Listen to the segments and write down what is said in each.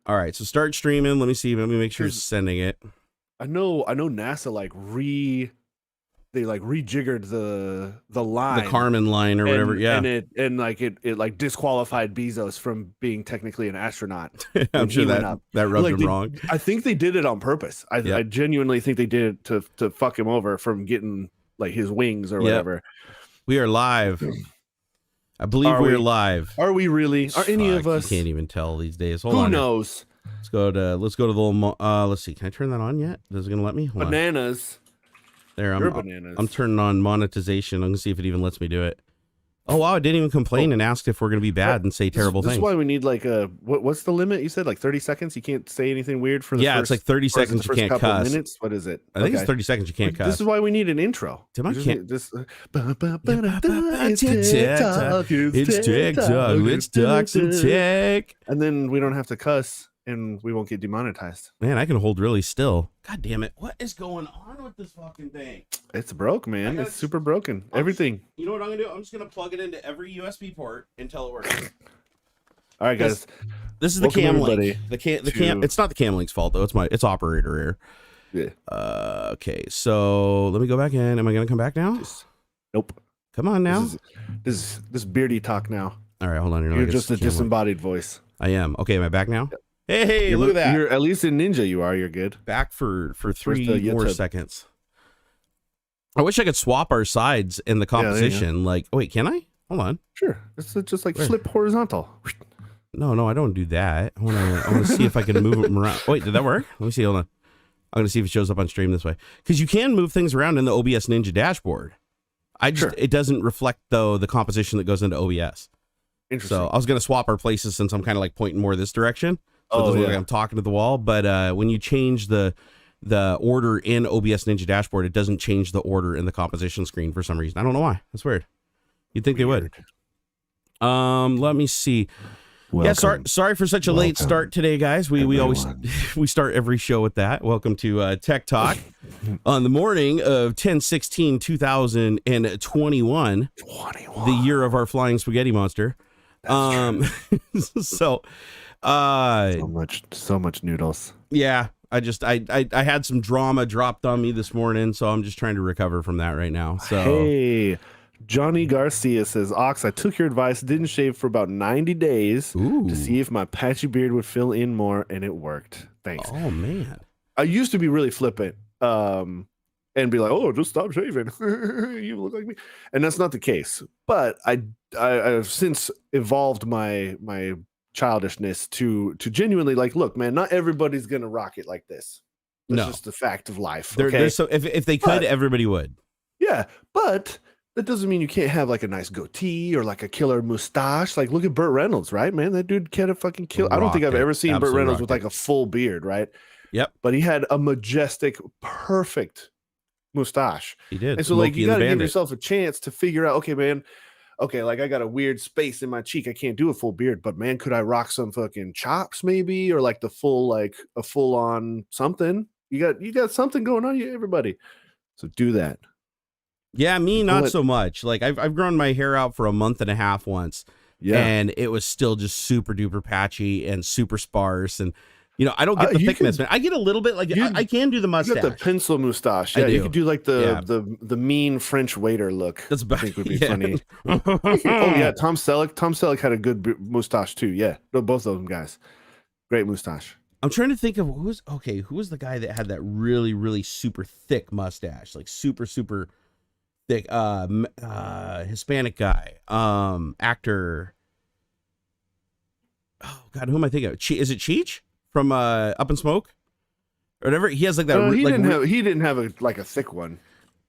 All right, so start streaming. Let me see. Let me make sure it's sending it. I know NASA they rejiggered the line, the Carmen line or whatever. Yeah, and it like disqualified Bezos from being technically an astronaut. I'm sure that rubbed him wrong. I think they did it on purpose. I genuinely think they did it to fuck him over from getting like his wings or whatever. We are live. I believe we're live. Are we really? Are any of us? You can't even tell these days. Hold on. Who knows? Let's go to the little. Let's see. Can I turn that on yet? Is it gonna let me? Hold Bananas. On. There, I'm turning on monetization. I'm gonna see if it even lets me do it. Oh wow, it didn't even complain and asked if we're gonna be bad and say terrible things. This is why we need like what's the limit? You said like 30 seconds. You can't say anything weird for the first, it's like 30 seconds. You can't cuss. Minutes. What is it? I think it's 30 seconds. You can't cuss. This is why we need an intro. It's TikTok. It's Ducks and Tech. And then we don't have to cuss. And we won't get demonetized. Man, I can hold really still. God damn it. What is going on with this fucking thing? It's broke, man. It's super broken. Everything. You know what I'm going to do? I'm just going to plug it into every USB port until it works. All right, guys. This is the cam link. The cam. It's not the cam link's fault, though. It's operator error. Yeah. Okay, so let me go back in. Am I going to come back now? Nope. Come on now. This beardy talk now. All right, hold on. You're just a disembodied voice. I am. Okay, am I back now? Hey, look at that. You're at least in Ninja. You're good. Back for 3 more seconds. I wish I could swap our sides in the composition. Wait, can I? Hold on. Sure. It's just like flip horizontal. No, I don't do that. I want to see if I can move them around. Wait, did that work? Let me see. Hold on. I'm going to see if it shows up on stream this way. Because you can move things around in the OBS Ninja dashboard. It doesn't reflect, though, the composition that goes into OBS. Interesting. So I was going to swap our places since I'm kind of like pointing more this direction. So it doesn't look like I'm talking to the wall, but when you change the order in OBS Ninja Dashboard, it doesn't change the order in the composition screen for some reason. I don't know why. That's weird. You'd think they would. Let me see. Welcome. Sorry for such a late start today, guys. We always start every show with that. Welcome to Tech Talk on the morning of 10/16/2021, the year of our flying spaghetti monster. So much noodles. Yeah, I had some drama dropped on me this morning, so I'm just trying to recover from that right now. So hey, Johnny Garcia says, Ox, I took your advice, didn't shave for about 90 days to see if my patchy beard would fill in more, and it worked. Thanks. Oh man, I used to be really flippant and be like, oh, just stop shaving. You look like me. And that's not the case. But I've since evolved my childishness to genuinely like, look, man, not everybody's gonna rock it like this. That's just the fact of life. Okay? So if they could, everybody would. Yeah, but that doesn't mean you can't have like a nice goatee or like a killer mustache. Like, look at Burt Reynolds, right, man? That dude can't have fucking kill. I don't think I've ever seen Burt Reynolds with like a full beard, right? Yep. But he had a majestic, perfect mustache. He did. And so like you gotta give yourself a chance to figure out, okay, man. Okay, like I got a weird space in my cheek. I can't do a full beard, but man, could I rock some fucking chops maybe, or like the full, like a full on something? You got something going on, everybody. So do that. Yeah, me not so much. Like I've grown my hair out for a month and a half once, and it was still just super duper patchy and super sparse, and I don't get the thickness. I get a little bit like I can do the mustache. You got the pencil mustache. Yeah, you could do like the mean French waiter look. That's I think would be funny. Oh yeah, Tom Selleck. Tom Selleck had a good mustache too. Yeah, both of them guys. Great mustache. I'm trying to think of who was the guy that had that really, really super thick mustache, like super, super thick, Hispanic guy, actor. Oh God, who am I thinking of? Is it Cheech from Up in Smoke or whatever? He has like that. He didn't have a thick one.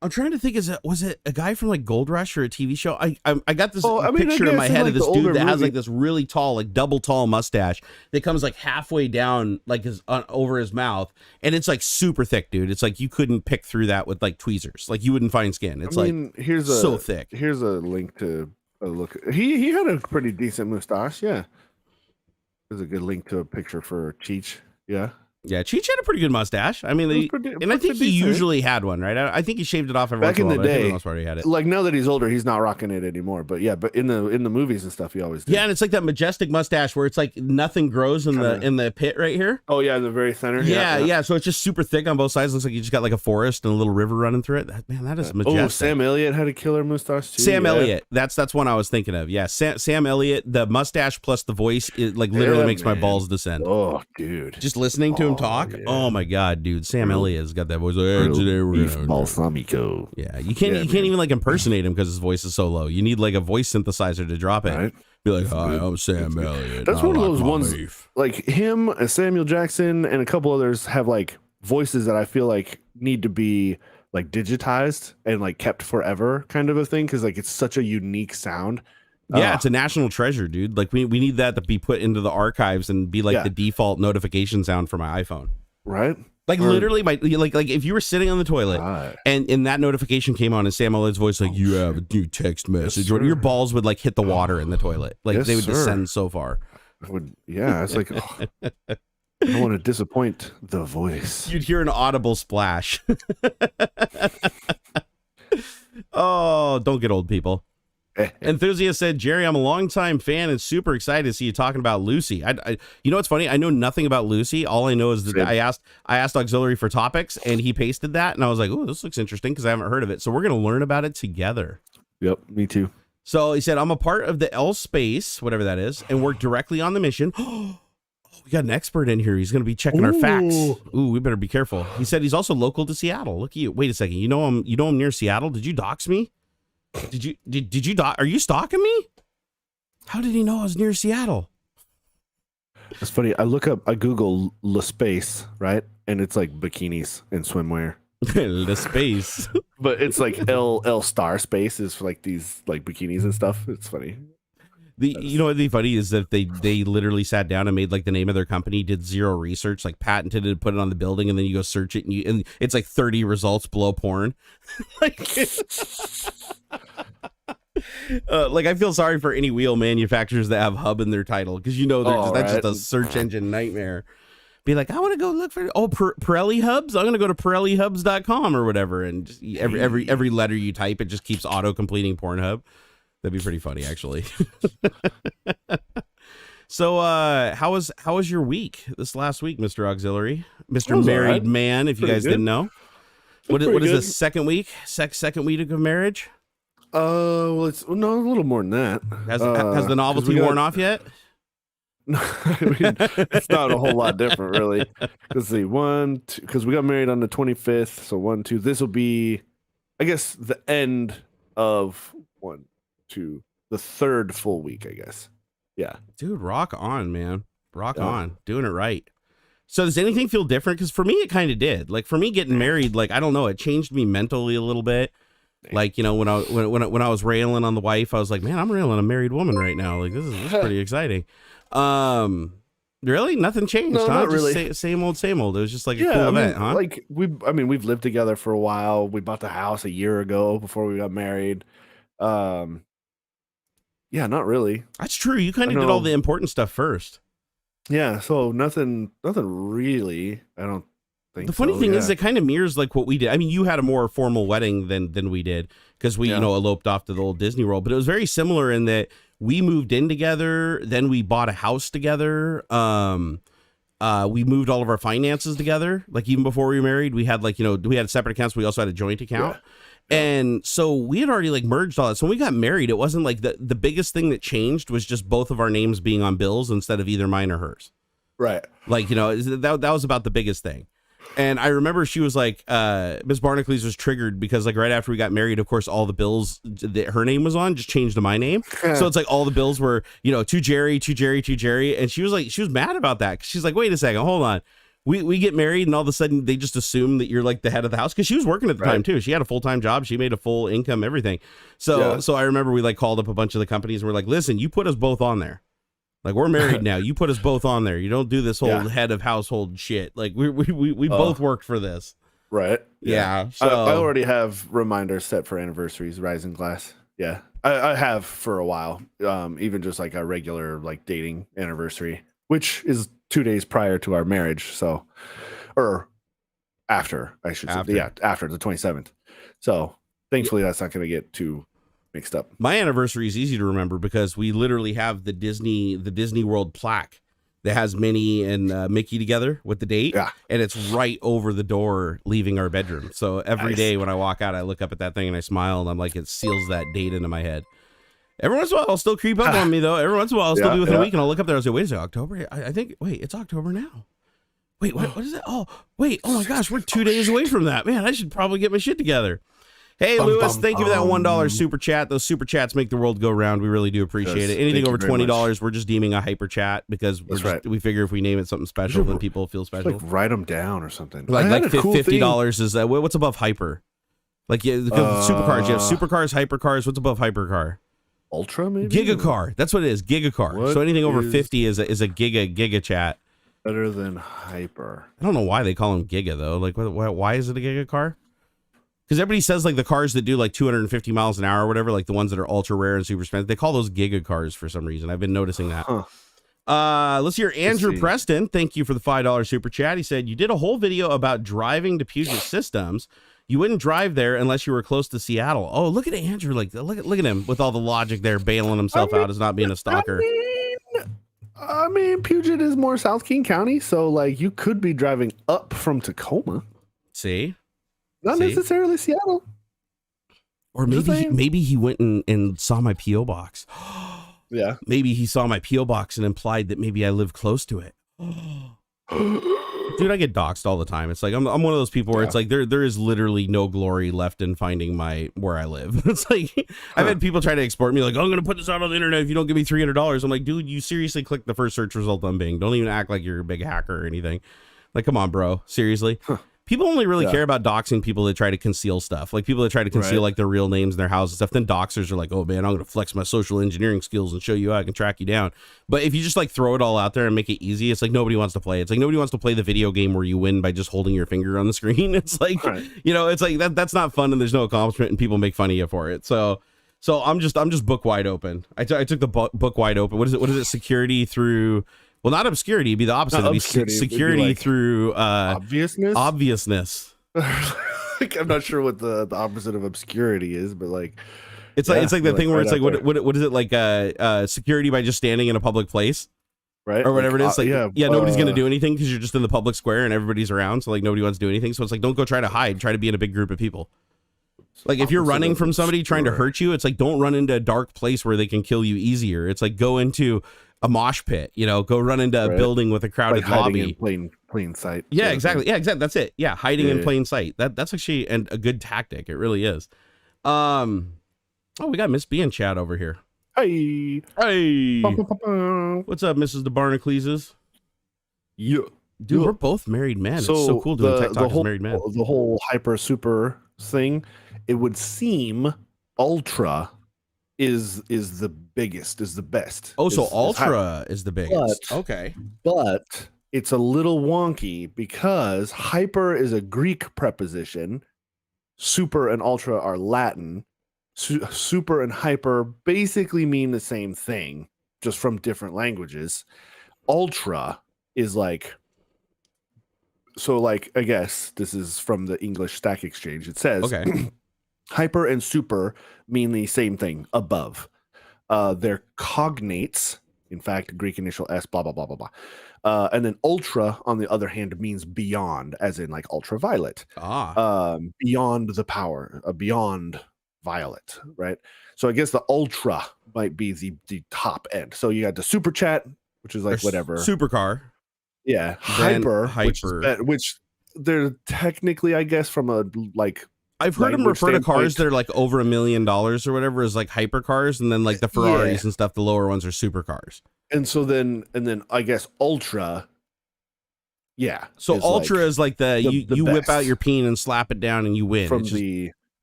I'm trying to think. Was it a guy from like Gold Rush or a TV show? I got this picture in my head of this dude that has like this really tall, like double tall mustache that comes like halfway down, like his over his mouth, and it's like super thick, dude. It's like you couldn't pick through that with like tweezers. Like you wouldn't find skin. It's so thick. Here's a link to a look. He had a pretty decent mustache. Yeah, there's a good link to a picture for Cheech. Yeah. Yeah, Cheech had a pretty good mustache. I mean, I think he usually had one, right? I think he shaved it off every once in a while. Back in the day, for the most part, he had it. Like now that he's older, he's not rocking it anymore. But yeah, but in the movies and stuff, he always did. Yeah, and it's like that majestic mustache where it's like nothing grows in the pit right here. Oh yeah, in the very center. Yeah. So it's just super thick on both sides. Looks like you just got like a forest and a little river running through it. That is majestic. Oh, Sam Elliott had a killer mustache too. Sam Elliott. That's one I was thinking of. Yeah, Sam Elliott. The mustache plus the voice, it like literally makes my balls descend. Oh, dude. Just listening to him talk. Yeah. Oh my god, dude. Sam Elliott's got that voice. Beef balsamico. Yeah, you can't even like impersonate him because his voice is so low. You need like a voice synthesizer to drop it. Right. Be like, hi, I'm Sam Elliott. That's one of those ones. Beef. Like him, Samuel Jackson, and a couple others have like voices that I feel like need to be like digitized and like kept forever, kind of a thing, because like it's such a unique sound. Yeah, it's a national treasure, dude. Like we need that to be put into the archives and be like the default notification sound for my iPhone. Right. Like literally, like if you were sitting on the toilet and that notification came on and Sam Elliott's voice like you have a new text message, or your balls would like hit the water in the toilet, like they would descend so far. It's like I don't want to disappoint the voice. You'd hear an audible splash. Oh, don't get old, people. Enthusiast said, Jerry, I'm a longtime fan and super excited to see you talking about Lucy. You know what's funny? I know nothing about Lucy. All I know is that I asked AuxxZillary for topics and he pasted that and I was like, oh, this looks interesting because I haven't heard of it. So we're going to learn about it together. Yep, me too. So he said, I'm a part of the L space, whatever that is, and work directly on the mission. Oh, we got an expert in here. He's going to be checking our facts. Ooh, we better be careful. He said he's also local to Seattle. Look at you. Wait a second. You know I'm near Seattle. Did you dox me? Did you are you stalking me? How did he know I was near Seattle? It's funny. I Google La Space, right? And it's like bikinis and swimwear. La Space. But it's like L star space is for like these like bikinis and stuff. It's funny. You know what'd be funny is that they literally sat down and made like the name of their company, did zero research, like patented it, put it on the building, and then you go search it and it's like 30 results below porn. Like I feel sorry for any wheel manufacturers that have hub in their title because that's just a search engine nightmare. Be like, I want to go look for Pirelli hubs. I'm gonna go to PirelliHubs.com or whatever, and just every letter you type, it just keeps auto completing Pornhub. That'd be pretty funny, actually. So, how was your week this last week, Mr. AuxxZillary, Mr. Married Man? If you guys didn't know, what is the second week? Second week of marriage? Well, it's a little more than that. Has the novelty worn off yet? No, it's not a whole lot different, really. Let's see, because we got married on the 25th, so 1, 2. This will be, I guess, the end of 1, 2, the third full week, I guess. Yeah, dude, rock on, man, rock on, doing it right. So does anything feel different? Because for me, it kind of did. Like for me, getting married, like I don't know, it changed me mentally a little bit. Like, when I was railing on the wife, I was like, man, I'm railing on a married woman right now. Like this is pretty exciting. Really, nothing changed. No, not really. Just same old. It was just like a cool event, huh? Like we've lived together for a while. We bought the house a year ago before we got married. Yeah, not really. That's true. You kind of did all the important stuff first. Yeah, so nothing really. I don't think. The funny thing is, it kind of mirrors like what we did. I mean, you had a more formal wedding than we did because we eloped off to the old Disney World. But it was very similar in that we moved in together, then we bought a house together. We moved all of our finances together. Like even before we were married, we had we had separate accounts. But we also had a joint account. Yeah. And so we had already like merged all that. So when we got married, it wasn't like the biggest thing that changed was just both of our names being on bills instead of either mine or hers. Right. Like, that was about the biggest thing. And I remember she was like, Miss Barnacules was triggered because like right after we got married, of course, all the bills that her name was on just changed to my name. So it's like all the bills were, to Jerry. And she was mad about that. She's like, wait a second, hold on. We get married and all of a sudden they just assume that you're like the head of the house because she was working at the time too. She had a full-time job. She made a full income, everything. So I remember we like called up a bunch of the companies and we're like, listen, you put us both on there. Like we're married now. You put us both on there. You don't do this whole head of household shit. Like we both worked for this. Right. Yeah. So I already have reminders set for anniversaries, Rising Glass. Yeah. I have for a while. Even just like a regular like dating anniversary, which is 2 days prior to our marriage. So, or after, I should say. Yeah, after the 27th. So thankfully that's not going to get too mixed up. My anniversary is easy to remember because we literally have the Disney World plaque that has Minnie and Mickey together with the date. Yeah. And it's right over the door leaving our bedroom. So every day when I walk out, I look up at that thing and I smile and I'm like, it seals that date into my head. Every once in a while, I'll still creep up on me though. Every once in a while, I'll still be within a week and I'll look up there and say, wait, is it October? I think, wait, it's October now. Wait, what is that? Oh, wait. Oh my gosh, we're 2 days away from that. Man, I should probably get my shit together. Hey, Lewis, thank you for that $1 super chat. Those super chats make the world go round. We really do appreciate it. Anything over $20, we're just deeming a hyper chat because we figure if we name it something special, then people feel special. Like write them down or something. Like $50 is what's above hyper? Like supercars. You have supercars, hypercars. What's above hypercar? Ultra, maybe? Gigacar. That's what it is. Gigacar. So anything over 50 is a giga chat. Better than hyper. I don't know why they call them giga though. Like, why is it a giga car? Because everybody says like the cars that do like 250 miles an hour or whatever, like the ones that are ultra rare and super expensive, they call those giga cars for some reason. I've been noticing that. Let's hear Andrew Preston. Thank you for the $5 super chat. He said, you did a whole video about driving to Puget Systems. You wouldn't drive there unless you were close to Seattle. Oh, look at Andrew. Like, look at him with all the logic there, bailing himself out as not being a stalker. I mean, Puget is more South King County, so like you could be driving up from Tacoma. See? Not necessarily Seattle. Or maybe he went and saw my P.O. box. Yeah. Maybe he saw my P.O. box and implied that maybe I live close to it. Dude, I get doxxed all the time. It's like I'm one of those people where it's like there is literally no glory left in finding where I live. It's like I've had people try to export me like, oh, I'm gonna put this out on the internet if you don't give me $300. I'm like, dude, you seriously clicked the first search result on Bing. Don't even act like you're a big hacker or anything. Like, come on, bro. Seriously. People only really care about doxing people that try to conceal stuff. Like people that try to conceal like their real names and their houses and stuff. Then doxers are like, oh man, I'm going to flex my social engineering skills and show you how I can track you down. But if you just like throw it all out there and make it easy, it's like nobody wants to play. It's like nobody wants to play the video game where you win by just holding your finger on the screen. It's like, it's like that's not fun and there's no accomplishment and people make fun of you for it. So I'm just book wide open. I took the book wide open. What is it? Security through... Well, not obscurity. It'd be the opposite. It'd be security like through obviousness. Like, I'm not sure what the opposite of obscurity is, but like it's like the thing where it's like what is it like security by just standing in a public place, right? Or whatever it is. Like nobody's gonna do anything because you're just in the public square and everybody's around, so like nobody wants to do anything. So it's like don't go try to hide. Try to be in a big group of people. Like if you're running from somebody trying to hurt you, it's like don't run into a dark place where they can kill you easier. It's like go into a mosh pit, go run into a building with a crowded like lobby. In plain sight. Yeah, exactly. Yeah, exactly. That's it. Yeah, hiding in plain sight. That's actually a good tactic. It really is. Oh, we got Miss B in chat over here. Hey. What's up, Mrs. the Barnacules? Yeah. Dude, we're both married men. It's so cool doing tech talk as married men. The whole hyper super thing, it would seem Ultra is the biggest, is the best. Oh, so Ultra is the biggest. Okay. But it's a little wonky because hyper is a Greek preposition. Super and ultra are Latin. Super and hyper basically mean the same thing, just from different languages. Ultra is like, so like, I guess this is from the English Stack Exchange. It says, okay. Hyper and super mean the same thing, above. They're cognates, in fact, Greek initial S, blah, blah, blah, blah, blah. And then ultra, on the other hand, means beyond, as in like ultraviolet. Beyond the power, beyond violet, right? So I guess the ultra might be the top end. So you got the super chat, which is like whatever. Supercar. Yeah. Hyper. Which they're technically, I guess, from a like... I've heard them refer to cars that are like over $1 million or whatever as like hypercars, and then like the Ferraris and stuff, the lower ones are supercars. And so then I guess ultra. Yeah. So ultra is like you whip out your peen and slap it down and you win.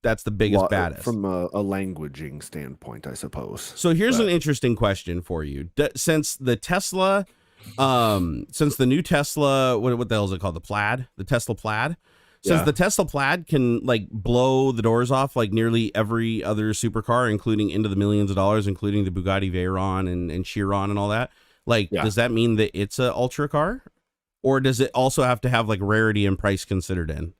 That's the biggest baddest from a languaging standpoint, I suppose. So here's an interesting question for you. Since the Tesla, since the new Tesla, what the hell is it called? The Tesla Plaid. Since the Tesla Plaid can like blow the doors off like nearly every other supercar, including into the millions of dollars, including the Bugatti Veyron and Chiron and all that. Like, does that mean that it's a ultra car, or does it also have to have like rarity and price considered in?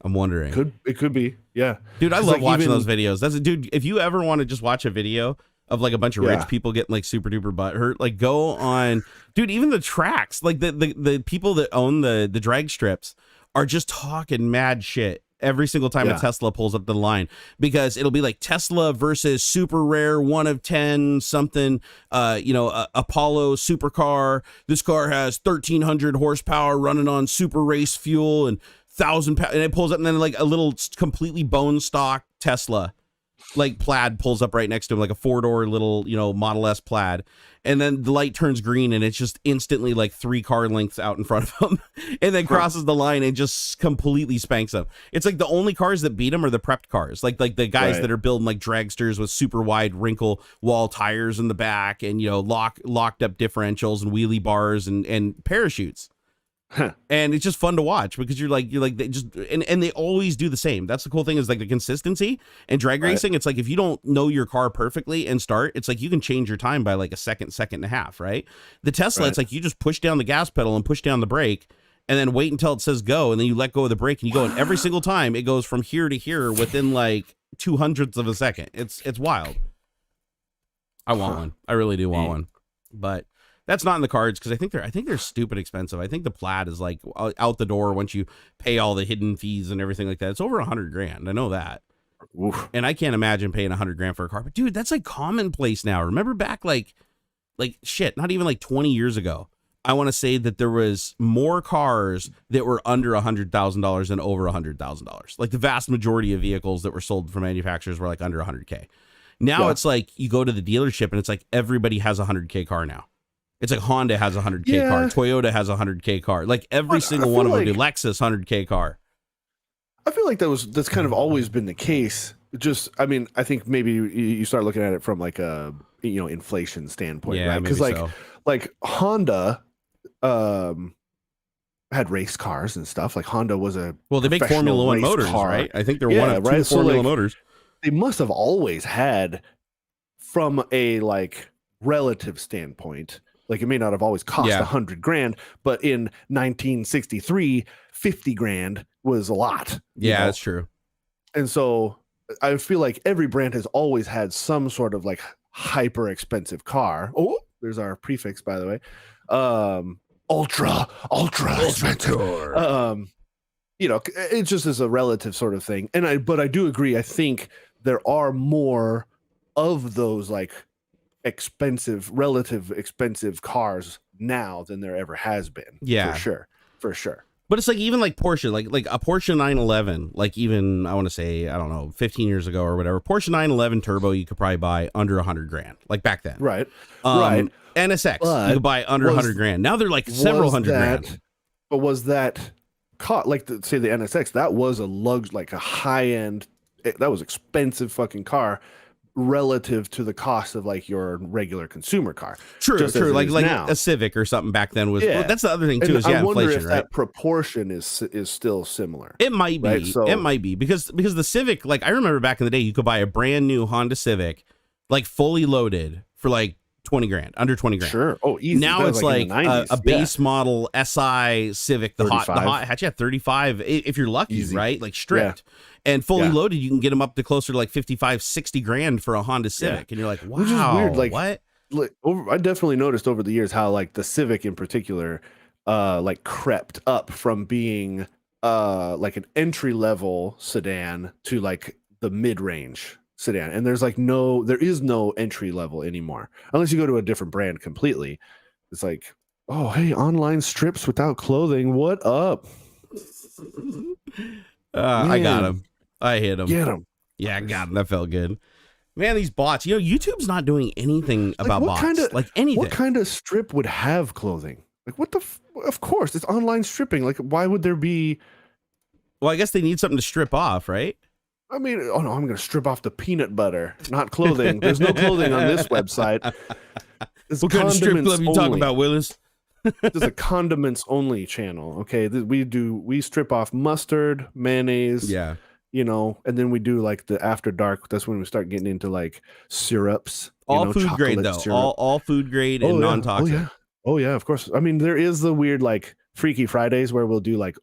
I'm wondering. It could be. Yeah. Dude, I love watching those videos. Dude, if you ever want to just watch a video of like a bunch of rich people getting like super duper butthurt, like go on, dude, even the tracks, like the people that own the drag strips are just talking mad shit every single time a Tesla pulls up the line, because it'll be like Tesla versus super rare 1 of 10 something, Apollo supercar. This car has 1,300 horsepower running on super race fuel and 1,000 pounds, and it pulls up, and then like a little completely bone stock Tesla like Plaid pulls up right next to him, like a 4-door little Model S Plaid, and then the light turns green and it's just instantly like 3 car lengths out in front of him, and then crosses the line and just completely spanks him. It's like the only cars that beat him are the prepped cars, like the guys that are building like dragsters with super wide wrinkle wall tires in the back, and locked up differentials and wheelie bars and parachutes. And it's just fun to watch, because you're like they just and they always do the same. That's the cool thing, is like the consistency. And drag racing, it's like if you don't know your car perfectly and start, it's like you can change your time by like a second and a half, right? The Tesla, it's like you just push down the gas pedal and push down the brake, and then wait until it says go, and then you let go of the brake, and you go, and every single time it goes from here to here within like 0.02 of a second. It's wild. I want one. I really do want one, but that's not in the cards, because I think they're stupid expensive. I think the Plaid is like out the door once you pay all the hidden fees and everything like that. It's over $100,000. I know that. Oof. And I can't imagine paying $100,000 for a car. But dude, that's like commonplace now. Remember back like shit, not even like 20 years ago, I want to say that there was more cars that were under $100,000 than over $100,000. Like the vast majority of vehicles that were sold from manufacturers were like under $100,000. Now it's like you go to the dealership and it's like everybody has a $100,000 car now. It's like Honda has a $100,000 car, Toyota has a $100,000 car, like every single one of them. Lexus $100,000 car. I feel like that's kind of always been the case. Just, I mean, I think maybe you start looking at it from like a inflation standpoint, right? Because like Honda had race cars and stuff. Like Honda was they make Formula One motors, right? I think they're one of 2 Formula motors. They must have always had, from a like relative standpoint. Like it may not have always cost $100,000, but in 1963, $50,000 was a lot. Yeah, that's true. And so I feel like every brand has always had some sort of like hyper expensive car. Oh, there's our prefix, by the way. Ultra expensive. It just is a relative sort of thing. But I do agree. I think there are more of those like relative expensive cars now than there ever has been. Yeah, for sure. But it's like even like Porsche, like a Porsche 911, like even I want to say, I don't know, 15 years ago or whatever, Porsche 911 turbo you could probably buy under $100,000, like back then. Right. NSX you could buy under $100,000. Now they're like several $100,000. But was that like say the NSX? That was like a high end. That was expensive fucking car relative to the cost of like your regular consumer car. True. Like now. A Civic or something back then was. Well, that's the other thing too. Is I wonder inflation, if right? That proportion is still similar. It might be. Right? It might be because the Civic. Like I remember back in the day, you could buy a brand new Honda Civic, like fully loaded for like $20,000, under $20,000. Sure. Oh, easy. Now it's like a base model SI Civic, the hot hatch, 35 if you're lucky, easy. Right? Like stripped. Yeah. And fully loaded, you can get them up to closer to like $55,000-$60,000 for a Honda Civic, and you're like, wow, which is weird. Like what? I definitely noticed over the years how like the Civic in particular, like crept up from being like an entry level sedan to like the mid range sedan, and there is no entry level anymore unless you go to a different brand completely. It's like, oh hey, online strips without clothing, what up? I got him. I hit him. Get him. Yeah, I got him. That felt good. Man, these bots. YouTube's not doing anything about bots. Like anything. What kind of strip would have clothing? Like what the? Of course, it's online stripping. Like why would there be? Well, I guess they need something to strip off, right? I mean, oh no, I'm going to strip off the peanut butter, not clothing. There's no clothing on this website. What kind of strip club you talking about, Willis? This is a condiments only channel. Okay, we strip off mustard, mayonnaise. Yeah. And then we do like the after dark. That's when we start getting into like syrups. All food grade though. All food grade and non-toxic. Oh yeah, of course. I mean, there is the weird like Freaky Fridays where we'll do like,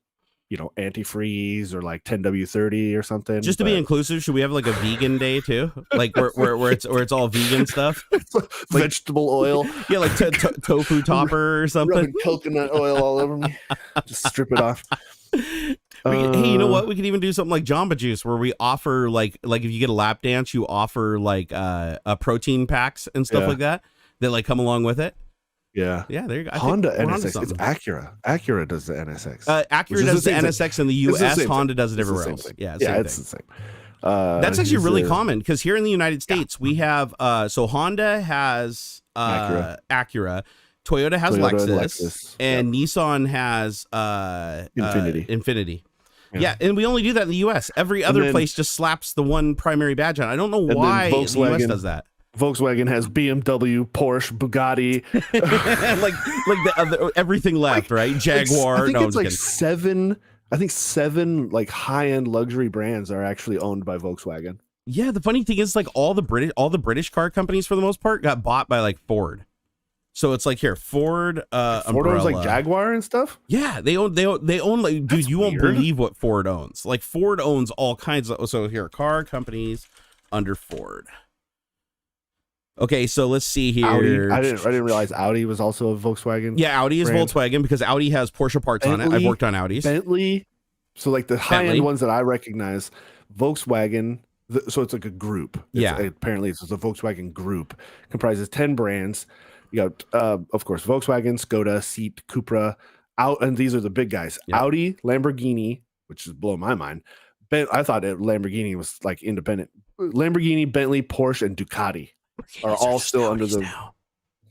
antifreeze or like 10W30 or something. Just to be inclusive, should we have like a vegan day too? Like where it's all vegan stuff? Like vegetable oil. Yeah, like tofu topper or something. Rubbing coconut oil all over me. Just strip it off. Hey, you know what? We could even do something like Jamba Juice, where we offer like if you get a lap dance, you offer like protein packs and stuff like that like come along with it. Yeah, there you go. Honda NSX. It's Acura. Acura does the NSX. Acura does the NSX in the US. Honda does it everywhere else. Yeah, it's the same. That's actually really common because here in the United States we have so Honda has Acura. Toyota has Lexus, and Nissan has Infinity. Yeah, and we only do that in the US. Every other place just slaps the one primary badge on. I don't know why the US does that. Volkswagen has BMW, Porsche, Bugatti, like the other, everything left, right? Jaguar. I think it's like seven. I think 7 like high-end luxury brands are actually owned by Volkswagen. Yeah, the funny thing is like all the British car companies for the most part got bought by like Ford. So it's like here, Ford owns like Jaguar and stuff. Yeah, they own like, dude, you won't believe what Ford owns. Like Ford owns all kinds of, so here, car companies under Ford. Okay, so let's see here. Audi. I didn't realize Audi was also a Volkswagen. Yeah, Audi is brand. Volkswagen because Audi has Porsche parts on it. I've worked on Audis. Bentley. So like the high-end ones that I recognize, Volkswagen. So it's like a group. Apparently it's a Volkswagen group. Comprises 10 brands. You got, of course, Volkswagen, Skoda, Seat, Cupra. And these are the big guys. Yep. Audi, Lamborghini, which is blowing my mind. I thought Lamborghini was like independent. Lamborghini, Bentley, Porsche, and Ducati are all still under the. Now.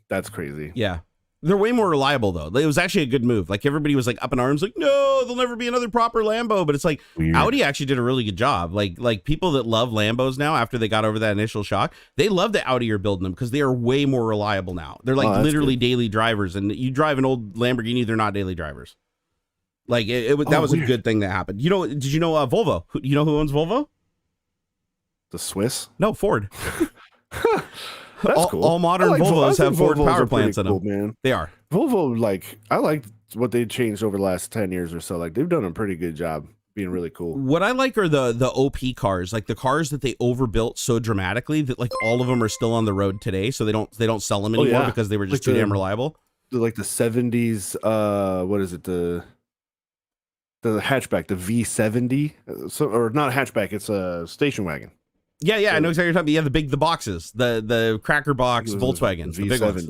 That's crazy. Yeah, they're way more reliable though. It was actually a good move. Like everybody was like up in arms, like no, there'll never be another proper Lambo. But it's like weird. Audi actually did a really good job. Like people that love Lambos now, after they got over that initial shock, they love that Audi are building them because they are way more reliable now. They're like literally daily drivers. And you drive an old Lamborghini, they're not daily drivers. Like that was weird. A good thing that happened. Did you know Volvo? You know who owns Volvo? The Swiss? No, Ford. That's cool. All modern Volvos have Ford power plants in them. Man. They are. Volvo, I like what they changed over the last 10 years or so. Like they've done a pretty good job being really cool. What I like are the OP cars, like the cars that they overbuilt so dramatically that like all of them are still on the road today. So they don't sell them anymore because they were just too damn reliable. Like the 70s, what is it? The hatchback, the V70, or not a hatchback, it's a station wagon. Yeah, I know exactly what you're talking about. Yeah, the boxes, the cracker box Volkswagens, the big ones.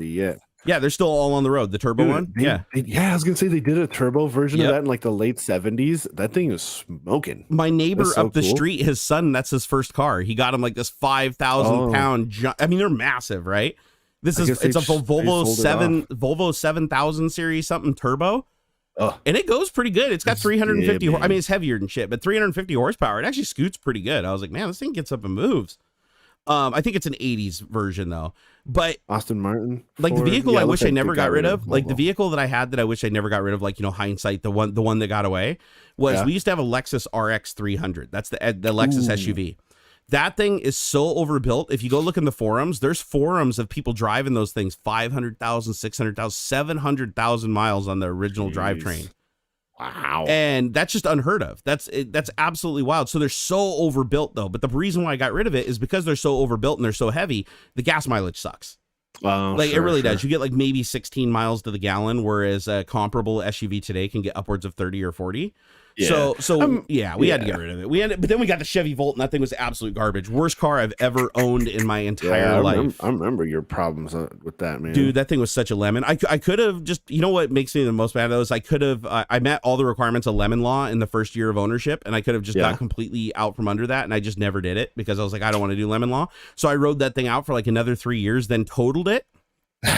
Yeah, they're still all on the road. The turbo one. I was gonna say they did a turbo version of that in like the late 70s. That thing is smoking. My neighbor up the street, his son, that's his first car. He got him like this 5,000 pound. I mean, they're massive, right? It's a Volvo 7000 series something turbo. And it goes pretty good. It's got 350. I mean, it's heavier than shit, but 350 horsepower. It actually scoots pretty good. I was like, man, this thing gets up and moves. I think it's an 80s version though. But Aston Martin, like Ford, the vehicle I wish I never got rid of, like the vehicle that I had that I wish I never got rid of, like, hindsight, the one that got away was we used to have a Lexus RX 300. That's the Lexus SUV. That thing is so overbuilt. If you go look in the forums, there's forums of people driving those things 500,000, 600,000, 700,000 miles on the original drivetrain. Wow. And that's just unheard of. That's absolutely wild. So they're so overbuilt though. But the reason why I got rid of it is because they're so overbuilt and they're so heavy, the gas mileage sucks. It really does. You get like maybe 16 miles to the gallon, whereas a comparable SUV today can get upwards of 30 or 40. Yeah. So we had to get rid of it. But then we got the Chevy Volt, and that thing was absolute garbage. Worst car I've ever owned in my entire life. I remember your problems with that, man. Dude, that thing was such a lemon. I could have just, what makes me the most mad though is I could have, I met all the requirements of lemon law in the first year of ownership, and I could have just got completely out from under that, and I just never did it because I was like, I don't want to do lemon law. So I rode that thing out for like another 3 years, then totaled it.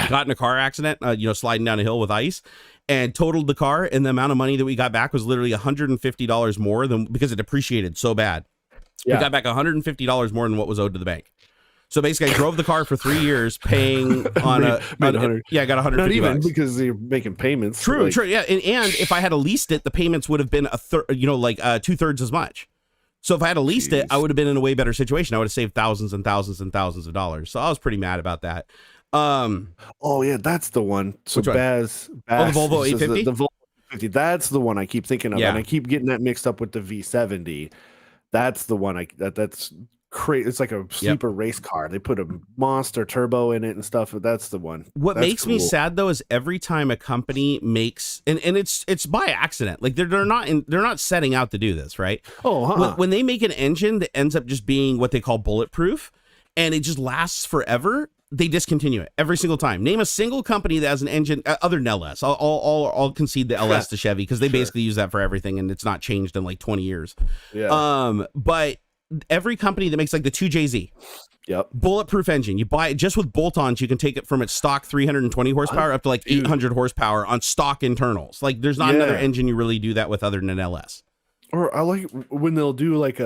Got in a car accident, sliding down a hill with ice, and totaled the car. And the amount of money that we got back was literally $150 more than, because it depreciated so bad. We got back $150 more than what was owed to the bank. So basically, I drove the car for 3 years, paying on I got $150. Not even because you're making payments. True. Yeah, and if I had leased it, the payments would have been a third, 2/3 as much. So if I had leased it, I would have been in a way better situation. I would have saved thousands and thousands and thousands of dollars. So I was pretty mad about that. Oh yeah, that's the one. So Baz, the Volvo 850. The Volvo 850. That's the one I keep thinking of, and I keep getting that mixed up with the V70. That's the one that's crazy. It's like a sleeper race car. They put a monster turbo in it and stuff. That's the one. What makes me sad though is every time a company makes and it's by accident. Like they're not setting out to do this, right? When they make an engine that ends up just being what they call bulletproof, and it just lasts forever, they discontinue it every single time. Name a single company that has an engine other than LS. I'll concede the LS to Chevy because they basically use that for everything, and it's not changed in like 20 years. Yeah. But every company that makes like the 2JZ, bulletproof engine, you buy it just with bolt-ons. You can take it from its stock 320 horsepower up to like 800 horsepower on stock internals. Like there's not another engine you really do that with other than an LS. Or I like when they'll do like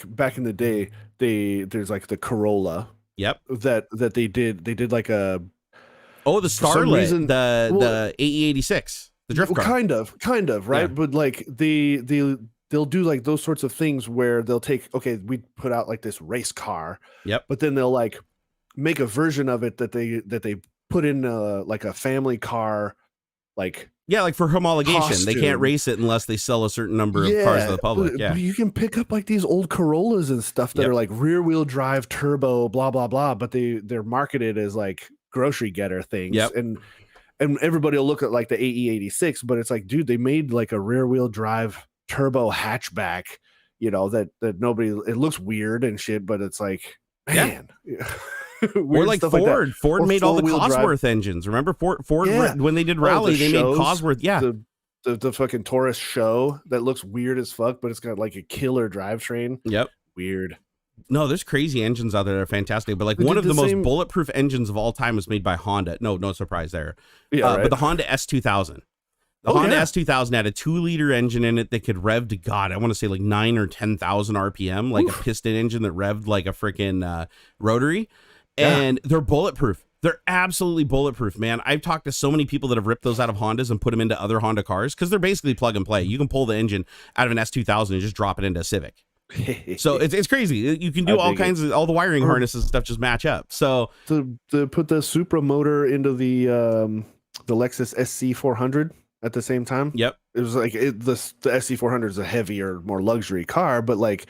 back in the day, there's like the Corolla. Yep. That they did like a the Starlet, the AE86, the drift car. Kind of, right? Yeah. But like they'll do like those sorts of things where they'll take, we put out like this race car. Yep. But then they'll like make a version of it that they put in like a family car, like like for homologation. Costume. They can't race it unless they sell a certain number of cars to the public. But you can pick up like these old Corollas and stuff that are like rear wheel drive turbo, blah blah blah, but they're marketed as like grocery getter things. Yep. And everybody will look at like the AE86, but it's like, dude, they made like a rear wheel drive turbo hatchback, that nobody, it looks weird and shit, but it's like, man. Or like Ford. Ford made all the Cosworth engines. Remember Ford when they did Rally, they made Cosworth. Yeah. The fucking Taurus show that looks weird as fuck, but it's got like a killer drivetrain. Yep. Weird. No, there's crazy engines out there that are fantastic, but like one of the most bulletproof engines of all time was made by Honda. No surprise there. Yeah, but the Honda S2000. The Honda S2000 had a 2-liter engine in it that could rev to I want to say like 9 or 10,000 RPM, like a piston engine that revved like a freaking rotary. And they're bulletproof. They're absolutely bulletproof, man. I've talked to so many people that have ripped those out of Hondas and put them into other Honda cars because they're basically plug and play. You can pull the engine out of an S2000 and just drop it into a Civic. So it's crazy. You can do all kinds of, all the wiring harnesses and stuff just match up. So to put the Supra motor into the Lexus SC400 at the same time. Yep. It was like the SC400 is a heavier, more luxury car, but like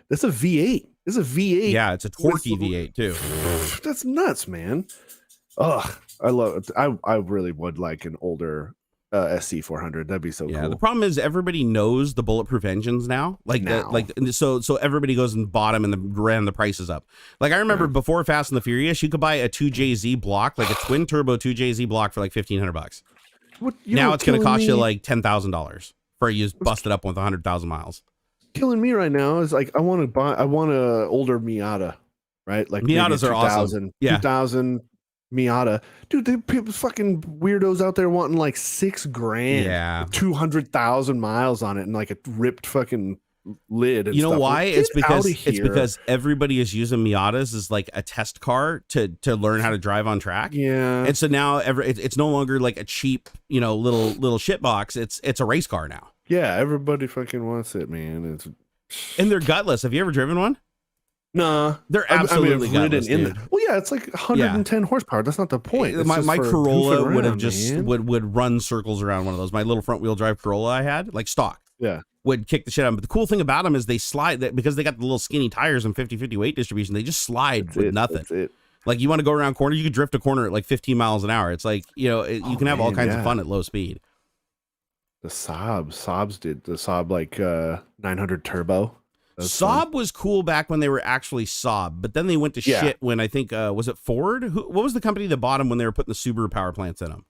that's a V8. It's a V8. Yeah, it's a torquey V8 too. That's nuts, man. Ugh, I love it. I really would like an older SC400. That'd be so cool. The problem is everybody knows the bulletproof engines now. So everybody goes and bought them and ran the prices up. Like I remember before Fast and the Furious, you could buy a 2JZ block, like a twin turbo 2JZ block for like $1,500. Now it's going to cost you like $10,000 for you busted up with 100,000 miles. Killing me right now is like I want a older Miata, right? Like Miatas are awesome. 2000 Miata, dude. People fucking weirdos out there wanting like $6,000, 200,000 miles on it, and like a ripped fucking lid. And you know why? It's because everybody is using Miatas as like a test car to learn how to drive on track. Yeah, and so now it's no longer like a cheap little shit box. It's a race car now. Yeah, everybody fucking wants it, man. And they're gutless. Have you ever driven one? Nah, they're absolutely gutless. Well, yeah, it's like 110 horsepower. That's not the point. My Corolla would have just would run circles around one of those. My little front wheel drive Corolla I had, like stock. Yeah, would kick the shit out of them. But the cool thing about them is they slide because they got the little skinny tires and 50/50 weight distribution. They just slide with nothing. That's it. Like you want to go around corner, you could drift a corner at like 15 miles an hour. It's like you can have all kinds of fun at low speed. The Saabs did the Saab like 900 turbo. Saab was cool back when they were actually Saab, but then they went to shit when I think was it Ford? What was the company that bought them when they were putting the Subaru power plants in them?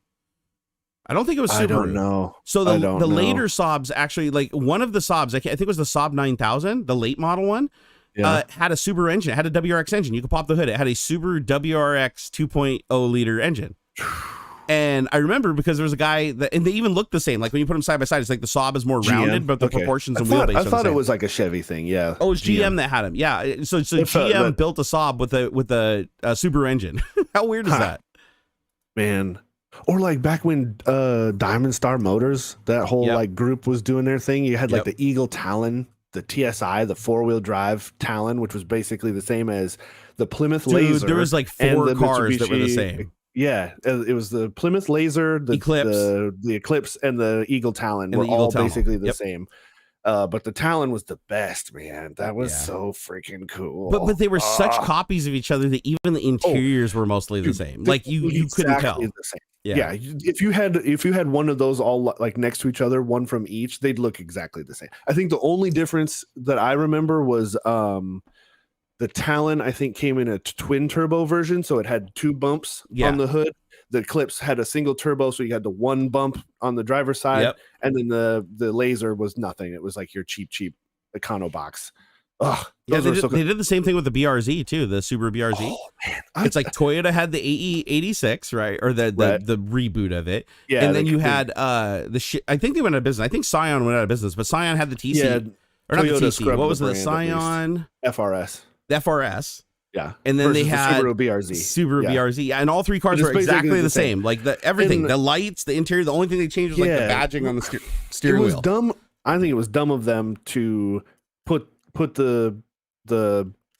I don't think it was Subaru. I don't know. So the later Saabs actually, like one of the Saabs, I think it was the Saab 9000, the late model one, had a Subaru engine. It had a WRX engine. You could pop the hood. It had a Subaru WRX 2.0 liter engine. And I remember because there was a guy and they even looked the same. Like when you put them side by side, it's like the Saab is more rounded, but the proportions and wheelbase. I thought it was like a Chevy thing. Yeah. Oh, it was GM that had them. Yeah. So GM built a Saab with a Subaru engine. How weird is that? Man. Or like back when Diamond Star Motors, that whole like group was doing their thing. You had like the Eagle Talon TSI, the 4-wheel drive Talon, which was basically the same as the Plymouth Laser. There was like 4 cars that were the same. Yeah, it was the Plymouth Laser, the Eclipse, and the Eagle Talon were all basically the same. But the Talon was the best, man. That was so freaking cool. But they were such copies of each other that even the interiors were mostly the same. Like you couldn't tell. The same. Yeah. If you had one of those all like next to each other, one from each, they'd look exactly the same. I think the only difference that I remember was the Talon, I think, came in a twin turbo version, so it had 2 bumps on the hood. The Eclipse had a single turbo, so you had the 1 bump on the driver's side, and then the Laser was nothing. It was like your cheap Econo box. Ugh, they did the same thing with the BRZ too, the Subaru BRZ. Oh, man. It's like Toyota had the AE86, right, or the reboot of it, and then you had I think they went out of business. I think Scion went out of business, but Scion had the TC, or not the TC. What was the Scion? FRS. The FRS. Yeah, and then they had Subaru BRZ, and all 3 cars were exactly the same. Like everything, the lights, the interior. The only thing they changed was like the badging on the steering wheel. It was dumb. I think it was dumb of them to put the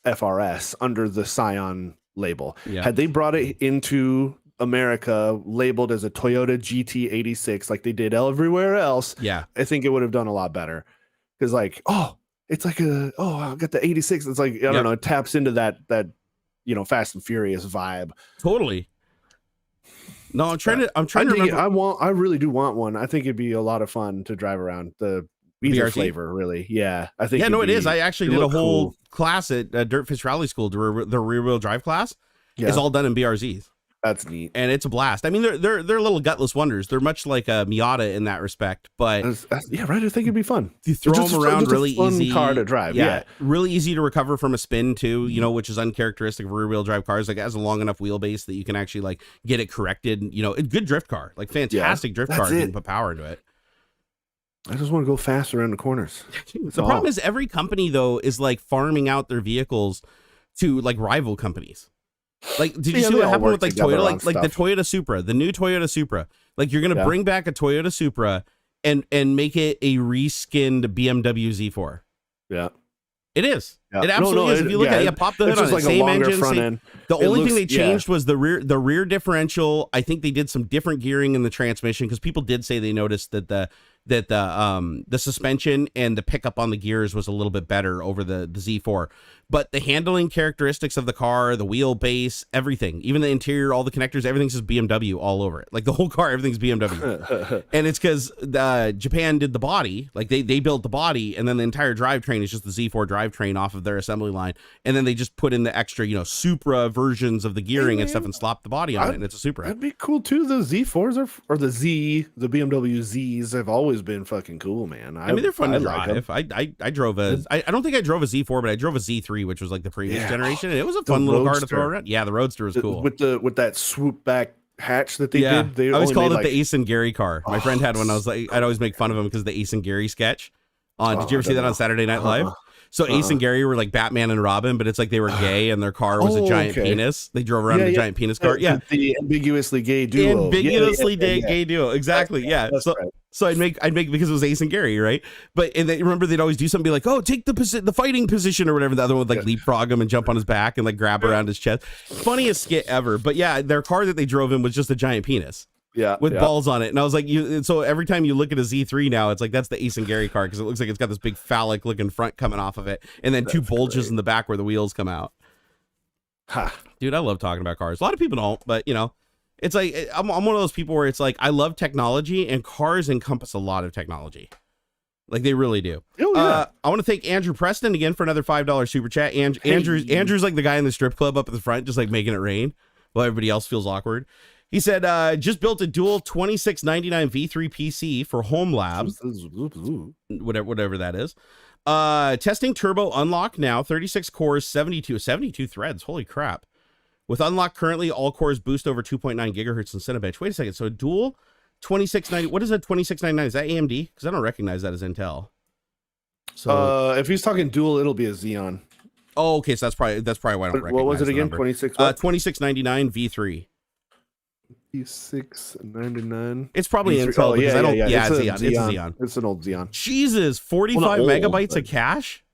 FRS under the Scion label. Yeah. Had they brought it into America labeled as a Toyota GT86 like they did everywhere else, I think it would have done a lot better. Because it's like I got the 86. It's like, I don't know, it taps into that Fast and Furious vibe. Totally. No, I'm trying to remember. I really do want one. I think it'd be a lot of fun to drive around either BRZ flavor, really. Yeah, I think. Yeah, no, it is. I actually did a whole class at Dirtfish Rally School. The rear wheel drive class is all done in BRZs. That's neat, and it's a blast. I mean, they're little gutless wonders. They're much like a Miata in that respect, but yeah, right. I think it'd be fun. You throw them around really easy. Car to drive. Yeah, really easy to recover from a spin too. Which is uncharacteristic of rear wheel drive cars. Like it has a long enough wheelbase that you can actually like get it corrected. A good drift car, like fantastic drift car. You can put power into it. I just want to go fast around the corners. The problem is every company though is like farming out their vehicles to like rival companies. Like, did you see what happened with like Toyota, like the Toyota Supra, the new Toyota Supra? Like, you're gonna bring back a Toyota Supra and make it a reskinned BMW Z4. Yeah, it is. Yeah. It absolutely is. If you look at it, pop the hood on it, same engine, front end. The only thing they changed was the rear differential. I think they did some different gearing in the transmission because people did say they noticed that the suspension and the pickup on the gears was a little bit better over the Z4, but the handling characteristics of the car, the wheelbase, everything, even the interior, all the connectors, everything's just BMW all over it. Like the whole car, everything's BMW. And it's because Japan did the body, like they built the body, and then the entire drivetrain is just the Z4 drivetrain off of their assembly line, and then they just put in the extra Supra versions of the gearing and stuff and slop the body on it, and it's a Supra. That'd be cool too. The Z4s or the BMW Zs have always been fucking cool, man. I mean, they're fun to drive. I drove I don't think I drove a Z4, but I drove a Z3, which was like the previous generation, and it was a fun little car to throw around. Yeah, the Roadster was cool with that swoop back hatch that they did. They I always called it the Ace and Gary car. My friend had one. I'd always make fun of him because the Ace and Gary sketch. Did you ever see that on Saturday Night Live? So Ace and Gary were like Batman and Robin, but it's like they were gay and their car was a giant penis. They drove around in a giant penis car. Yeah, the ambiguously gay duo. Gay duo. Exactly. Yeah. So I'd make because it was Ace and Gary, right? But remember they'd always do something, be like, "Oh, take the fighting position" or whatever. The other one would like leapfrog him and jump on his back and like grab around his chest. Funniest skit ever. But yeah, their car that they drove in was just a giant penis. Yeah, with balls on it, and I was like, so every time you look at a Z3 now, it's like that's the Ace and Gary car because it looks like it's got this big phallic looking front coming off of it, and then 2 bulges in the back where the wheels come out. Dude, I love talking about cars. A lot of people don't, but it's like I'm one of those people where it's like I love technology, and cars encompass a lot of technology. Like they really do. Oh, yeah. I want to thank Andrew Preston again for another $5 super chat. Andrew's like the guy in the strip club up at the front, just like making it rain while everybody else feels awkward. He said, just built a dual 2699 V3 PC for Home Labs, whatever that is. Testing turbo unlock now, 36 cores, 72 threads. Holy crap. With unlock currently, all cores boost over 2.9 gigahertz in Cinebench. Wait a second. So a dual 2690, what is a 2699? Is that AMD? Because I don't recognize that as Intel. So if he's talking dual, it'll be a Xeon. Oh, okay. So that's probably why I don't recognize. What was it again? 26 2699 V3. 5699. It's probably Intel. Yeah, it's Xeon. It's a Xeon. It's an old Xeon. Jesus, 45 megabytes of cache.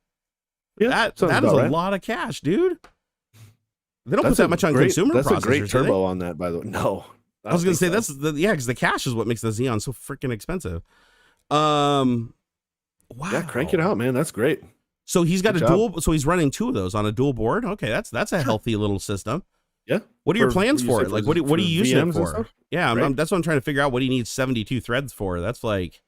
Yeah, that is a lot of cache, dude. They don't put that much on consumer processors. That's a great turbo on that, by the way. No, I was gonna say that's because the cache is what makes the Xeon so freaking expensive. Wow. Yeah, crank it out, man. That's great. So he's got dual. So he's running 2 of those on a dual board. Okay, that's a healthy little system. Yeah. What are your plans for it? Like, what are you using it for? Yeah, that's what I'm trying to figure out. What he needs 72 threads for? That's like,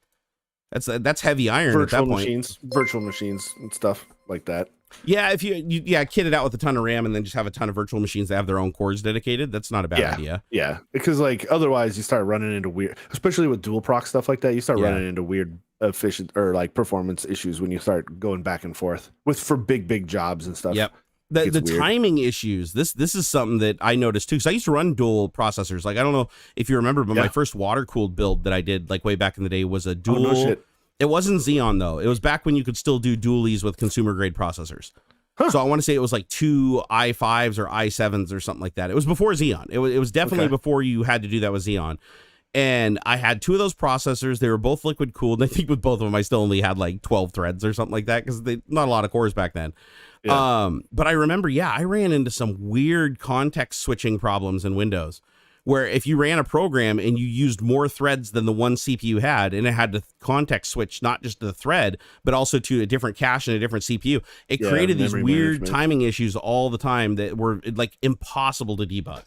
that's heavy iron at that point. Virtual machines and stuff like that. Yeah, if you kit it out with a ton of RAM and then just have a ton of virtual machines that have their own cores dedicated, that's not a bad idea. Yeah, because like otherwise you start running into weird, especially with dual proc stuff like that. You start running into weird efficient or like performance issues when you start going back and forth for big jobs and stuff. Yep. The timing issues. This is something that I noticed too. Because I used to run dual processors. Like I don't know if you remember, but my first water cooled build that I did like way back in the day was a dual. Oh, no shit. It wasn't Xeon though. It was back when you could still do dualies with consumer grade processors. So I want to say it was like 2 i5s or i7s or something like that. It was before Xeon. It was definitely before you had to do that with Xeon. And I had 2 of those processors. They were both liquid cooled. And I think with both of them, I still only had like 12 threads or something like that because not a lot of cores back then. Yeah. But I remember, I ran into some weird context switching problems in Windows where if you ran a program and you used more threads than the one CPU had, and it had to context switch not just to the thread, but also to a different cache and a different CPU, it created these weird timing issues all the time that were like impossible to debug.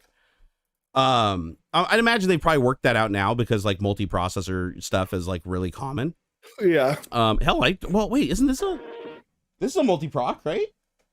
I'd imagine they probably worked that out now because like multiprocessor stuff is like really common. Yeah. Hell, wait, isn't this a multi-proc, right?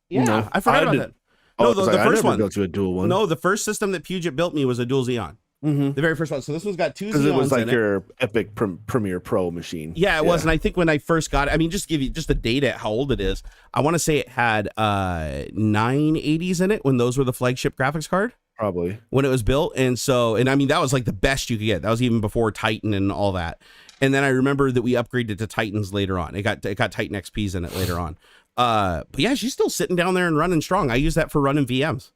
Yeah, no, I forgot about that. No, the first one. Built you a dual one. No, the first system that Puget built me was a dual Xeon. The very first one. So this one's got 2 Xeons. Because it was like your Epic Premiere Pro machine. Yeah, it was. And I think when I first got it, I mean, just to give you just the data how old it is, I want to say it had 980s in it when those were the flagship graphics card. Probably. When it was built. And I mean, that was like the best you could get. That was even before Titan and all that. And then I remember that we upgraded to Titans later on. It got Titan XPs in it later on. But yeah, she's still sitting down there and running strong. I use that for running VMs.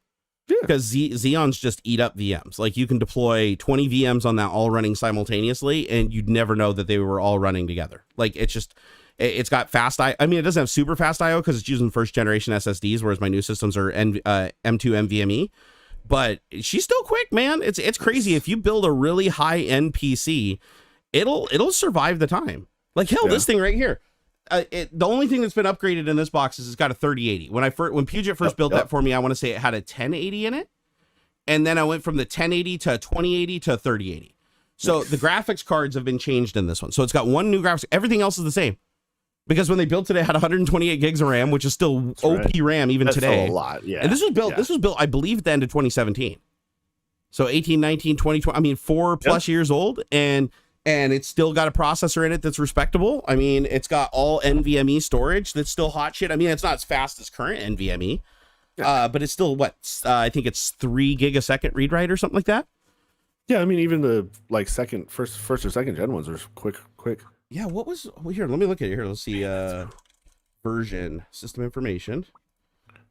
Yeah. Because Xeons just eat up VMs. Like you can deploy 20 VMs on that all running simultaneously, and you'd never know that they were all running together. Like it's got fast I mean, it doesn't have super fast IO because it's using first generation SSDs, whereas my new systems are M2 NVMe. But she's still quick, man. It's crazy. If you build a really high end PC, it'll survive the time. Like hell, this thing right here. The only thing that's been upgraded in this box is it's got a 3080. When Puget first built that for me, I want to say it had a 1080 in it, and then I went from the 1080 to a 2080 to a 3080. So the graphics cards have been changed in this one. So it's got one new graphics. Everything else is the same, because when they built it, it had 128 gigs of RAM, which is still OP RAM even today. A lot, yeah. And this was built. This was built, I believe, at the end of 2017. So 18, 19, 20, 20. I mean, 4+ years old, and it's still got a processor in it that's respectable. I mean, it's got all NVMe storage that's still hot shit. I mean, it's not as fast as current NVMe, but it's still I think it's 3 gig a second read write or something like that. Yeah, I mean, even the like first or second gen ones are quick. Yeah, here? Let me look at it here. Let's see. Version, system information.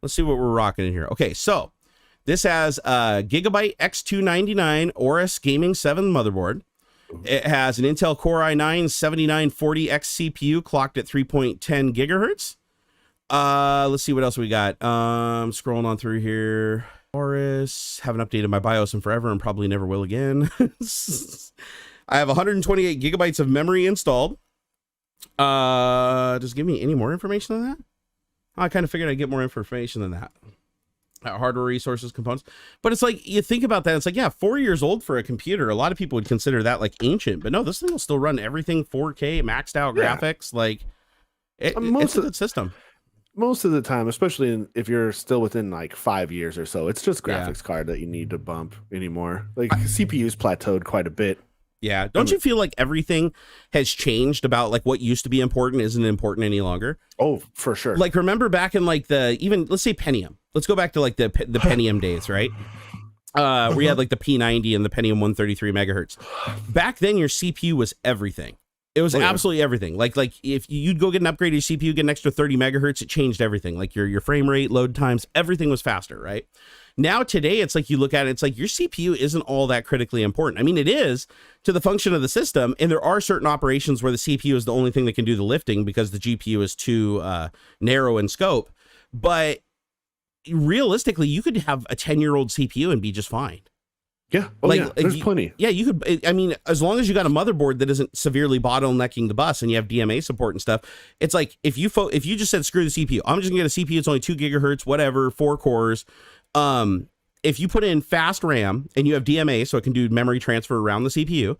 Let's see what we're rocking in here. Okay, so this has a Gigabyte X299 Aorus Gaming 7 motherboard. It has an Intel Core i9 7940X CPU clocked at 3.10 gigahertz. Let's see what else we got. Scrolling on through here. Aorus, haven't updated my BIOS in forever and probably never will again. I have 128 gigabytes of memory installed. Does it give me any more information than that? I kind of figured I'd get more information than that. Hardware resources, components. But it's like, you think about that, it's like, 4 years old for a computer. A lot of people would consider that like ancient, but no, this thing will still run everything 4K, maxed out graphics. Like it's a good system. Most of the time, especially if you're still within like 5 years or so, it's just graphics card that you need to bump anymore. Like CPU's plateaued quite a bit. Yeah. Don't you feel like everything has changed about like what used to be important isn't important any longer? Oh, for sure. Like remember back in like let's say Pentium. Let's go back to like the Pentium days, right? Where you had like the P90 and the Pentium 133 megahertz. Back then, your CPU was everything. It was absolutely everything. Like if you'd go get an upgrade to your CPU, get an extra 30 megahertz, it changed everything. Like your frame rate, load times, everything was faster, right? Now today, it's like you look at it, it's like your CPU isn't all that critically important. I mean, it is to the function of the system, and there are certain operations where the CPU is the only thing that can do the lifting because the GPU is too narrow in scope. But realistically, you could have a 10-year-old CPU and be just fine. Yeah. Oh, like, yeah. There's plenty. Yeah, you could. I mean, as long as you got a motherboard that isn't severely bottlenecking the bus and you have DMA support and stuff, it's like if you just said screw the CPU, I'm just gonna get a CPU. It's only 2 gigahertz, whatever, 4 cores. If you put in fast RAM and you have DMA, so it can do memory transfer around the CPU,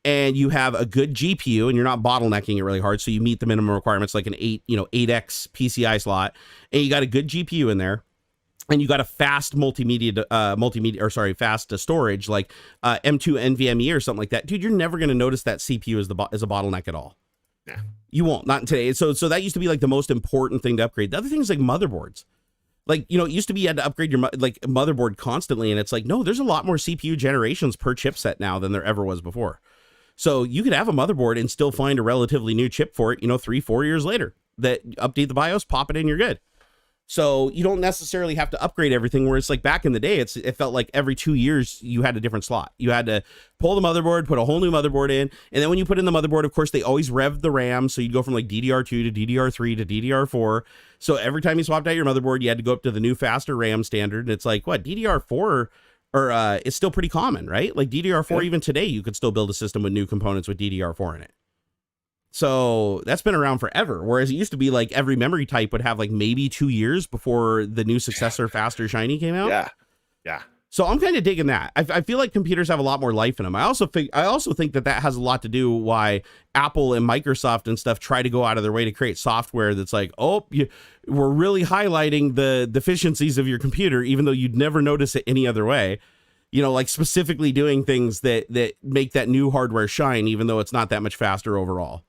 and you have a good GPU and you're not bottlenecking it really hard, so you meet the minimum requirements like an 8x PCI slot, and you got a good GPU in there, and you got a fast fast storage like M2 NVMe or something like that, dude, you're never going to notice that CPU is a bottleneck at all. Yeah. You won't, not today. So that used to be like the most important thing to upgrade. The other thing is like motherboards. Like, you know, it used to be you had to upgrade your motherboard constantly, and it's like, no, there's a lot more CPU generations per chipset now than there ever was before. So you could have a motherboard and still find a relatively new chip for it, 3-4 years later, that update the BIOS, pop it in, you're good. So you don't necessarily have to upgrade everything, where it's like back in the day, it felt like every 2 years you had a different slot. You had to pull the motherboard, put a whole new motherboard in. And then when you put in the motherboard, of course, they always revved the RAM. So you'd go from like DDR2 to DDR3 to DDR4. So every time you swapped out your motherboard, you had to go up to the new faster RAM standard. And it's like, what, DDR4 it's still pretty common, right? Like DDR4, even today, you could still build a system with new components with DDR4 in it. So that's been around forever. Whereas it used to be like every memory type would have like maybe 2 years before the new successor, faster, shiny came out. Yeah. Yeah. So I'm kind of digging that. I feel like computers have a lot more life in them. I also think that has a lot to do why Apple and Microsoft and stuff try to go out of their way to create software that's like, we're really highlighting the deficiencies of your computer, even though you'd never notice it any other way. Like specifically doing things that make that new hardware shine, even though it's not that much faster overall.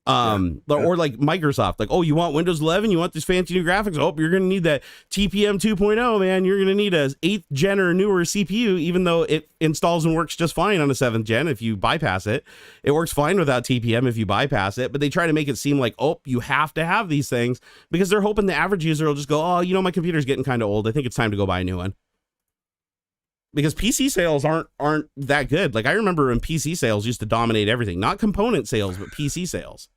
Or like Microsoft, like, oh, you want Windows 11, you want this fancy new graphics, you're gonna need that TPM 2.0, man, you're gonna need a 8th gen or newer CPU, even though it installs and works just fine on a 7th gen. If you bypass it, it works fine without TPM if you bypass it. But they try to make it seem like, you have to have these things, because they're hoping the average user will just go, my computer's getting kind of old, I think it's time to go buy a new one. Because PC sales aren't that good. Like I remember when PC sales used to dominate everything, not component sales, but PC sales.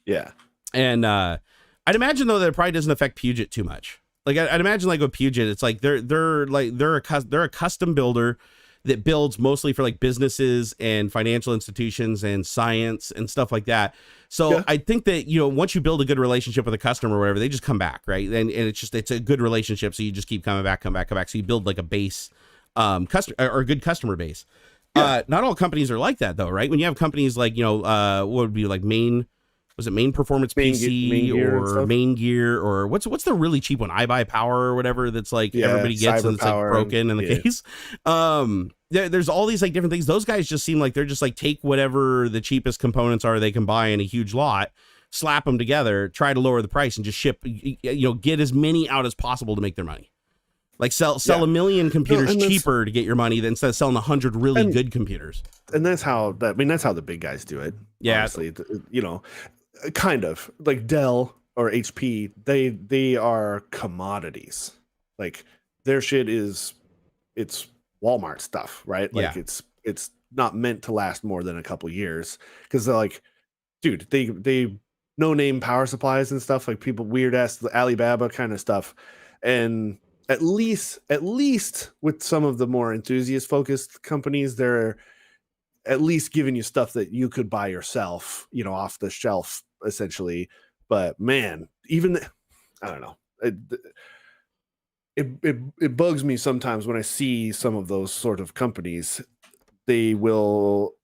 Yeah. And I'd imagine though that it probably doesn't affect Puget too much. Like I'd imagine like with Puget, it's like they're a custom builder that builds mostly for like businesses and financial institutions and science and stuff like that. So I think that, once you build a good relationship with a customer or whatever, they just come back, right? And it's a good relationship. So you just keep coming back. So you build like a base customer or a good customer base. Not all companies are like that though, right? When you have companies like, what would be like Main Performance PC or Main Gear, or what's the really cheap one, iBuyPower or whatever, that's like everybody gets and it's like broken in the case. There's all these like different things. Those guys just seem like they're just like take whatever the cheapest components are they can buy in a huge lot, slap them together, try to lower the price, and just ship, get as many out as possible to make their money. Like sell a million computers cheaper to get your money than instead of selling 100 really good computers. And that's how the big guys do it. Yeah. Honestly, kind of like Dell or HP, they are commodities. Like their shit it's Walmart stuff, right? Like it's not meant to last more than a couple years, because they're like, dude, they no name power supplies and stuff, like people weird ass Alibaba kind of stuff. And at least with some of the more enthusiast focused companies, they're at least giving you stuff that you could buy yourself, off the shelf essentially. But man, even I don't know, it bugs me sometimes when I see some of those sort of companies. They will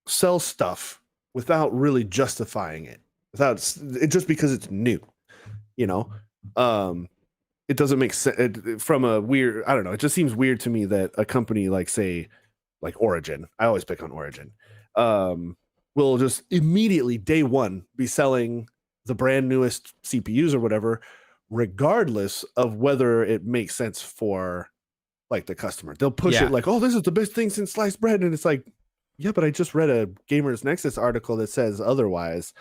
sell stuff without really justifying it, just because it's new, it doesn't make sense from a weird, I don't know. It just seems weird to me that a company like, say, like Origin, I always pick on Origin, will just immediately day one be selling the brand newest CPUs or whatever, regardless of whether it makes sense for like the customer. They'll push it like, this is the best thing since sliced bread. And it's like, yeah, but I just read a Gamers Nexus article that says otherwise.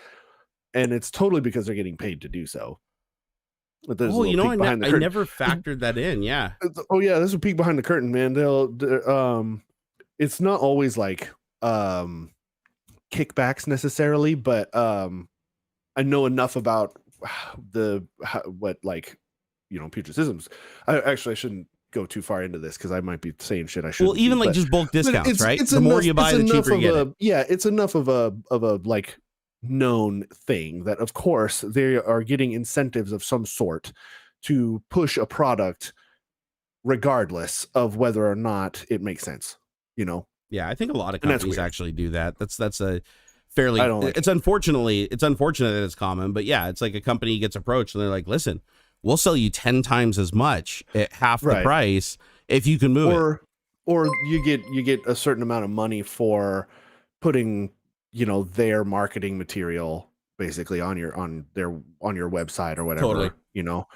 And it's totally because they're getting paid to do so. Oh, you know, I never factored that in. Yeah. Oh yeah, there's a peek behind the curtain, man. It's not always like kickbacks necessarily, but I know enough about Puget Systems. I shouldn't go too far into this because I might be saying shit I shouldn't. Well, even like just bulk discounts, right? The more you buy, the cheaper you get it. Yeah, it's enough of a like known thing that of course they are getting incentives of some sort to push a product regardless of whether or not it makes sense, you know. Yeah, I think a lot of companies actually do that. That's a fairly it's unfortunate that it's common, but yeah, it's like a company gets approached and they're like, listen, we'll sell you 10 times as much at half the price if you can move it. Or you get a certain amount of money for putting, you know, their marketing material basically on your website or whatever. Totally. You know.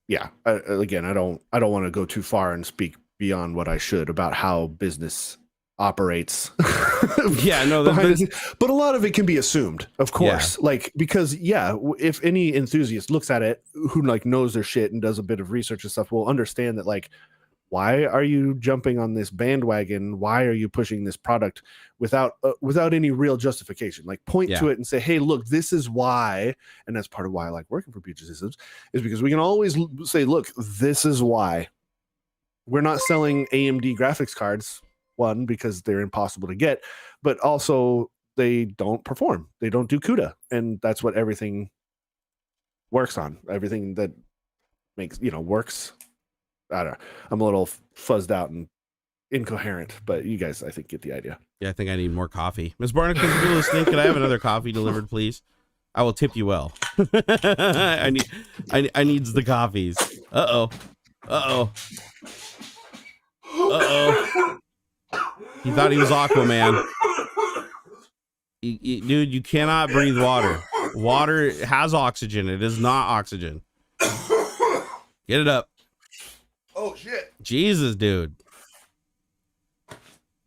Yeah. Again, I don't want to go too far and speak beyond what I should about how business operates. Yeah, no, but a lot of it can be assumed, of course. Yeah. Like, because if any enthusiast looks at it who like knows their shit and does a bit of research and stuff, will understand that, like, why are you jumping on this bandwagon? Why are you pushing this product without any real justification? Like, point to it and say, hey, look, this is why. And that's part of why I like working for Puget Systems, is because we can always say, look, this is why. We're not selling AMD graphics cards, one, because they're impossible to get, but also they don't perform. They don't do CUDA. And that's what everything works on. Everything that makes, you know, works. I don't know. I'm a little fuzzed out and incoherent, but you guys, I think, get the idea. Yeah, I think I need more coffee. Ms. Barnacules, if you're listening, can I have another coffee delivered, please? I will tip you well. I needs the coffees. Uh-oh. He thought he was Aquaman. Dude, you cannot breathe water. Water has oxygen. It is not oxygen. Get it up. Oh, shit. Jesus, dude.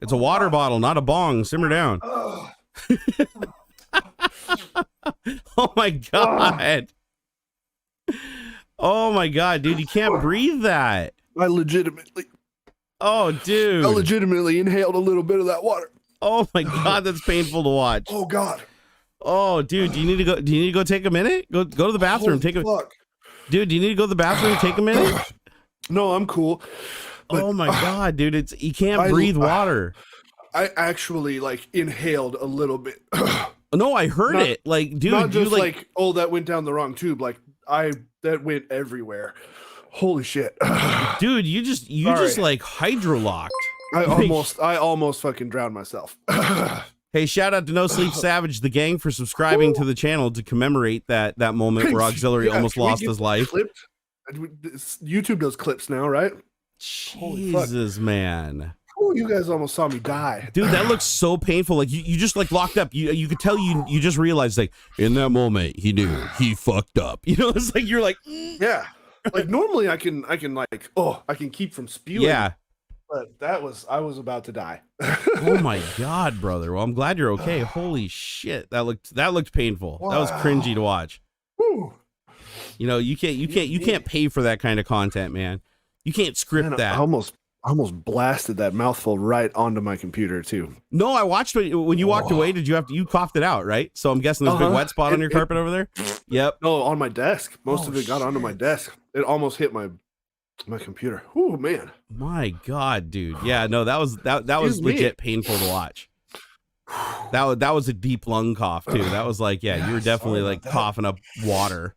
It's a water bottle, not a bong. Simmer down. Oh, my God. Oh, my God, dude. You can't breathe that. I legitimately inhaled a little bit of that water. Oh, my God. That's painful to watch. Oh, God. Oh, dude. Do you need to go take a minute? Go to the bathroom. Dude, do you need to go to the bathroom? Take a minute? No, I'm cool. Oh my God, dude. You can't breathe water. I actually like inhaled a little bit. No, I heard it. Like, dude, not just like, oh, that went down the wrong tube. Like, that went everywhere. Holy shit. Dude, you just like hydrolocked. I almost fucking drowned myself. Hey, shout out to No Sleep Savage, the gang, for subscribing to the channel to commemorate that moment where AuxxZillary almost lost his life. Clipped? YouTube does clips now, right? Jesus, man. Oh, you guys almost saw me die. Dude, that looks so painful. Like you just like locked up. You could tell you just realized, like, in that moment he knew he fucked up. You know, it's like you're like, yeah. Like normally I can like, I can keep from spewing. Yeah. But I was about to die. Oh my God, brother. Well, I'm glad you're okay. Holy shit. That looked painful. Wow. That was cringy to watch. Woo. You know, you can't pay for that kind of content, man. You can't script that. I almost blasted that mouthful right onto my computer too. No, I watched it when you walked away. Did you coughed it out, right? So I'm guessing there's a big wet spot on your carpet over there. Yep. No, on my desk. Most of it got onto my desk. It almost hit my computer. Oh man. My God, dude. Yeah, no, that was legit painful to watch. That was a deep lung cough too. That was like, you were definitely like coughing up water.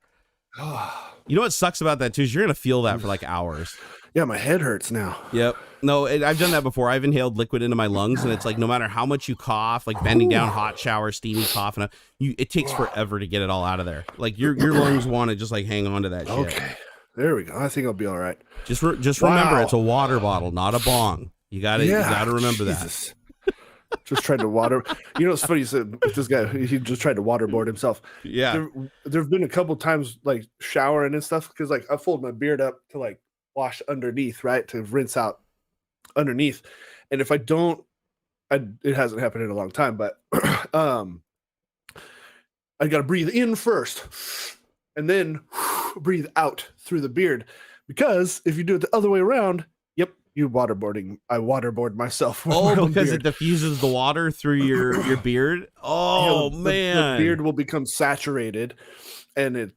You know what sucks about that too is you're gonna feel that for like hours. Yeah, my head hurts now. Yep. No, I've done that before. I've inhaled liquid into my lungs, and it's like no matter how much you cough, like bending down, hot shower, steamy cough, and it takes forever to get it all out of there. Like your lungs want to just like hang on to that shit. Okay, there we go. I think I'll be all right. Just remember, it's a water bottle, not a bong. You gotta remember that. Just tried to water. You know, it's funny. You said this guy, he just tried to waterboard himself. Yeah. There've been a couple times like showering and stuff because like I fold my beard up to like wash underneath, right, to rinse out underneath. And if I don't, it hasn't happened in a long time, but I got to breathe in first and then breathe out through the beard. Because if you do it the other way around, you waterboarding. I waterboard myself. Oh, because it diffuses the water through your beard. Oh man, the beard will become saturated, and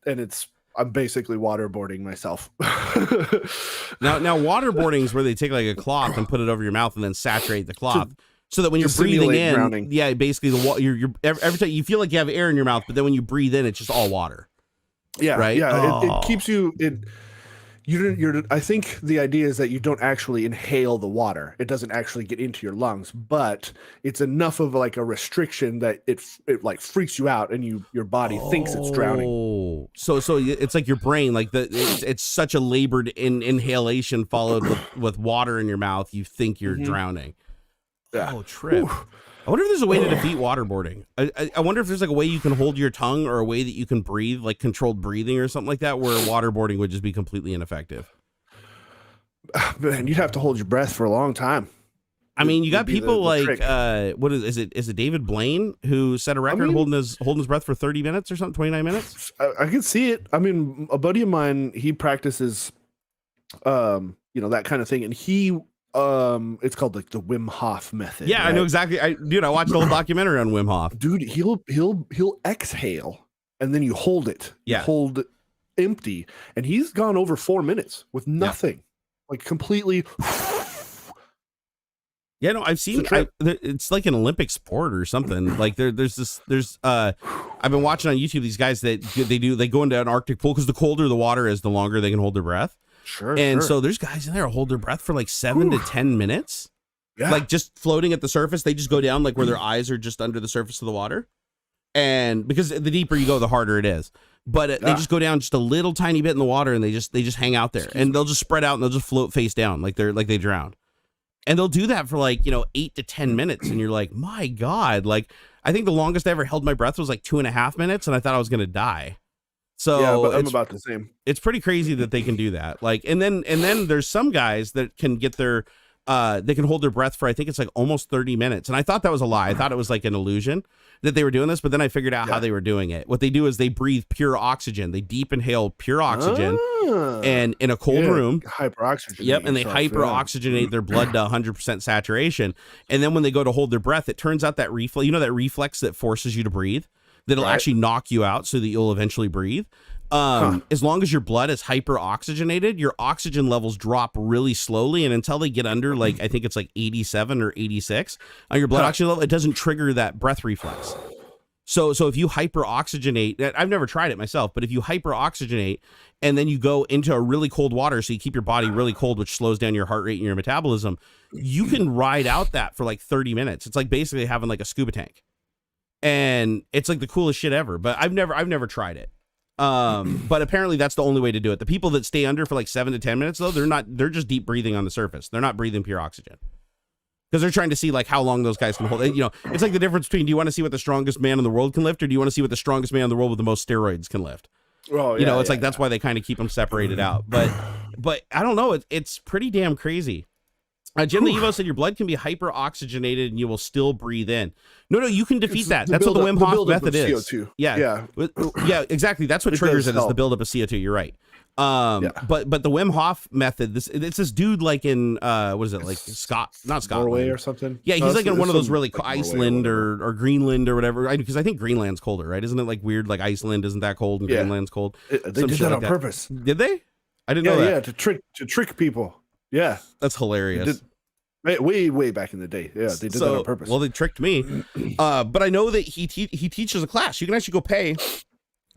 I'm basically waterboarding myself. now waterboarding is where they take like a cloth and put it over your mouth and then saturate the cloth. So that when you're breathing in, drowning. Yeah, basically the water, you're every time you feel like you have air in your mouth, but then when you breathe in, it's just all water. Yeah, right. Yeah, it keeps you. I think the idea is that you don't actually inhale the water. It doesn't actually get into your lungs, but it's enough of like a restriction that it like freaks you out, and your body thinks it's drowning. So it's like your brain, like it's such a labored inhalation followed with water in your mouth. You think you're drowning. Yeah. Oh, trip. Ooh. I wonder if there's a way to defeat waterboarding. I wonder if there's like a way you can hold your tongue or a way that you can breathe, like controlled breathing or something like that, where waterboarding would just be completely ineffective. Man, you'd have to hold your breath for a long time. I mean, you got people like what is it? Is it David Blaine who set a record holding his breath for 30 minutes or something, 29 minutes? I can see it. I mean, a buddy of mine, he practices, that kind of thing, and he. It's called like the Wim Hof method. Yeah, right? I know exactly. I watched the whole documentary on Wim Hof. Dude, he'll exhale and then you hold it. Yeah. You hold empty, and he's gone over 4 minutes with nothing, like completely. Yeah, no, I've seen. It's like an Olympic sport or something. Like there's I've been watching on YouTube these guys that they go into an Arctic pool because the colder the water is, the longer they can hold their breath. Sure. And so there's guys in there who hold their breath for like 7 to 10 minutes. Yeah. Like just floating at the surface. They just go down like where their eyes are just under the surface of the water. And because the deeper you go, the harder it is. But they just go down just a little tiny bit in the water, and they just hang out there, and they'll just spread out and they'll just float face down like they drowned. And they'll do that for like, 8 to 10 minutes. And you're like, my God, like I think the longest I ever held my breath was like 2.5 minutes, and I thought I was going to die. So yeah, but I'm about the same. It's pretty crazy that they can do that. Like, and then there's some guys that can get their, they can hold their breath for, I think it's like almost 30 minutes. And I thought that was a lie. I thought it was like an illusion that they were doing this, but then I figured out how they were doing it. What they do is they breathe pure oxygen. They deep inhale pure oxygen and in a cold room. Hyperoxygenate. Yep. And they hyperoxygenate their blood to 100% saturation. And then when they go to hold their breath, it turns out that that reflex that forces you to breathe, that'll actually knock you out so that you'll eventually breathe. As long as your blood is hyper oxygenated, your oxygen levels drop really slowly, and until they get under like I think it's like 87 or 86 on your blood oxygen level, it doesn't trigger that breath reflex. So if you hyper oxygenate, I've never tried it myself, but if you hyper oxygenate and then you go into a really cold water, so you keep your body really cold, which slows down your heart rate and your metabolism, you can ride out that for like 30 minutes. It's like basically having like a scuba tank. And it's like the coolest shit ever, but I've never tried it. But apparently that's the only way to do it. The people that stay under for like 7 to 10 minutes though, they're just deep breathing on the surface. They're not breathing pure oxygen because they're trying to see like how long those guys can hold it. It's like the difference between, do you want to see what the strongest man in the world can lift, or do you want to see what the strongest man in the world with the most steroids can lift? Well, it's like, that's why they kind of keep them separated out. But I don't know. It's pretty damn crazy. Jim the Evo said your blood can be hyper oxygenated and you will still breathe in. No, you can defeat that. That's what the Wim Hof method is. CO2. Yeah, exactly. That's what triggers it, is the buildup of CO2. You're right. But the Wim Hof method, it's this dude like in what is it, like not Scotland, Norway or something. Yeah, he's like in one of those really Iceland or Greenland or whatever. Because I think Greenland's colder, right? Isn't it like weird? Like Iceland isn't that cold and Greenland's cold. They did that on purpose. Did they? I didn't know that. Yeah, to trick people. Yeah, that's hilarious. Way back in the day. Yeah, they did that on purpose. Well, they tricked me. But I know that he teaches a class. You can actually go pay,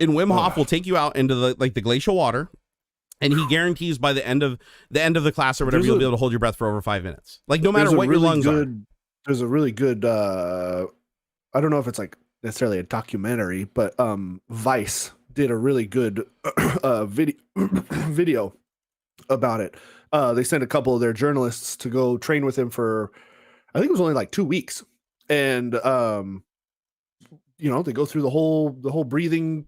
and Wim Hof will take you out into the glacial water, and he guarantees by the end of the class or whatever, you'll be able to hold your breath for over 5 minutes. Like no matter what your lungs are. There's a really good I don't know if it's like necessarily a documentary, but Vice did a really good video about it. They sent a couple of their journalists to go train with him for, I think it was only like 2 weeks. And, they go through the whole breathing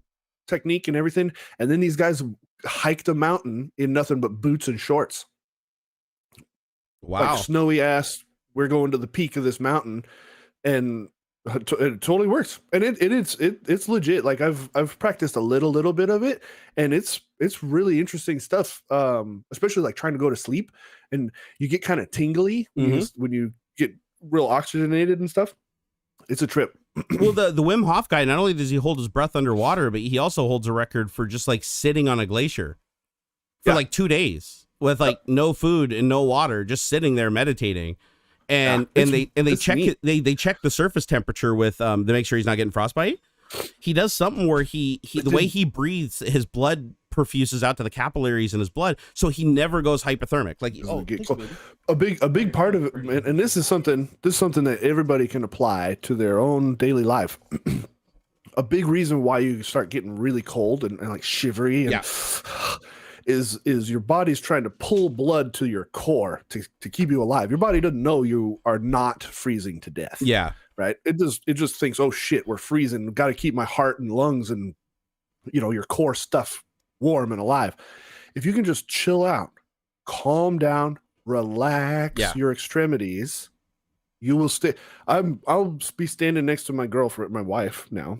technique and everything. And then these guys hiked a mountain in nothing but boots and shorts. Wow. Like snowy ass. We're going to the peak of this mountain. And It totally works, and it's legit. Like I've practiced a little bit of it, and it's really interesting stuff. Especially like trying to go to sleep, and you get kind of tingly when you get real oxygenated and stuff. It's a trip. Well, the Wim Hof guy, not only does he hold his breath underwater, but he also holds a record for just like sitting on a glacier for like 2 days with like no food and no water, just sitting there meditating. And they check they check the surface temperature with to make sure he's not getting frostbite. He does something where he the way he breathes, his blood perfuses out to the capillaries in his blood, so he never goes hypothermic. Like a big part of it, and this is something that everybody can apply to their own daily life. A big reason why you start getting really cold and like shivery and is your body's trying to pull blood to your core to keep you alive. Your body doesn't know you are not freezing to death. Yeah. Right. It just thinks, oh shit, we're freezing. Got to keep my heart and lungs and your core stuff warm and alive. If you can just chill out, calm down, relax your extremities, you will stay. I'll be standing next to my girlfriend, my wife now,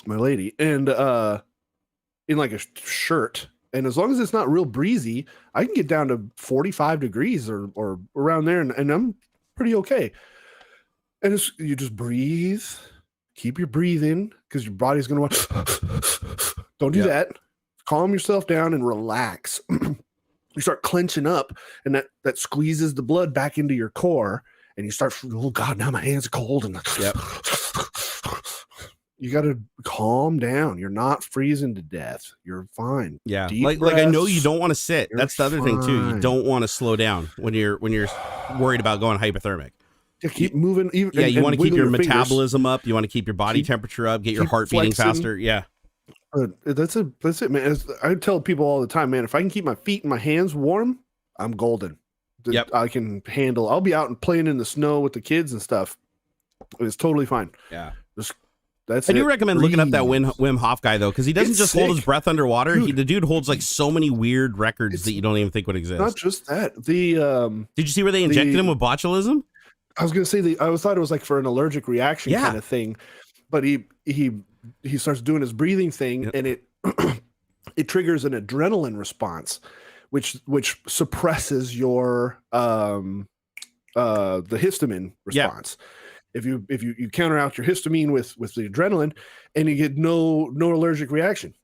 my lady, and in like a shirt. And as long as it's not real breezy, I can get down to 45 degrees or around there, and I'm pretty okay. And you just breathe, keep your breathing, because your body's going to want. Don't do that. Calm yourself down and relax. You start clenching up, and that squeezes the blood back into your core, and you start, oh God, now my hands are cold. And you got to calm down. You're not freezing to death. You're fine. Yeah. Deep like I know you don't want to sit. That's the other thing too. You don't want to slow down when you're worried about going hypothermic. Yeah, keep moving. You want to keep your metabolism up. You want to keep your body temperature up, get your heart beating faster. Yeah. That's it, man. I tell people all the time, man, if I can keep my feet and my hands warm, I'm golden. I can handle. I'll be out and playing in the snow with the kids and stuff. It's totally fine. Yeah. I do recommend looking up that Wim Hof guy though, because he doesn't just hold his breath underwater. Dude. The dude holds like so many weird records that you don't even think would exist. Not just that. Did you see where they injected him with botulism? I was gonna say I thought it was like for an allergic reaction kind of thing, but he starts doing his breathing thing, and it triggers an adrenaline response, which suppresses your the histamine response. If you counter out your histamine with the adrenaline, and you get no allergic reaction.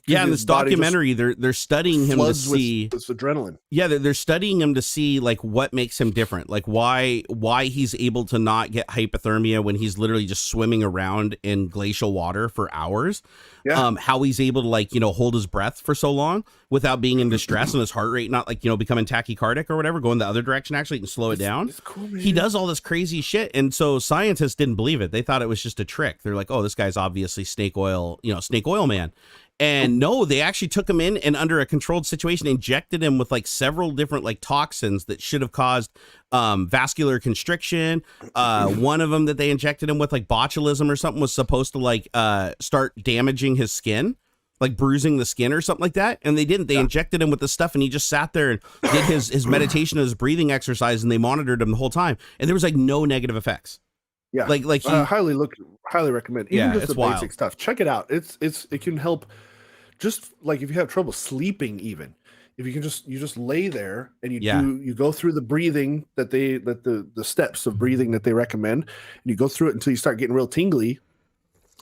Yeah, in this documentary, they're studying him to see with adrenaline. Yeah, they're studying him to see like what makes him different, like why he's able to not get hypothermia when he's literally just swimming around in glacial water for hours. Yeah. How he's able to like hold his breath for so long without being in distress and his heart rate not like becoming tachycardic or whatever, going the other direction actually and slow it down. It's cool, man. He does all this crazy shit, and so scientists didn't believe it. They thought it was just a trick. They're like, oh, this guy's obviously snake oil man. And no, they actually took him in and under a controlled situation, injected him with like several different like toxins that should have caused vascular constriction. One of them that they injected him with like botulism or something was supposed to like start damaging his skin, like bruising the skin or something like that. And they didn't. They injected him with this stuff, and he just sat there and did his meditation, his breathing exercise, and they monitored him the whole time. And there was like no negative effects. Yeah, like he, highly recommend. Even just it's the wild. Basic stuff. Check it out. It can help. Just like if you have trouble sleeping, even if you can just lay there and you go through the breathing the steps of breathing that they recommend, and you go through it until you start getting real tingly.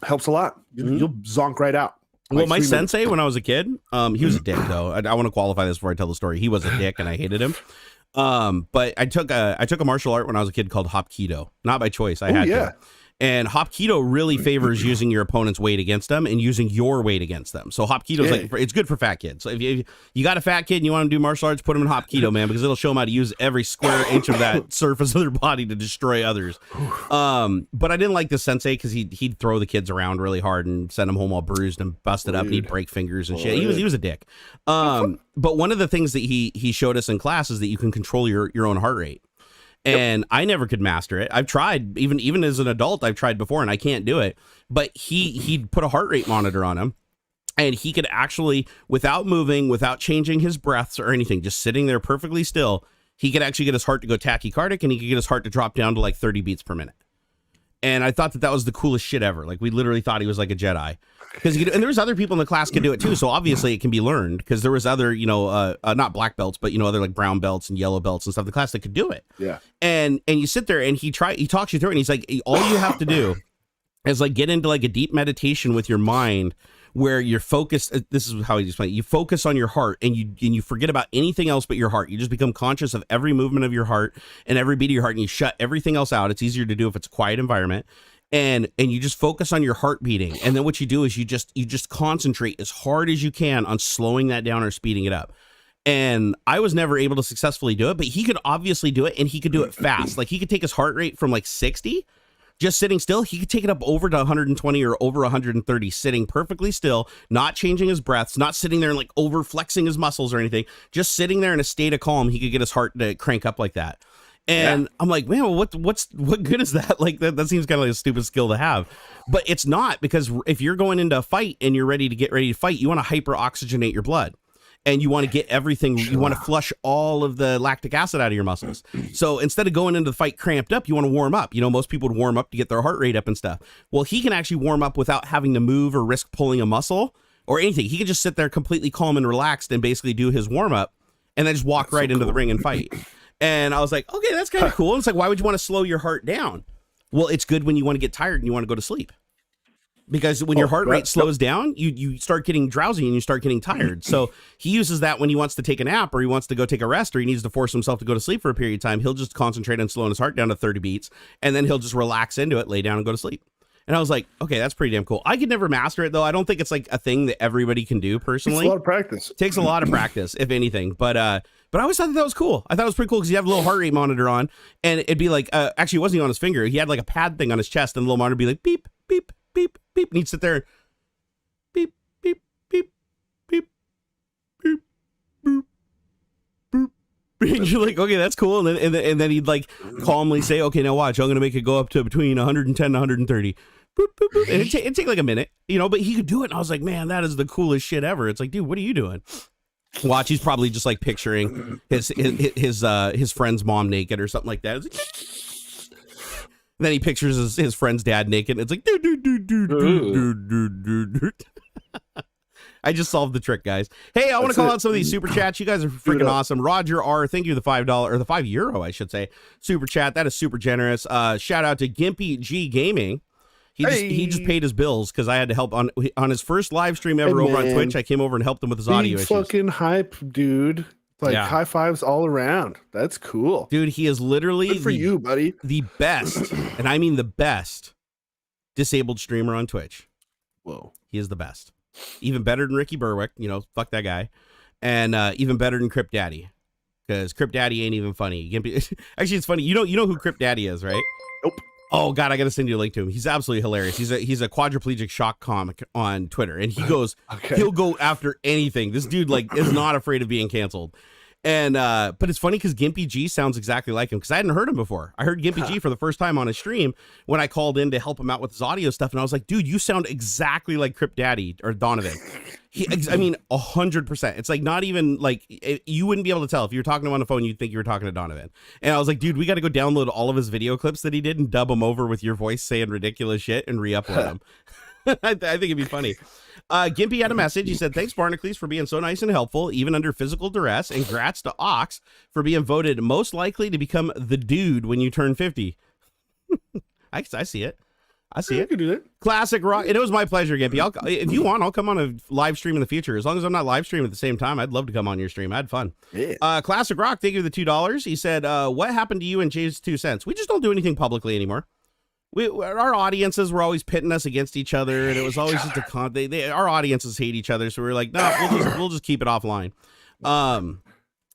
Helps a lot. You'll zonk right out. Well, my sensei when I was a kid, he was a dick though. I want to qualify this before I tell the story. He was a dick and I hated him. But I took a martial art when I was a kid called Hapkido, not by choice. I had to. And Hapkido really favors using your opponent's weight against them and using your weight against them. So Hapkido's like, it's good for fat kids. So if you got a fat kid and you want to do martial arts, put them in Hapkido, man, because it'll show them how to use every square inch of that surface of their body to destroy others. But I didn't like the sensei because he'd throw the kids around really hard and send them home all bruised and busted up, and he'd break fingers and shit. He was a dick. But one of the things that he showed us in class is that you can control your own heart rate. And I never could master it. I've tried, even as an adult, I've tried before, and I can't do it. But he'd put a heart rate monitor on him, and he could actually, without moving, without changing his breaths or anything, just sitting there perfectly still, he could actually get his heart to go tachycardic, and he could get his heart to drop down to like 30 beats per minute. And I thought that was the coolest shit ever. Like, we literally thought he was like a Jedi. And there was other people in the class could do it too. So obviously it can be learned, because there was other, not black belts, but, other like brown belts and yellow belts and stuff in the class that could do it. Yeah. And you sit there and he talks you through it, and he's like, all you have to do is like get into like a deep meditation with your mind, where you're focused. This is how he explained it. You focus on your heart, and you forget about anything else but your heart. You just become conscious of every movement of your heart and every beat of your heart, and you shut everything else out. It's easier to do if it's a quiet environment. And you just focus on your heart beating. And then what you do is you just concentrate as hard as you can on slowing that down or speeding it up. And I was never able to successfully do it, but he could obviously do it, and he could do it fast. Like, he could take his heart rate from like 60, just sitting still. He could take it up over to 120 or over 130, sitting perfectly still, not changing his breaths, not sitting there and like over flexing his muscles or anything, just sitting there in a state of calm. He could get his heart to crank up like that. And I'm like, man, what good is that? Like, that seems kind of like a stupid skill to have, but it's not, because if you're going into a fight and you're ready to fight, you want to hyper oxygenate your blood, and you want to get everything. You want to flush all of the lactic acid out of your muscles. So instead of going into the fight cramped up, you want to warm up. Most people would warm up to get their heart rate up and stuff. Well, he can actually warm up without having to move or risk pulling a muscle or anything. He can just sit there completely calm and relaxed and basically do his warm up, and then just walk right into the ring and fight. And I was like, okay, that's kind of cool. And it's like, why would you want to slow your heart down? Well, it's good when you want to get tired and you want to go to sleep. Because when your heart rate slows down, you start getting drowsy and you start getting tired. So he uses that when he wants to take a nap, or he wants to go take a rest, or he needs to force himself to go to sleep for a period of time. He'll just concentrate on slowing his heart down to 30 beats, and then he'll just relax into it, lay down and go to sleep. And I was like, okay, that's pretty damn cool. I could never master it, though. I don't think it's like a thing that everybody can do personally. It's a lot of practice. It takes a lot of practice, if anything. But I always thought that was cool. I thought it was pretty cool, because you have a little heart rate monitor on, and it'd be like, actually, it wasn't even on his finger. He had like a pad thing on his chest, and the little monitor would be like, beep, beep, beep, beep. And he'd sit there, beep, beep, beep, beep, beep, boop, boop. And you're like, okay, that's cool. And then he'd like calmly say, okay, now watch, I'm going to make it go up to between 110 and 130. Boop, boop, boop. And it'd take like a minute, but he could do it. And I was like, man, that is the coolest shit ever. It's like, dude, what are you doing? Watch, he's probably just like picturing his friend's mom naked or something like that. It's like, then he pictures his friend's dad naked. It's like, I just solved the trick, guys. Hey, I want to call out some of these super chats. You guys are freaking awesome. Roger R, thank you for the $5 or the €5, I should say, super chat. That is super generous. Shout out to Gimpy G Gaming. He just paid his bills, because I had to help on his first live stream ever over on Twitch. I came over and helped him with his audio issues. Fucking hype, dude. Like, high fives all around. That's cool. Dude, he is literally good for you, buddy. The best, and I mean the best, disabled streamer on Twitch. Whoa. He is the best. Even better than Ricky Berwick, fuck that guy. And even better than Crip Daddy, because Crip Daddy ain't even funny. Actually, it's funny. You know who Crip Daddy is, right? Nope. Oh God, I gotta send you a link to him. He's absolutely hilarious. He's a quadriplegic shock comic on Twitter, and he'll go after anything. This dude is not afraid of being canceled. And but it's funny, because Gimpy G sounds exactly like him, because I hadn't heard him before. I heard Gimpy G for the first time on his stream when I called in to help him out with his audio stuff, and I was like, dude, you sound exactly like Crip Daddy or Donovan. I mean, 100%. It's like, not even like, you wouldn't be able to tell if you were talking to him on the phone. You'd think you were talking to Donovan. And I was like, dude, we got to go download all of his video clips that he did and dub them over with your voice saying ridiculous shit and re-upload them. I think it'd be funny. Gimpy had a message. He said, thanks, Barnacules, for being so nice and helpful, even under physical duress. And congrats to Aux for being voted most likely to become the dude when you turn 50. I see it. I see it. Can do that. Classic rock. It was my pleasure, Gimpy. If you want, I'll come on a live stream in the future. As long as I'm not live streaming at the same time, I'd love to come on your stream. I had fun. Yeah. Classic Rock, thank you for the $2. He said, what happened to you and Jay's 2 cents? We just don't do anything publicly anymore. Our audiences were always pitting us against each other, and it was always just our audiences hate each other. So we were like, no, we'll just keep it offline.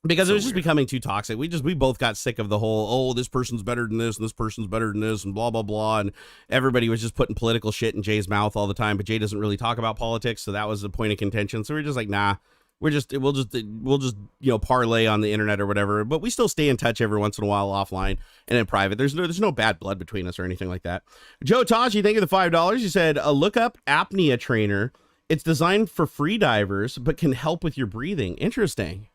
Because it was just becoming too toxic. We both got sick of the whole, this person's better than this, and this person's better than this, and blah, blah, blah. And everybody was just putting political shit in Jay's mouth all the time, but Jay doesn't really talk about politics. So that was the point of contention. So we're just like, nah, we'll just parlay on the internet or whatever, but we still stay in touch every once in a while offline and in private. There's no bad blood between us or anything like that. Joe Taji, thank you for the $5. He said, look up apnea trainer. It's designed for free divers, but can help with your breathing. Interesting.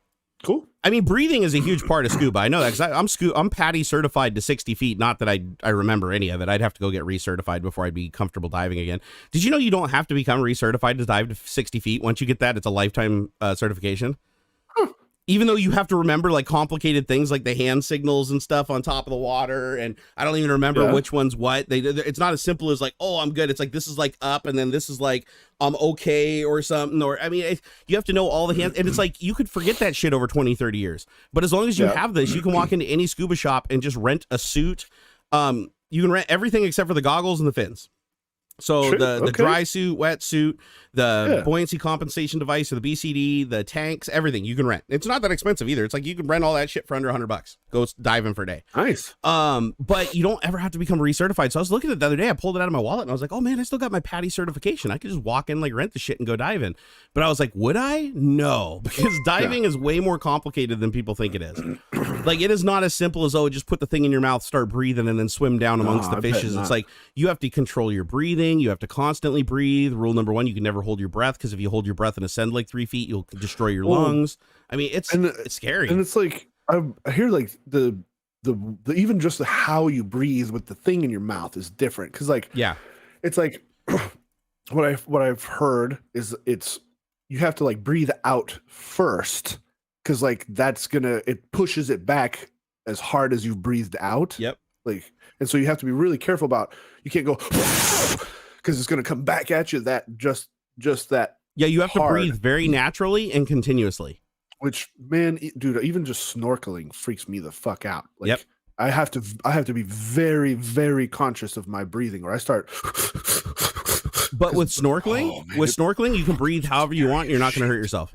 Cool. I mean, breathing is a huge part of scuba. I know that because I'm PADI certified to 60 feet. Not that I remember any of it. I'd have to go get recertified before I'd be comfortable diving again. Did you know you don't have to become recertified to dive to 60 feet? Once you get that, it's a lifetime certification. Huh. Even though you have to remember like complicated things like the hand signals and stuff on top of the water, and I don't even remember which one's what. It's not as simple as like, oh, I'm good. It's like this is like up, and then this is like I'm okay or something. Or I mean, you have to know all the hands, and it's like you could forget that shit over 20, 30 years. But as long as you have this, you can walk into any scuba shop and just rent a suit. You can rent everything except for the goggles and the fins. So the dry suit, wet suit, the buoyancy compensation device, or the BCD, the tanks, everything you can rent. It's not that expensive either. It's like you can rent all that shit for under $100. Go diving for a day. Nice. But you don't ever have to become recertified. So I was looking at it the other day. I pulled it out of my wallet and I was like, oh man, I still got my PADI certification. I could just walk in, like rent the shit and go diving. But I was like, would I? No, because diving is way more complicated than people think it is. Like it is not as simple as, oh, just put the thing in your mouth, start breathing, and then swim down amongst the fishes. It's like you have to control your breathing. You have to constantly breathe. Rule number 1, you can never hold your breath, because if you hold your breath and ascend like 3 feet, you'll destroy your lungs. I mean, it's scary. And it's like I hear like the even just how you breathe with the thing in your mouth is different, because like it's like what I've heard is you have to like breathe out first, because like it pushes it back as hard as you've breathed out. Like, and so you have to be really careful about, you can't go because it's going to come back at you that just that. Yeah, you have to breathe very naturally and continuously. Which, man, dude, even just snorkeling freaks me the fuck out. Like, I have to be very, very conscious of my breathing, or I start. But with snorkeling, you can breathe however you want. And you're not going to hurt yourself.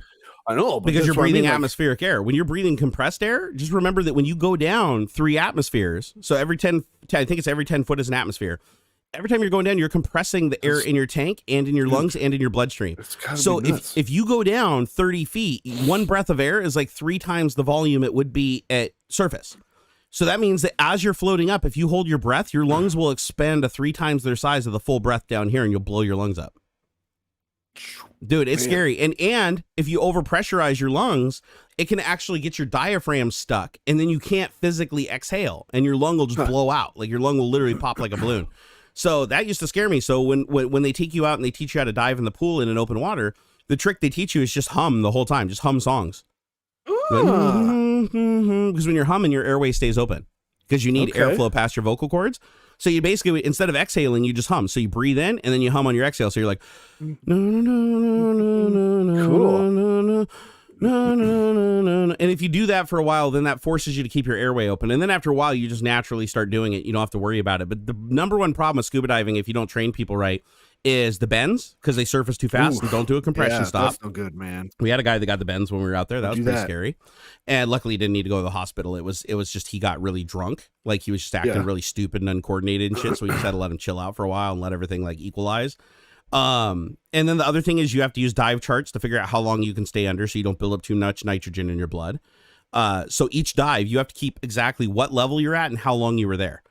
I know, because you're breathing atmospheric air. When you're breathing compressed air, just remember that when you go down 3 atmospheres, so every 10, I think it's every 10 foot is an atmosphere. Every time you're going down, you're compressing the air in your tank and in your lungs and in your bloodstream. So if you go down 30 feet, 1 breath of air is like 3 times the volume it would be at surface. So that means that as you're floating up, if you hold your breath, your lungs will expand to 3 times their size of the full breath down here, and you'll blow your lungs up. Dude, it's scary. And if you overpressurize your lungs, it can actually get your diaphragm stuck, and then you can't physically exhale, and your lung will just blow out. Like your lung will literally pop like a balloon. So that used to scare me. So when they take you out and they teach you how to dive in the pool in an open water, the trick they teach you is just hum the whole time. Just hum songs. Because when you're humming, your airway stays open, because you need airflow past your vocal cords. So you basically, instead of exhaling, you just hum. So you breathe in and then you hum on your exhale. So you're like, cool. And if you do that for a while, then that forces you to keep your airway open. And then after a while, you just naturally start doing it. You don't have to worry about it. But the number one problem with scuba diving, if you don't train people right, is the bends, because they surface too fast and don't do a compression stop. That's no good, man. We had a guy that got the bends when we were out there. That was pretty scary. And luckily he didn't need to go to the hospital. It was just he got really drunk. Like he was just acting really stupid and uncoordinated and shit. So we just had to let him chill out for a while and let everything like equalize. And then the other thing is you have to use dive charts to figure out how long you can stay under, so you don't build up too much nitrogen in your blood. So each dive, you have to keep exactly what level you're at and how long you were there.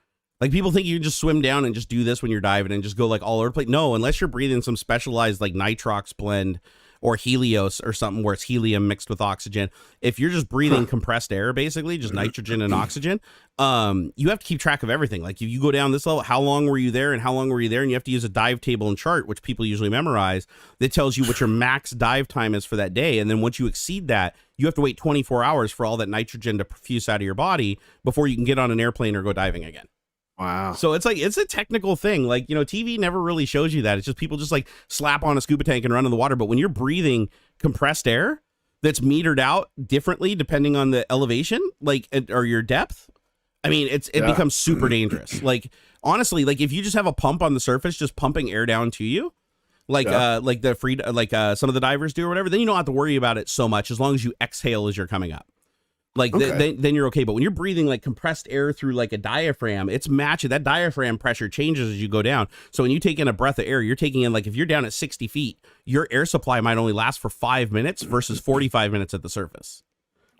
Like people think you can just swim down and just do this when you're diving and just go like all over the place. No, unless you're breathing some specialized like nitrox blend or Helios or something where it's helium mixed with oxygen. If you're just breathing compressed air, basically just nitrogen and oxygen, you have to keep track of everything. Like if you go down this level, how long were you there and how long were you there? And you have to use a dive table and chart, which people usually memorize, that tells you what your max dive time is for that day. And then once you exceed that, you have to wait 24 hours for all that nitrogen to profuse out of your body before you can get on an airplane or go diving again. Wow. So it's like, it's a technical thing. Like, you know, TV never really shows you that. It's just people just like slap on a scuba tank and run in the water. But when you're breathing compressed air that's metered out differently depending on the elevation, like, or your depth, I mean, it becomes super dangerous. Like, honestly, like if you just have a pump on the surface, just pumping air down to you, like the free, like some of the divers do or whatever, then you don't have to worry about it so much as long as you exhale as you're coming up. Like then you're okay. But when you're breathing like compressed air through like a diaphragm, it's matching. That diaphragm pressure changes as you go down. So when you take in a breath of air, you're taking in, like if you're down at 60 feet, your air supply might only last for 5 minutes versus 45 minutes at the surface.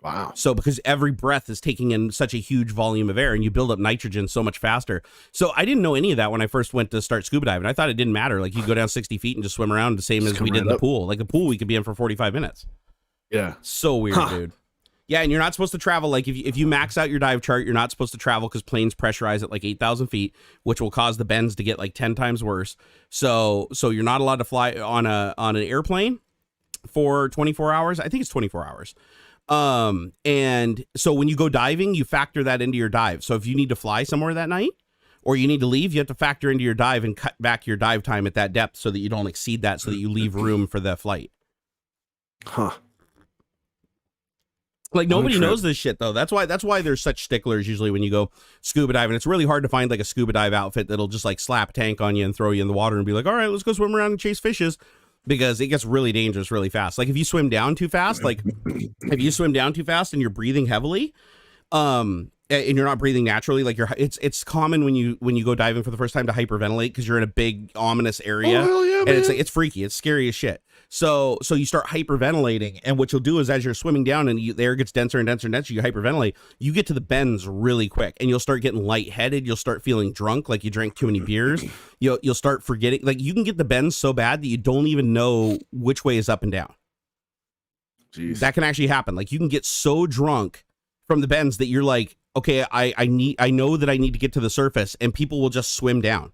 Wow. So because every breath is taking in such a huge volume of air and you build up nitrogen so much faster. So I didn't know any of that when I first went to start scuba diving. I thought it didn't matter. Like you go down 60 feet and just swim around the same as we did in the pool. Like the pool, we could be in for 45 minutes. Yeah. So weird, dude. Yeah, and you're not supposed to travel. Like if you max out your dive chart, you're not supposed to travel because planes pressurize at like 8,000 feet, which will cause the bends to get like 10 times worse. So you're not allowed to fly on an airplane for 24 hours. I think it's 24 hours. And so when you go diving, you factor that into your dive. So if you need to fly somewhere that night or you need to leave, you have to factor into your dive and cut back your dive time at that depth so that you don't exceed that, so that you leave room for the flight. Huh. Like nobody knows this shit though. That's why there's such sticklers usually when you go scuba diving. It's really hard to find like a scuba dive outfit that'll just like slap a tank on you and throw you in the water and be like, all right, let's go swim around and chase fishes, because it gets really dangerous really fast. Like if you swim down too fast, and you're breathing heavily, and you're not breathing naturally, like it's common when you go diving for the first time to hyperventilate because you're in a big ominous area. Oh, yeah, and it's freaky, it's scary as shit. So you start hyperventilating, and what you'll do is as you're swimming down and the air gets denser and denser and denser, you hyperventilate, you get to the bends really quick, and you'll start getting lightheaded. You'll start feeling drunk, like you drank too many beers. You'll start forgetting, like you can get the bends so bad that you don't even know which way is up and down. Jeez. That can actually happen. Like you can get so drunk from the bends that you're like, okay, I know that I need to get to the surface, and people will just swim down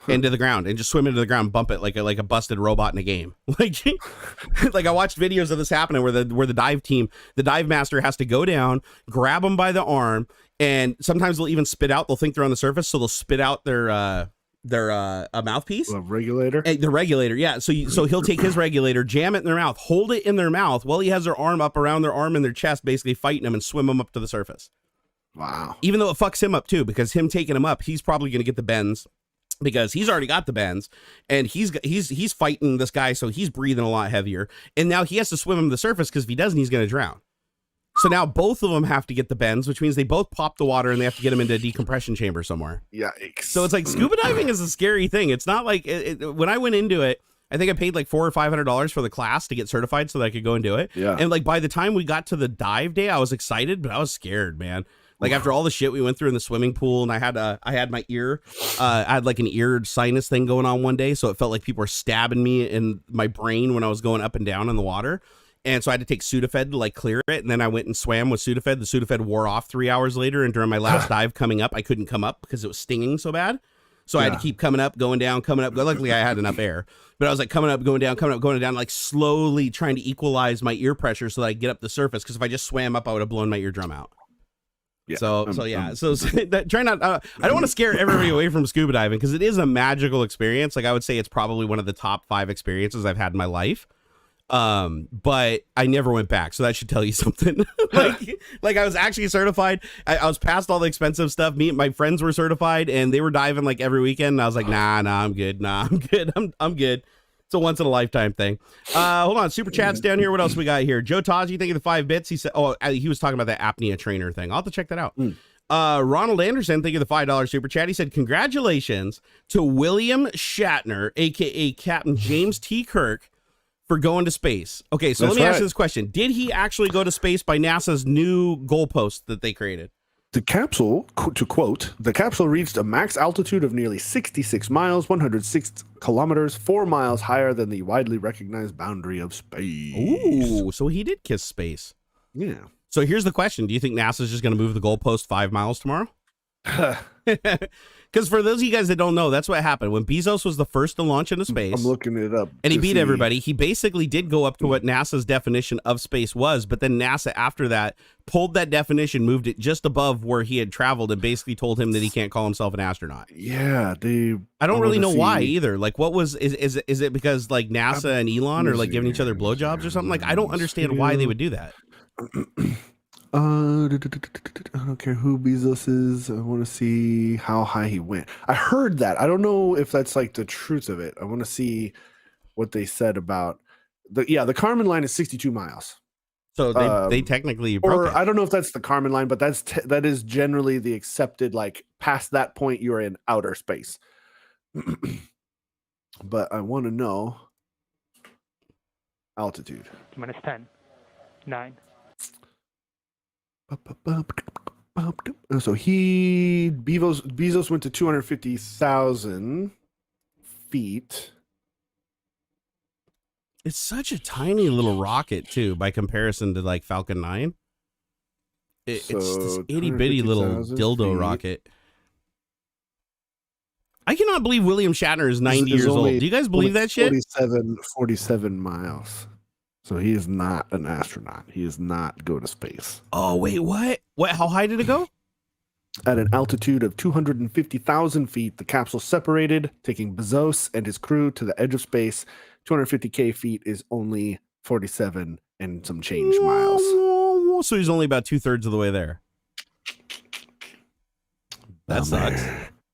into the ground and just swim into the ground, bump it like a busted robot in a game. Like I watched videos of this happening where the dive team, the dive master has to go down, grab them by the arm, and sometimes they'll even spit out. They'll think they're on the surface, so they'll spit out their a mouthpiece, a regulator. The regulator, yeah. So he'll take his regulator, jam it in their mouth, hold it in their mouth while he has their arm up around their arm and their chest, basically fighting them, and swim them up to the surface. Wow. Even though it fucks him up too, because him taking him up, he's probably going to get the bends, because he's already got the bends, and he's fighting this guy, so he's breathing a lot heavier, and now he has to swim him to the surface, because if he doesn't, he's going to drown. So now both of them have to get the bends, which means they both pop the water, and they have to get him into a decompression chamber somewhere. Yikes. So it's like scuba diving is a scary thing. It's not like when I went into it, I think I paid like $400 or $500 for the class to get certified so that I could go and do it. Yeah. And like by the time we got to the dive day, I was excited, but I was scared, man. Like after all the shit we went through in the swimming pool, and I had my ear, I had like an ear sinus thing going on one day, so it felt like people were stabbing me in my brain when I was going up and down in the water. And so I had to take Sudafed to like clear it. And then I went and swam with Sudafed. The Sudafed wore off 3 hours later. And during my last dive coming up, I couldn't come up because it was stinging so bad. So I had to keep coming up, going down, coming up. Luckily I had enough air, but I was like coming up, going down, like slowly trying to equalize my ear pressure so that I get up the surface. Cause if I just swam up, I would have blown my eardrum out. Yeah. So try not, I don't want to scare everybody away from scuba diving, because it is a magical experience. Like I would say it's probably one of the top 5 experiences I've had in my life. But I never went back, so that should tell you something. like I was actually certified. I was past all the expensive stuff. My friends were certified, and they were diving like every weekend. And I was like, nah, I'm good. I'm good. It's a once in a lifetime thing. Hold on, super chats down here. What else we got here? Joe Taji, thank you for the 5 bits. He said, he was talking about that apnea trainer thing. I'll have to check that out. Ronald Anderson, thank you for the $5 super chat. He said, congratulations to William Shatner, aka Captain James T. Kirk, for going to space. Okay, so let me ask you this question. Did he actually go to space by NASA's new goalpost that they created? The capsule, to quote, the capsule reached a max altitude of nearly 66 miles, 106 kilometers, 4 miles higher than the widely recognized boundary of space. Ooh, so he did kiss space. Yeah. So here's the question. Do you think NASA's just going to move the goalpost 5 miles tomorrow? Because for those of you guys that don't know, that's what happened when Bezos was the first to launch into space. I'm looking it up. And he beat everybody. He basically did go up to what NASA's definition of space was, but then NASA after that pulled that definition, moved it just above where he had traveled, and basically told him that he can't call himself an astronaut. Yeah, I don't really know why either. Like, what was is it because like NASA and Elon are like giving each other blowjobs or something? Like, I don't understand why they would do that. I don't care who Bezos is. I want to see how high he went. I heard that. I don't know if that's like the truth of it. I want to see what they said about the Kármán line is 62 miles. So they technically broke it. I don't know if that's the Kármán line, but that is generally the accepted, like past that point you're in outer space. But I want to know altitude. Minus 10, 9. So Bezos went to 250,000 feet. It's such a tiny little rocket too, by comparison to like Falcon 9. It's this itty bitty little dildo rocket. I cannot believe William Shatner is 90 years old. Do you guys believe that shit? 47 miles. So he is not an astronaut. He is not going to space. Oh, wait, what? How high did it go? At an altitude of 250,000 feet, the capsule separated, taking Bezos and his crew to the edge of space. 250K feet is only 47 and some change miles. So he's only about 2/3 of the way there. That sucks.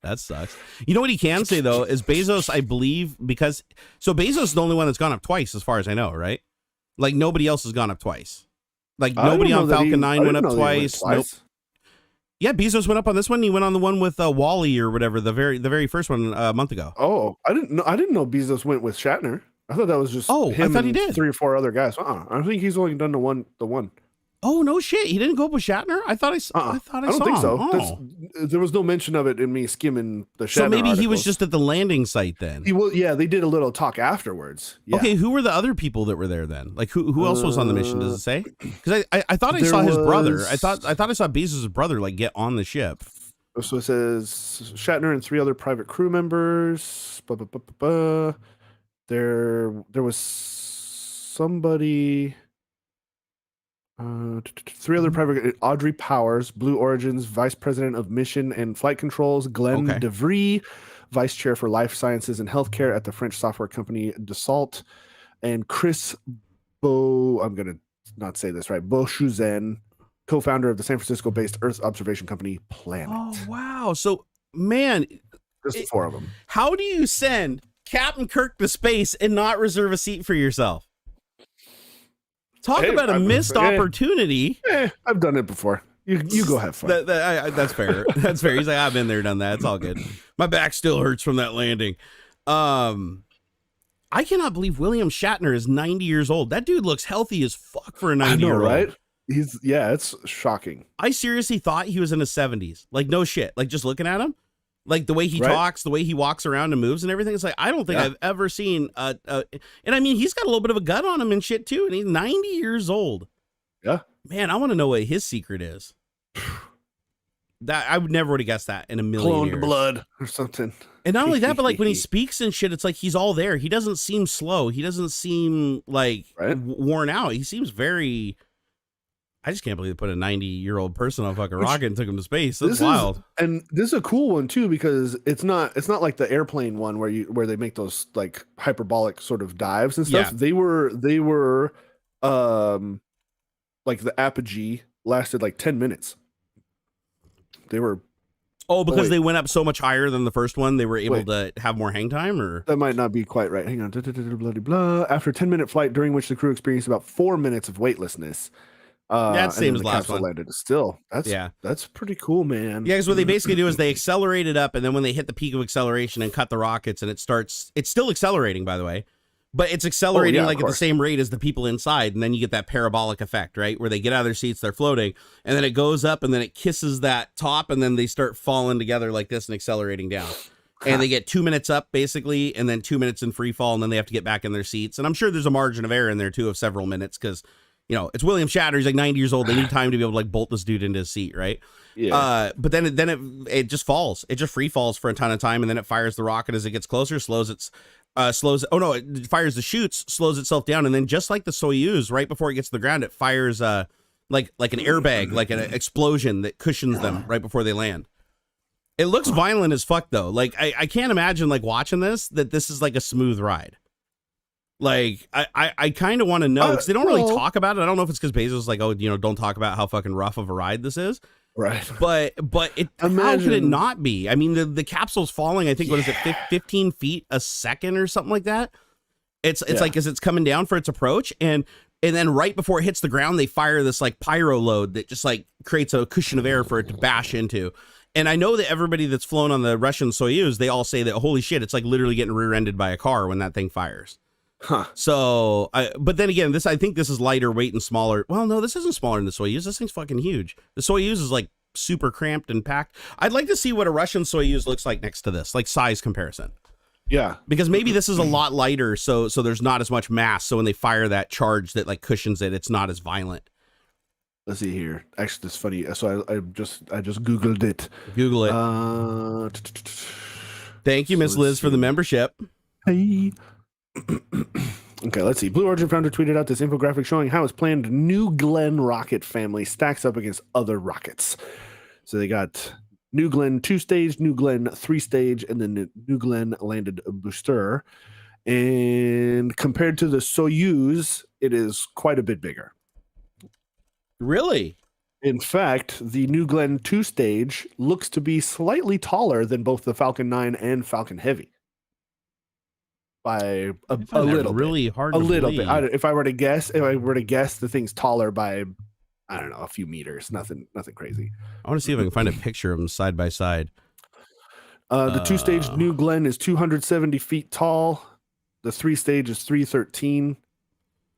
That sucks. You know what he can say, though, is Bezos, I believe, because... So Bezos is the only one that's gone up twice, as far as I know, right? Like, nobody else has gone up twice. Like, nobody on Falcon 9 went up twice. Nope. Yeah, Bezos went up on this one. He went on the one with Wally or whatever, the very first one a month ago. Oh, I didn't know Bezos went with Shatner. I thought that was just him I thought he did. 3 or 4 other guys. I think he's only done the one. Oh, no shit. He didn't go up with Shatner? I thought I saw him. I don't think so. Oh. There was no mention of it in me skimming the Shatner So maybe articles. he was just at the landing site then. Yeah, they did a little talk afterwards. Yeah. Okay, who were the other people that were there then? Like who else was on the mission? Does it say? Because I thought I saw his brother. I thought I saw Bezos' brother like get on the ship. So it says Shatner and 3 other private crew members. There was somebody. 3 other private: Audrey Powers, Blue Origin's vice president of mission and flight controls; Glenn DeVries, vice chair for life sciences and healthcare at the French software company Dassault; and Chris I'm gonna not say this right, Beauchuzin, co-founder of the San Francisco-based Earth observation company Planet. Oh wow! So man, just 4 of them. How do you send Captain Kirk to space and not reserve a seat for yourself? Talk about a missed opportunity. I've done it before. You go have fun. That's fair. That's fair. He's like, I've been there, done that. It's all good. My back still hurts from that landing. I cannot believe William Shatner is 90 years old. That dude looks healthy as fuck for a 90-year-old. Right? It's shocking. I seriously thought he was in his 70s. Like, no shit. Like, just looking at him. Like the way he talks, the way he walks around and moves and everything. It's like, I don't think I've ever seen and I mean, he's got a little bit of a gut on him and shit too. And he's 90 years old. Yeah, man, I want to know what his secret is. That I would never would have guessed that in a million years. Cloned blood or something. And not only that, but like when he speaks and shit, it's like he's all there. He doesn't seem slow. He doesn't seem like worn out. He seems very... I just can't believe they put a 90-year-old person on a fucking rocket and took him to space. That's wild. And this is a cool one too, because it's not like the airplane one where they make those like hyperbolic sort of dives and stuff. Yeah. They were like the apogee lasted like 10 minutes. They were because they went up so much higher than the first one, they were able to have more hang time, or that might not be quite right. Hang on. Blah, blah, blah. After a 10-minute flight during which the crew experienced about 4 minutes of weightlessness. That's the same as last one. Landed. That's pretty cool, man. Yeah, because what they basically do is they accelerate it up, and then when they hit the peak of acceleration and cut the rockets, and it's still accelerating, by the way, but it's accelerating at the same rate as the people inside, and then you get that parabolic effect, right, where they get out of their seats, they're floating, and then it goes up, and then it kisses that top, and then they start falling together like this and accelerating down. And they get 2 minutes up, basically, and then 2 minutes in free fall, and then they have to get back in their seats. And I'm sure there's a margin of error in there, too, of several minutes, because... You know, it's William Shatner. He's like 90 years old. They need time to be able to like bolt this dude into his seat, right? Yeah. But then it just falls. It just free falls for a ton of time, and then it fires the rocket as it gets closer. It fires the chutes, slows itself down, and then just like the Soyuz, right before it gets to the ground, it fires like an airbag, like an explosion that cushions them right before they land. It looks violent as fuck though. Like I can't imagine like watching this is like a smooth ride. Like, I kind of want to know, because they don't really talk about it. I don't know if it's because Bezos is like, don't talk about how fucking rough of a ride this is. Right. But how could it not be? I mean, the capsule's falling, I think, what is it, 15 feet a second or something like that? It's like as it's coming down for its approach, and then right before it hits the ground, they fire this like pyro load that just like creates a cushion of air for it to bash into. And I know that everybody that's flown on the Russian Soyuz, they all say that, holy shit, it's like literally getting rear-ended by a car when that thing fires. Huh. So, but then again, I think this is lighter weight and smaller. Well, no, this isn't smaller than the Soyuz. This thing's fucking huge. The Soyuz is like super cramped and packed. I'd like to see what a Russian Soyuz looks like next to this, like size comparison. Yeah. Because maybe this is a lot lighter, so there's not as much mass. So when they fire that charge that like cushions it, it's not as violent. Let's see here. Actually, this is funny. So I just Googled it. Google it. Thank you, Miss Liz, for the membership. Hey. Okay, let's see. Blue Origin founder tweeted out this infographic showing how his planned New Glenn rocket family stacks up against other rockets. So they got New Glenn 2-stage, New Glenn 3-stage, and then New Glenn landed booster. And compared to the Soyuz, it is quite a bit bigger. Really? In fact, the New Glenn 2-stage looks to be slightly taller than both the Falcon 9 and Falcon Heavy. By a little really bit. Hard a to little believe. bit. If I were to guess, the thing's taller by, I don't know, a few meters. Nothing crazy. I want to see if I can find a picture of them side by side. The 2-stage New Glenn is 270 feet tall. The 3-stage is 313.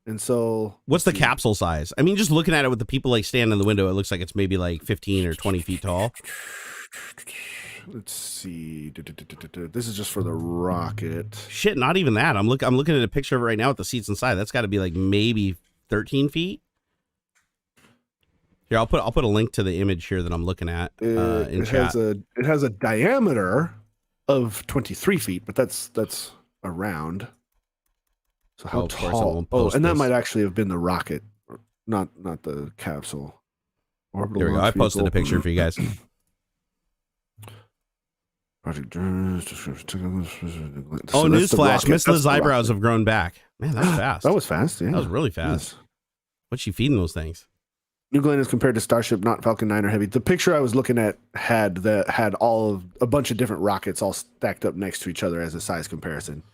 And so, what's the capsule size? I mean, just looking at it with the people like standing in the window, it looks like it's maybe like 15 or 20 feet tall. Let's see. This is just for the rocket. Shit, not even that. I'm looking at a picture of it right now with the seats inside. That's got to be like maybe 13 feet. Here, I'll put a link to the image here that I'm looking at in chat. It has a diameter of 23 feet, but that's around. So how tall? And that might actually have been the rocket, not the capsule. There we go. I posted a picture for you guys. Newsflash! Miss Liz's eyebrows have grown back. Man, that was fast. That was fast. Yeah, that was really fast. Yes. What's she feeding those things? New Glenn is compared to Starship, not Falcon 9 or Heavy. The picture I was looking at had a bunch of different rockets all stacked up next to each other as a size comparison.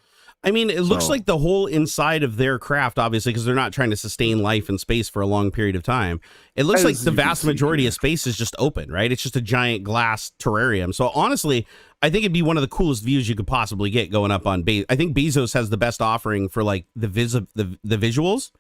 I mean, it looks like the whole inside of their craft, obviously, because they're not trying to sustain life in space for a long period of time. It looks like the vast majority of space is just open, right? It's just a giant glass terrarium. So honestly, I think it'd be one of the coolest views you could possibly get going up on Bezos. I think Bezos has the best offering for like the visuals.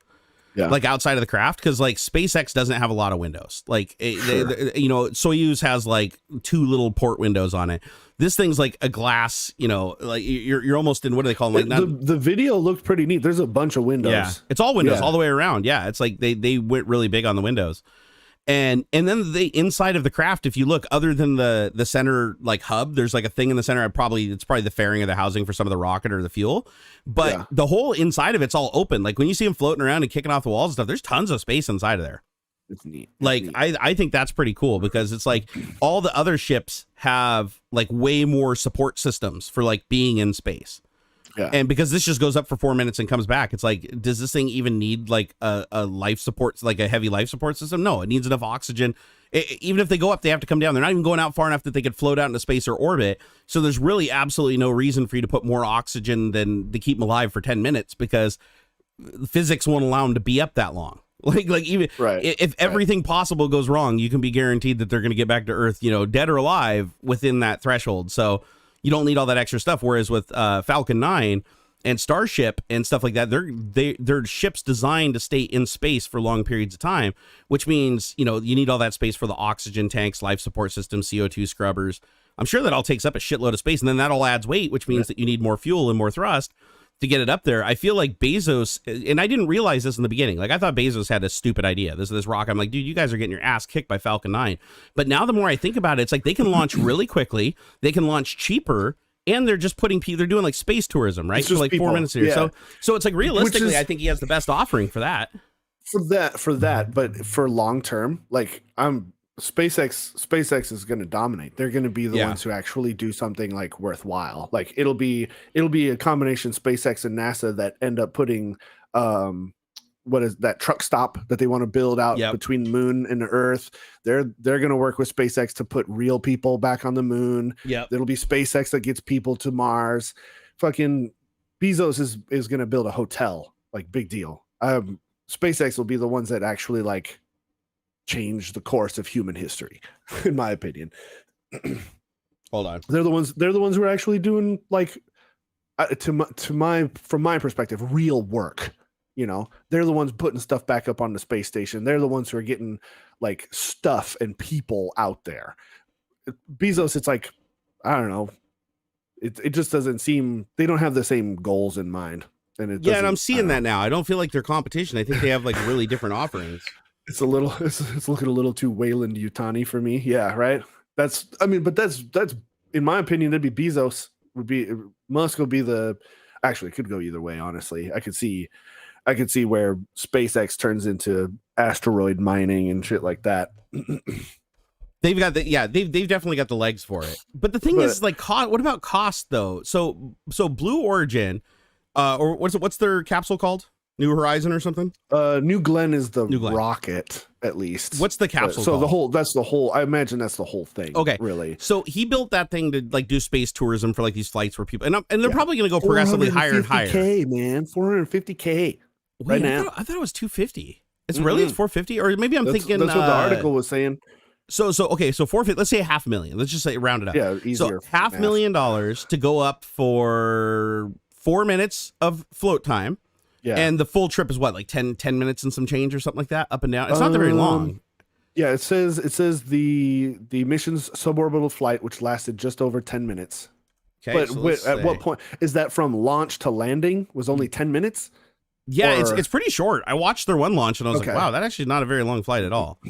Yeah. Like outside of the craft, because like SpaceX doesn't have a lot of windows. Like Soyuz has like 2 little port windows on it. This thing's like a glass, like you're almost in, what do they call them? Like the video looked pretty neat. There's a bunch of windows. Yeah, it's all windows all the way around. Yeah, it's like they went really big on the windows. And then the inside of the craft, if you look, other than the center like hub, there's like a thing in the center. It's probably the fairing of the housing for some of the rocket or the fuel. But the whole inside of it's all open. Like when you see them floating around and kicking off the walls and stuff, there's tons of space inside of there. It's neat. I think that's pretty cool, because it's like all the other ships have like way more support systems for like being in space. Yeah. And because this just goes up for 4 minutes and comes back, it's like, does this thing even need like a life support, like a heavy life support system? No, it needs enough oxygen. Even if they go up, they have to come down. They're not even going out far enough that they could float out into space or orbit. So there's really absolutely no reason for you to put more oxygen than to keep them alive for 10 minutes, because physics won't allow them to be up that long. Like even if everything possible goes wrong, you can be guaranteed that they're going to get back to Earth, dead or alive within that threshold. So you don't need all that extra stuff. Whereas with Falcon 9 and Starship and stuff like that, they're ships designed to stay in space for long periods of time, which means, you need all that space for the oxygen tanks, life support systems, CO2 scrubbers. I'm sure that all takes up a shitload of space, and then that all adds weight, which means that you need more fuel and more thrust to get it up there. I feel like Bezos, and I didn't realize this in the beginning. Like I thought Bezos had a stupid idea. This rocket. I'm like, dude, you guys are getting your ass kicked by Falcon 9. But now the more I think about it, it's like they can launch really quickly. They can launch cheaper, and they're just putting people. They're doing like space tourism, right? For like people. 4 minutes here. Yeah. So it's like realistically, I think he has the best offering for that. For that, but for long term, like SpaceX is going to dominate. They're going to be the ones who actually do something like worthwhile. Like it'll be a combination SpaceX and NASA that end up putting what is that truck stop that they want to build out between the moon and the Earth. They're going to work with SpaceX to put real people back on the moon. Yeah, it'll be SpaceX that gets people to Mars. Fucking Bezos is going to build a hotel. Like big deal. SpaceX will be the ones that actually like change the course of human history, in my opinion. Hold on. They're the ones who are actually doing like from my perspective, real work. They're the ones putting stuff back up on the space station. They're the ones who are getting like stuff and people out there. Bezos, it's like, I don't know. It just doesn't seem, they don't have the same goals in mind. And I'm seeing that now. I don't feel like they're competition. I think they have like really different offerings. It's looking a little too Wayland Yutani for me. Yeah, right. That's in my opinion, that'd be Bezos. Musk would be the. Actually, it could go either way. Honestly, I could see where SpaceX turns into asteroid mining and shit like that. They've definitely got the legs for it. But the thing is, like, what about cost though? So Blue Origin, or what's their capsule called? New Horizon or something? New Glenn is the rocket, at least. What's the capsule called? That's the whole, I imagine that's the whole thing. Okay. Really. So he built that thing to like do space tourism for like these flights where people, and they're probably going to go progressively higher and higher. $450K right now. I thought it was 250. It's really, it's 450, or maybe that's thinking. That's what the article was saying. So 450, let's say $500,000. Let's just say round it up. Yeah, easier. So $500,000 to go up for 4 minutes of float time. Yeah. And the full trip is what, like 10 minutes and some change or something like that, up and down. It's not very long. Yeah, it says the mission's suborbital flight, which lasted just over 10 minutes. Okay. But at what point is that from launch to landing? Was only 10 minutes? Yeah, it's pretty short. I watched their one launch and I was like, wow, that actually is not a very long flight at all.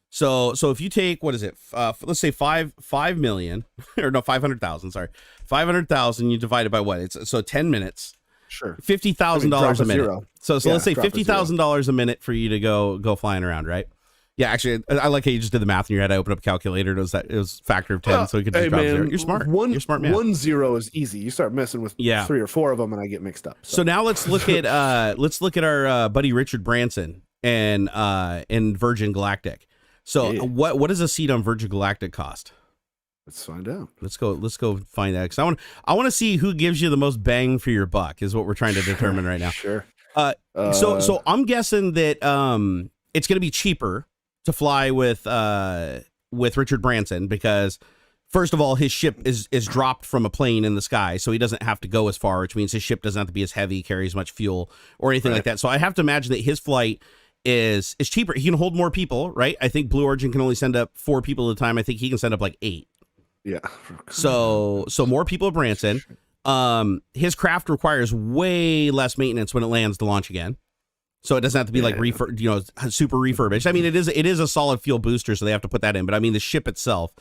So if you take, what is it? Let's say 5 million, or no, 500,000. Sorry, 500,000. You divide it by what? It's 10 minutes. Sure. $50,000 a minute. So let's say $50,000 a minute for you to go flying around, right? Yeah, actually, I like how you just did the math in your head. I opened up a calculator. It was factor of 10, so you could just drop 0. You're smart. You're smart, man. 1 0 is easy. You start messing with 3 or 4 of them, and I get mixed up. So now let's look at our buddy Richard Branson and Virgin Galactic. So what does a seat on Virgin Galactic cost? Let's find out. Let's go find out, because I want to see who gives you the most bang for your buck is what we're trying to determine right now. Sure. So I'm guessing that it's going to be cheaper to fly with Richard Branson, because first of all, his ship is dropped from a plane in the sky, so he doesn't have to go as far, which means his ship doesn't have to be as heavy, carry as much fuel or anything like that. So I have to imagine that his flight is cheaper. He can hold more people, right? I think Blue Origin can only send up 4 people at a time. I think he can send up like 8. Yeah. So more people at Branson. His craft requires way less maintenance when it lands to launch again. So it doesn't have to be like super refurbished. I mean, it is a solid fuel booster, so they have to put that in. But I mean, the ship itself,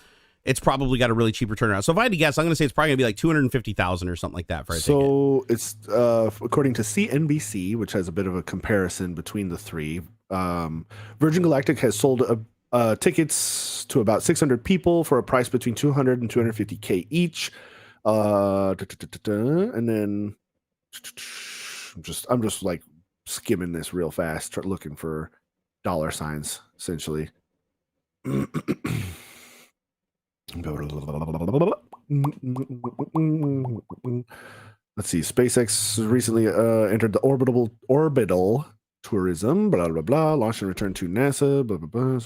it's probably got a really cheaper turnaround. So if I had to guess, I'm going to say it's probably going to be like 250,000 or something like that for a ticket. So it's according to CNBC, which has a bit of a comparison between the three. Virgin Galactic has sold tickets to about 600 people for a price between 200 and 250K each. And then I'm just like skimming this real fast, looking for dollar signs, essentially. Let's see. SpaceX recently entered the orbital tourism, blah blah blah, launched and returned to NASA, blah blah blah.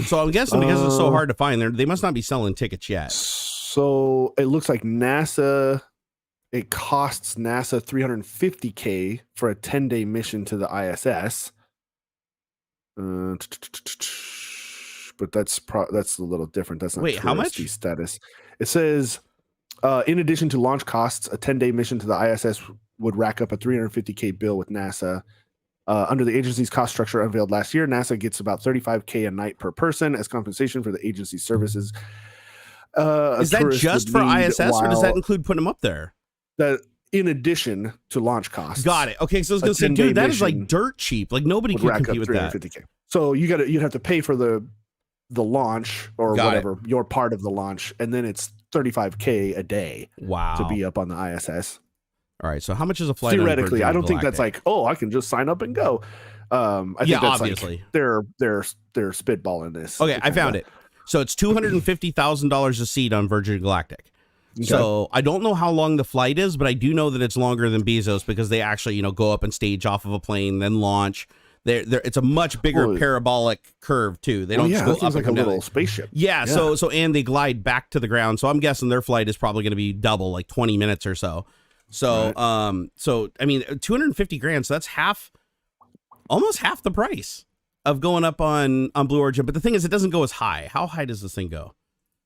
So I'm guessing because it's so hard to find, they must not be selling tickets yet. So it looks like NASA. It costs NASA $350K for a 10-day mission to the ISS. But that's a little different. That's not. Wait, how much? Status. It says, in addition to launch costs, a 10-day mission to the ISS would rack up a $350K bill with NASA. Under the agency's cost structure unveiled last year, NASA gets about $35K a night per person as compensation for the agency's services. Is that just for ISS, or does that include putting them up there? That in addition to launch costs. Got it. Okay, so I was going to say, dude, that is like dirt cheap. Like nobody can compete with that. So you'd have to pay for the launch or whatever, your part of the launch, and then it's $35K a day. Wow. To be up on the ISS. All right. So how much is a flight? Theoretically, I don't think that's like, I can just sign up and go. I think that's obviously like they're spitballing this. Okay, I found it. So it's $250,000 a seat on Virgin Galactic. Okay. So I don't know how long the flight is, but I do know that it's longer than Bezos because they actually, go up and stage off of a plane, then launch. It's a much bigger parabolic curve too. They don't go up like a little spaceship. Yeah. So and they glide back to the ground. So I'm guessing their flight is probably going to be double, like 20 minutes or so. So so I mean, $250,000. So that's almost half the price of going up on Blue Origin. But the thing is, it doesn't go as high. How high does this thing go?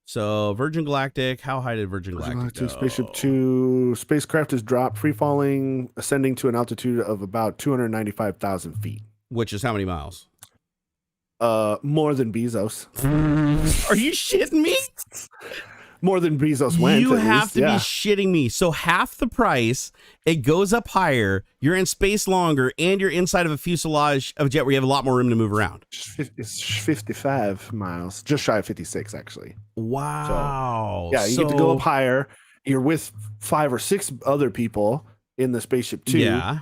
So Virgin Galactic, how high did Virgin Galactic go? Spaceship 2, spacecraft is dropped, free falling, ascending to an altitude of about 295,000 feet. Which is how many miles? More than Bezos. Are you shitting me? More than Bezos went. You have to be shitting me. So half the price, it goes up higher, you're in space longer, and you're inside of a fuselage of a jet where you have a lot more room to move around. It's 55 miles, just shy of 56, actually. Wow. So, yeah, you get to go up higher. You're with 5 or 6 other people in the spaceship too. Yeah.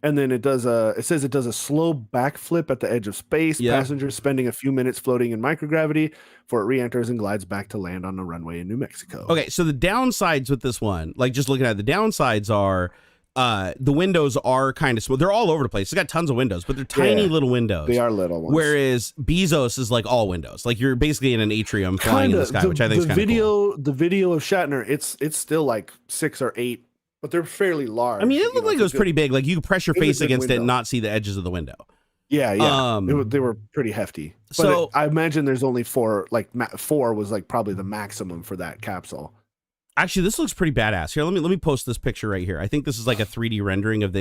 And then it says it does a slow backflip at the edge of space. Yep. Passengers spending a few minutes floating in microgravity before it re-enters and glides back to land on the runway in New Mexico. Okay, so the downsides with this one, like just looking at it, the downsides are the windows are kind of small. They're all over the place. It's got tons of windows, but they're tiny little windows. They are little ones. Whereas Bezos is like all windows. Like you're basically in an atrium flying in the sky, which I think is kind of cool. The video of Shatner, it's still like 6 or 8. But they're fairly large. I mean, it looked like it was pretty big. Like you could press your face against it and not see the edges of the window. Yeah. They were pretty hefty. But so I imagine there's only 4. Like 4 was like probably the maximum for that capsule. Actually, this looks pretty badass. Here, let me post this picture right here. I think this is like a 3D rendering of the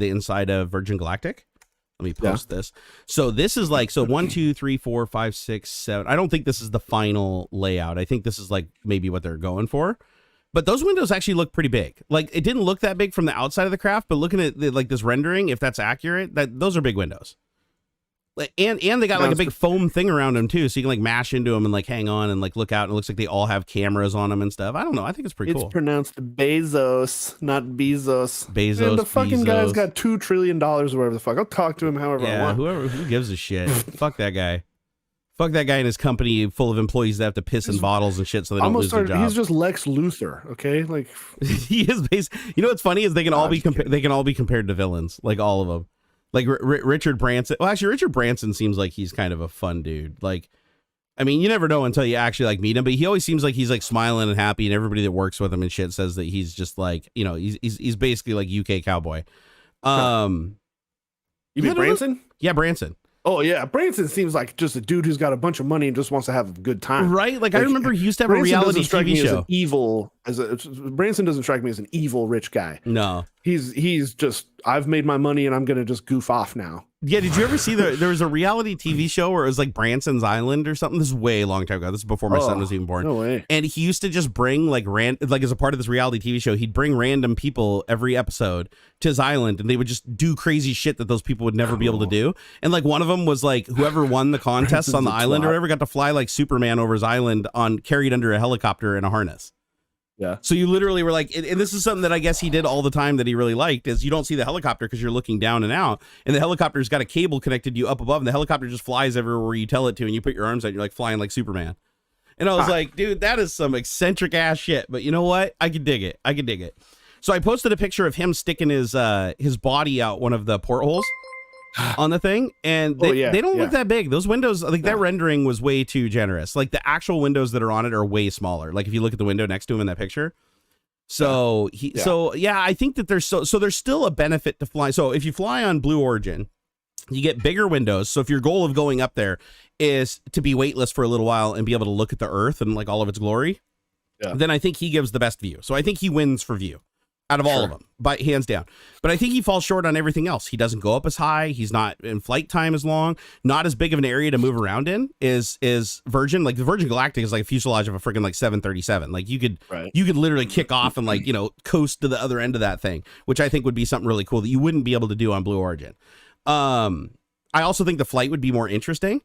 inside of Virgin Galactic. Let me post this. So this is like 1, 2, 3, 4, 5, 6, 7. I don't think this is the final layout. I think this is like maybe what they're going for. But those windows actually look pretty big. Like it didn't look that big from the outside of the craft, but looking at like this rendering, if that's accurate, those are big windows. And they got like a big foam thing around them too, so you can like mash into them and like hang on and like look out. And it looks like they all have cameras on them and stuff. I don't know. I think it's pretty cool. It's pronounced Bezos, not Bezos. Bezos. And the fucking guy's got $2 trillion or whatever the fuck. I'll talk to him however I want. Who gives a shit? Fuck that guy. Fuck that guy and his company full of employees that have to piss in bottles and shit so they don't lose their job. He's just Lex Luthor, okay? Like he is you know what's funny is they can all be compared to villains, like all of them. Like Richard Branson. Well, actually Richard Branson seems like he's kind of a fun dude. Like I mean, you never know until you actually like meet him, but he always seems like he's like smiling and happy, and everybody that works with him and shit says that he's just like, you know, he's basically like UK cowboy. You mean Branson? Yeah, Branson. Oh yeah, Branson seems like just a dude who's got a bunch of money and just wants to have a good time, right? Like I remember he used to have a reality TV show. Branson doesn't strike me as an evil rich guy. No, he's just I've made my money and I'm gonna just goof off now. Yeah, did you ever see there was a reality TV show where it was like Branson's Island or something? This is way a long time ago. This is before my son was even born. No way. And he used to just bring like as a part of this reality TV show, he'd bring random people every episode to his island, and they would just do crazy shit that those people would never be able to do. And like one of them was like whoever won the contest on the island or whatever got to fly like Superman over his island carried under a helicopter in a harness. Yeah. So you literally were like, and this is something that I guess he did all the time that he really liked, is you don't see the helicopter because you're looking down and out, and the helicopter's got a cable connected to you up above, and the helicopter just flies everywhere you tell it to, and you put your arms out, and you're like flying like Superman. And I was like, dude, that is some eccentric ass shit. But you know what? I can dig it. So I posted a picture of him sticking his body out one of the portholes on the thing, and they don't look that big. Those windows, like that rendering was way too generous. Like the actual windows that are on it are way smaller. Like if you look at the window next to him in that picture. So I think that there's there's still a benefit to flying. So if you fly on Blue Origin, you get bigger windows. So if your goal of going up there is to be weightless for a little while and be able to look at the Earth and like all of its glory, then I think he gives the best view. So I think he wins for view out of all of them, by hands down. But I think he falls short on everything else. He doesn't go up as high. He's not in flight time as long. Not as big of an area to move around in is Virgin. Like the Virgin Galactic is like a fuselage of a freaking like 737. Like you could literally kick off and like, you know, coast to the other end of that thing, which I think would be something really cool that you wouldn't be able to do on Blue Origin. I also think the flight would be more interesting.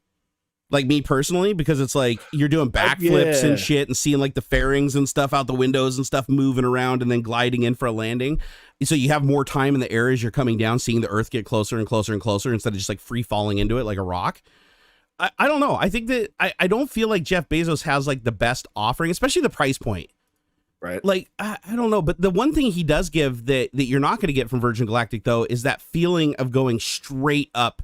Like me personally, because it's like you're doing backflips and shit and seeing like the fairings and stuff out the windows and stuff moving around and then gliding in for a landing. So you have more time in the air as you're coming down, seeing the Earth get closer and closer and closer instead of just like free falling into it like a rock. I don't know. I think that I don't feel like Jeff Bezos has like the best offering, especially the price point. Right. Like, I don't know. But the one thing he does give that you're not going to get from Virgin Galactic, though, is that feeling of going straight up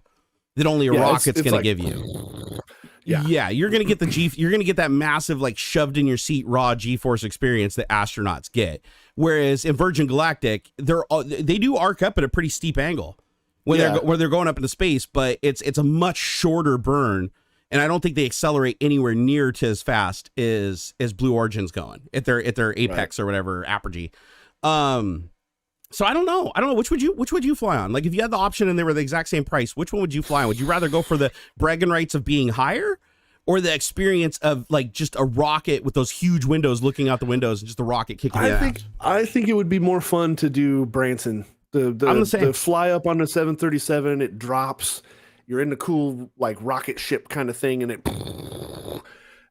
that only a rocket's going to give you. Yeah, you're gonna get you're gonna get that massive like shoved in your seat raw G-force experience that astronauts get. Whereas in Virgin Galactic, they do arc up at a pretty steep angle when they're going up into space, but it's a much shorter burn And I don't think they accelerate anywhere near to as fast as Blue Origin's going at their apex or whatever apogee. So I don't know. Which would you fly on? Like if you had the option and they were the exact same price, which one would you fly on? Would you rather go for the bragging rights of being higher, or the experience of like just a rocket with those huge windows looking out the windows and just the rocket kicking it out? I think it would be more fun to do Branson. The fly up on the 737, it drops. You're in the cool like rocket ship kind of thing, and it,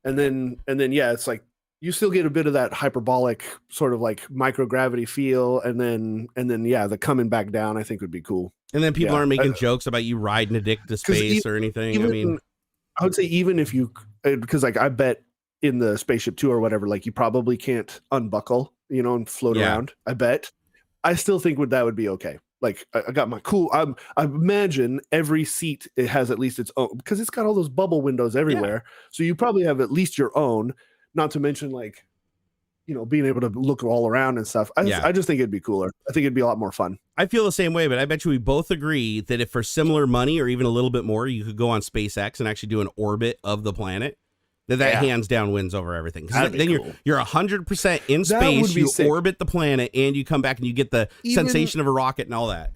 and then yeah, it's like you still get a bit of that hyperbolic sort of like microgravity feel, and then yeah, the coming back down I think would be cool. And then people aren't making jokes about you riding a dick to space or anything. I would say even if you, because like I bet in the Spaceship Two or whatever, like you probably can't unbuckle, and float around. I bet. I still think that would be okay. Like I got my cool. I imagine every seat it has at least its own, because it's got all those bubble windows everywhere. Yeah. So you probably have at least your own. Not to mention like, being able to look all around and stuff. I just think it'd be cooler. I think it'd be a lot more fun. I feel the same way, but I bet you we both agree that if for similar money or even a little bit more, you could go on SpaceX and actually do an orbit of the planet. That hands down wins over everything. Then you're 100% in space. You orbit the planet and you come back and you get the sensation of a rocket and all that.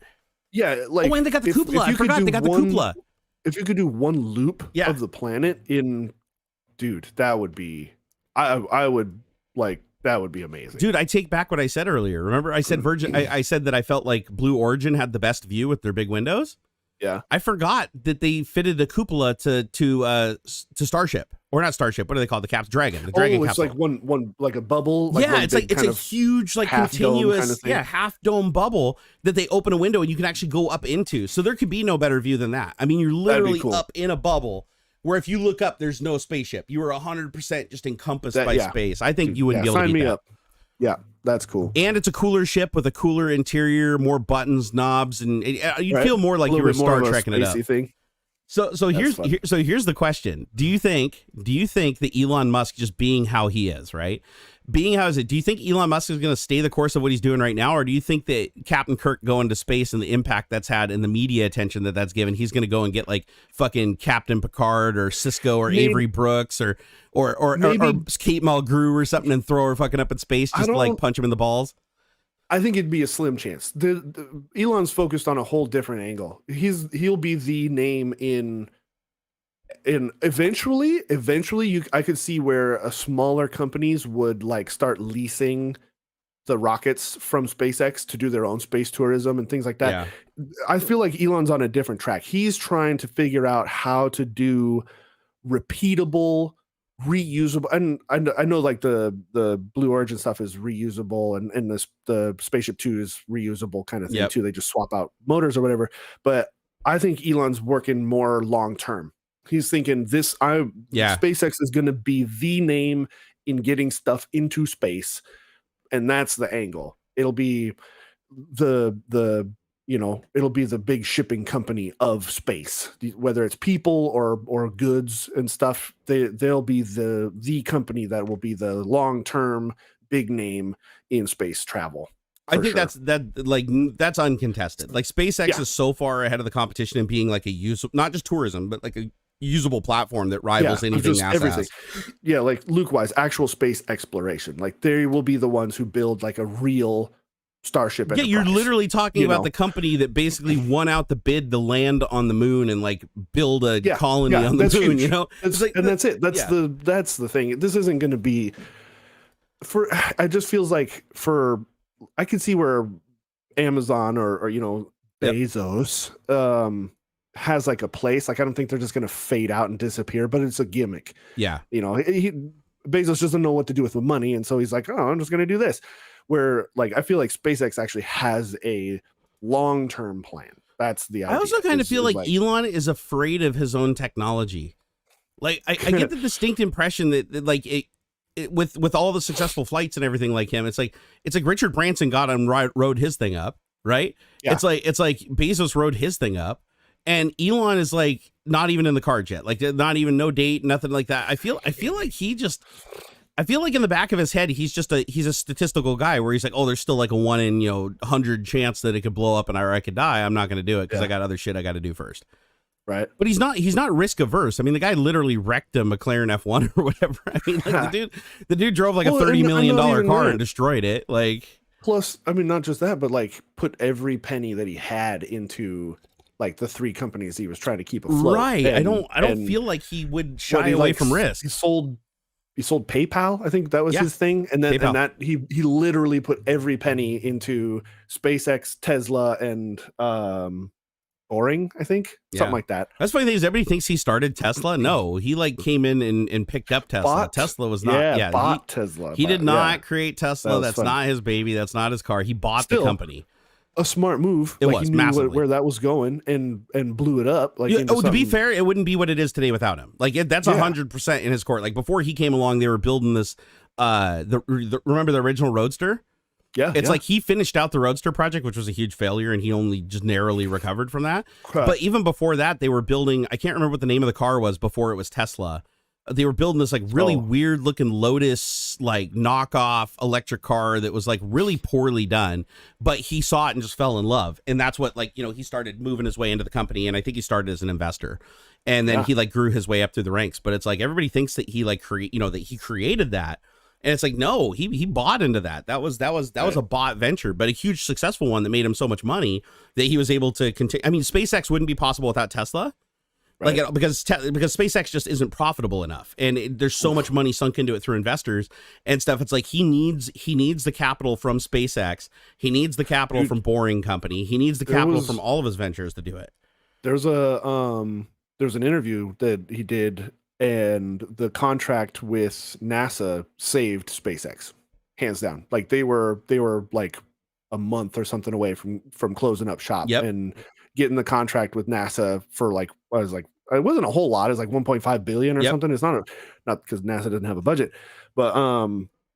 Yeah, like and they got the cupola. I forgot they got the cupola. If you could do one loop of the planet that would be. I would like. That would be amazing. Dude, I take back what I said earlier. Remember I said Virgin I said that I felt like Blue Origin had the best view with their big windows? Yeah. I forgot that they fitted a cupola to Starship. Or not Starship. What do they call it? The Dragon. The Dragon capsule. It's like one like a bubble. Like it's a huge like continuous kind of half dome bubble that they open a window and you can actually go up into. So there could be no better view than that. I mean, you're literally up in a bubble where if you look up, there's no spaceship. You are 100% just encompassed by space. I think you wouldn't be able to beat that. Up. Yeah, that's cool. And it's a cooler ship with a cooler interior, more buttons, knobs, and you feel more like you were Star Trekking it up. Thing. So here's the question: Do you think that Elon Musk, just being how he is, right? Being how is it? Do you think Elon Musk is going to stay the course of what he's doing right now, or do you think that Captain Kirk going to space and the impact that's had and the media attention that's given, he's going to go and get like fucking Captain Picard or Cisco or Avery Brooks or Kate Mulgrew or something and throw her fucking up in space just to like punch him in the balls? I think it'd be a slim chance. Elon's focused on a whole different angle. He'll be the name in eventually I could see where smaller companies would like start leasing the rockets from SpaceX to do their own space tourism and things like that. Yeah. I feel like Elon's on a different track. He's trying to figure out how to do repeatable, reusable, and I know like the Blue Origin stuff is reusable and the Spaceship Two is reusable kind of thing too. They just swap out motors or whatever. But I think Elon's working more long term. He's thinking SpaceX is going to be the name in getting stuff into space, and that's the angle. It'll be it'll be the big shipping company of space, whether it's people or goods and stuff. They'll be the company that will be the long term big name in space travel. I think that's uncontested. Like SpaceX is so far ahead of the competition in being like not just tourism, but like a usable platform that rivals anything NASA has. Yeah, like Luke-wise, actual space exploration. Like they will be the ones who build like a real Starship. Yeah, you're literally talking about the company that basically won out the bid to land on the moon and like build a colony on the moon. Huge. That's it. That's the thing. This isn't going to be I just feels like I can see where Amazon or Bezos has like a place. Like I don't think they're just going to fade out and disappear, but it's a gimmick. Yeah. Bezos doesn't know what to do with the money. And so he's like, oh, I'm just going to do this. Where like, I feel like SpaceX actually has a long-term plan. That's the idea. I also kind of feel like Elon is afraid of his own technology. Like I get the distinct impression that like with all the successful flights and everything like him, it's like Richard Branson got and rode his thing up. Right. Yeah. It's like Bezos rode his thing up. And Elon is like not even in the cards yet, like not even no date, nothing like that. I feel like in the back of his head, he's a statistical guy where he's like, oh, there's still like a 1 in 100 chance that it could blow up and I could die. I'm not going to do it because I got other shit I got to do first. Right. But he's not risk averse. I mean, the guy literally wrecked a McLaren F1 or whatever. I mean, like the dude drove like a $30 million car and destroyed it. Like, plus, I mean, not just that, but like put every penny that he had into like the 3 companies he was trying to keep afloat. Right. I don't feel like he would shy away from risk. He sold PayPal. I think that was his thing. And then he literally put every penny into SpaceX, Tesla, and Boring, I think. Something like that. That's funny thing is everybody thinks he started Tesla. No, he like came in and picked up Tesla. Tesla was not bought Tesla. He did not create Tesla. That's not his baby. That's not his car. He bought the company. A smart move. It was he knew massively where that was going and blew it up. Like, to be fair, it wouldn't be what it is today without him. Like that's 100% in his court. Like before he came along, they were building this. Remember the original Roadster? Yeah, it's like he finished out the Roadster project, which was a huge failure, and he only just narrowly recovered from that. But even before that, they were building. I can't remember what the name of the car was before it was Tesla. They were building this like really weird looking Lotus like knockoff electric car that was like really poorly done, but he saw it and just fell in love. And that's what he started moving his way into the company. And I think he started as an investor and then he like grew his way up through the ranks. But it's like everybody thinks that he like that he created that. And it's like, no, he bought into that. That was a bought venture, but a huge successful one that made him so much money that he was able to continue. I mean, SpaceX wouldn't be possible without Tesla. Right. Like because SpaceX just isn't profitable enough, and there's so much money sunk into it through investors and stuff. It's like he needs the capital from SpaceX, he needs the capital from Boring Company, he needs the capital from all of his ventures to do it. There's an interview that he did, and the contract with NASA saved SpaceX, hands down. Like they were like a month or something away from closing up shop and getting the contract with NASA for like, it wasn't a whole lot. It's like 1.5 billion or something. It's not because NASA doesn't have a budget, but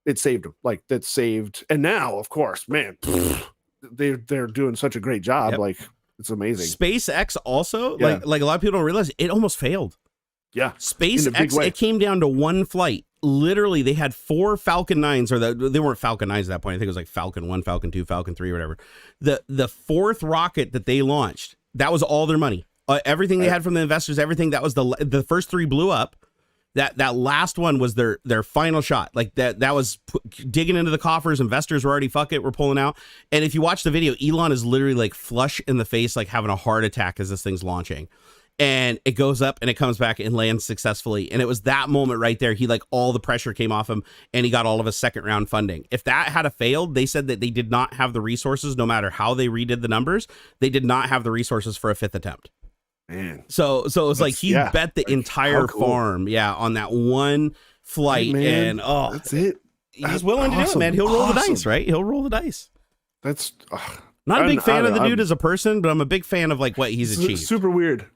it saved them. Like that saved. And now, of course, man, they're doing such a great job. Like it's amazing. SpaceX also, like a lot of people don't realize, it almost failed. Yeah. SpaceX, it came down to one flight. Literally, they had 4 Falcon 9s, or they weren't Falcon 9s at that point. I think it was like Falcon 1, Falcon 2, Falcon 3, or whatever. The 4th rocket that they launched, that was all their money. Everything they had from the investors, everything, that was the first 3 blew up. That last one was their final shot. Like that was digging into the coffers. Investors were already, fuck it, we're pulling out. And if you watch the video, Elon is literally like flush in the face, like having a heart attack as this thing's launching. And it goes up and it comes back and lands successfully. And it was that moment right there. He like all the pressure came off him and he got all of his second round funding. If that had failed, they said that they did not have the resources, no matter how they redid the numbers, they did not have the resources for a 5th attempt. Man. So it was like he bet the entire farm, on that one flight. Hey, and that's it. He's willing to do it, man. He'll roll the dice, right? He'll roll the dice. That's not a big fan of the dude as a person, but I'm a big fan of like what he's achieved. Super weird.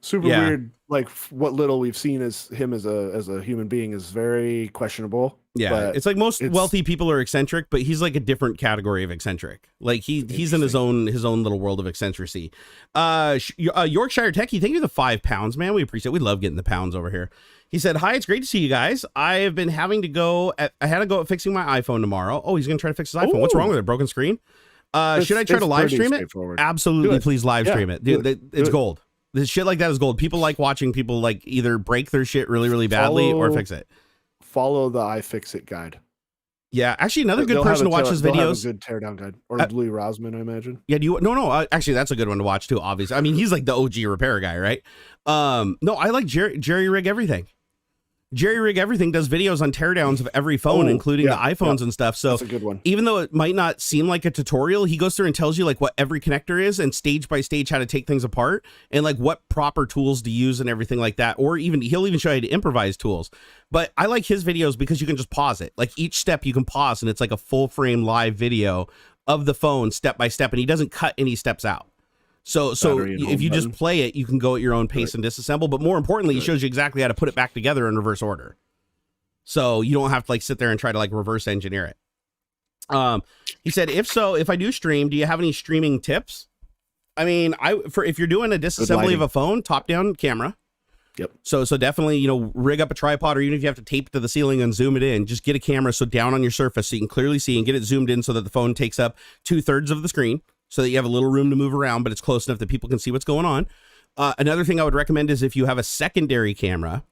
Like what little we've seen as him as a human being is very questionable. Yeah, it's like most wealthy people are eccentric, but he's like a different category of eccentric. Like he's in his own little world of eccentricity. Yorkshire Techie, thank you for the £5, man. We appreciate it. We love getting the pounds over here. He said, "Hi, it's great to see you guys. I have been having to go. I had to go at fixing my iPhone tomorrow. Oh, he's gonna try to fix his iPhone. What's wrong with it? Broken screen? Should I try to live stream it? Absolutely, please live stream it. Dude, it's gold. This shit like that is gold. People like watching people like either break their shit really, really badly or fix it. Follow the iFixit guide. Yeah, actually, another good person to watch his videos. Have a good teardown guide, or Louis Rosman, I imagine. Yeah, no. Actually, that's a good one to watch too. Obviously, I mean, he's like the OG repair guy, right? No, I like Jerry Rig Everything. Jerry Rig Everything does videos on teardowns of every phone, including the iPhones and stuff. So that's a good one. Even though it might not seem like a tutorial, he goes through and tells you like what every connector is and stage by stage how to take things apart and like what proper tools to use and everything like that. Or he'll even show you to improvise tools. But I like his videos because you can just pause it. Like each step you can pause and it's like a full frame live video of the phone step by step, and he doesn't cut any steps out. So if you just play it, you can go at your own pace and disassemble. But more importantly, he shows you exactly how to put it back together in reverse order. So you don't have to like sit there and try to like reverse engineer it. He said, if I do stream, do you have any streaming tips? I mean, if you're doing a disassembly of a phone, top down camera. Yep. So definitely, rig up a tripod, or even if you have to tape it to the ceiling and zoom it in, just get a camera so down on your surface so you can clearly see and get it zoomed in so that the phone takes up 2/3 of the screen, so that you have a little room to move around, but it's close enough that people can see what's going on. Another thing I would recommend is if you have a secondary camera,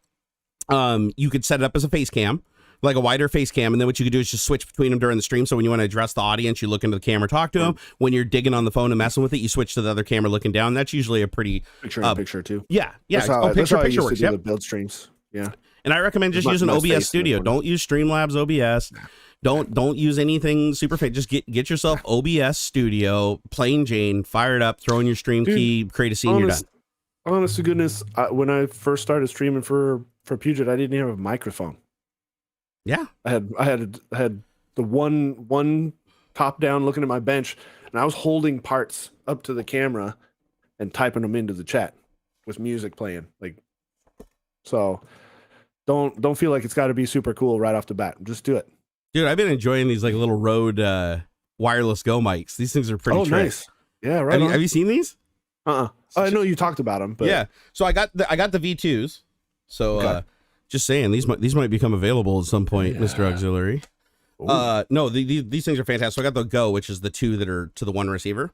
you could set it up as a face cam, like a wider face cam. And then what you could do is just switch between them during the stream. So when you want to address the audience, you look into the camera, talk to them. When you're digging on the phone and messing with it, you switch to the other camera looking down. That's usually a pretty picture too. Yeah. That's how, picture I used works. to do the build streams. Yeah. And I recommend just using OBS Studio. Don't use Streamlabs OBS. Don't use anything super fake. Just get yourself OBS Studio, plain Jane, fire it up, throw in your stream key, create a scene, you're done. Honest to goodness, when I first started streaming for Puget, I didn't even have a microphone. Yeah, I had the one top down looking at my bench, and I was holding parts up to the camera and typing them into the chat with music playing. Like, so don't feel like it's got to be super cool right off the bat. Just do it. Dude, I've been enjoying these like little Rode wireless Go mics. These things are pretty nice. Yeah, right. Have you seen these? I know you talked about them, but yeah. So I got the V2s. So okay. Just saying these might become available at some point, Mr. AuxxZillary. No, these things are fantastic. So I got the Go, which is the 2 that are to the 1 receiver.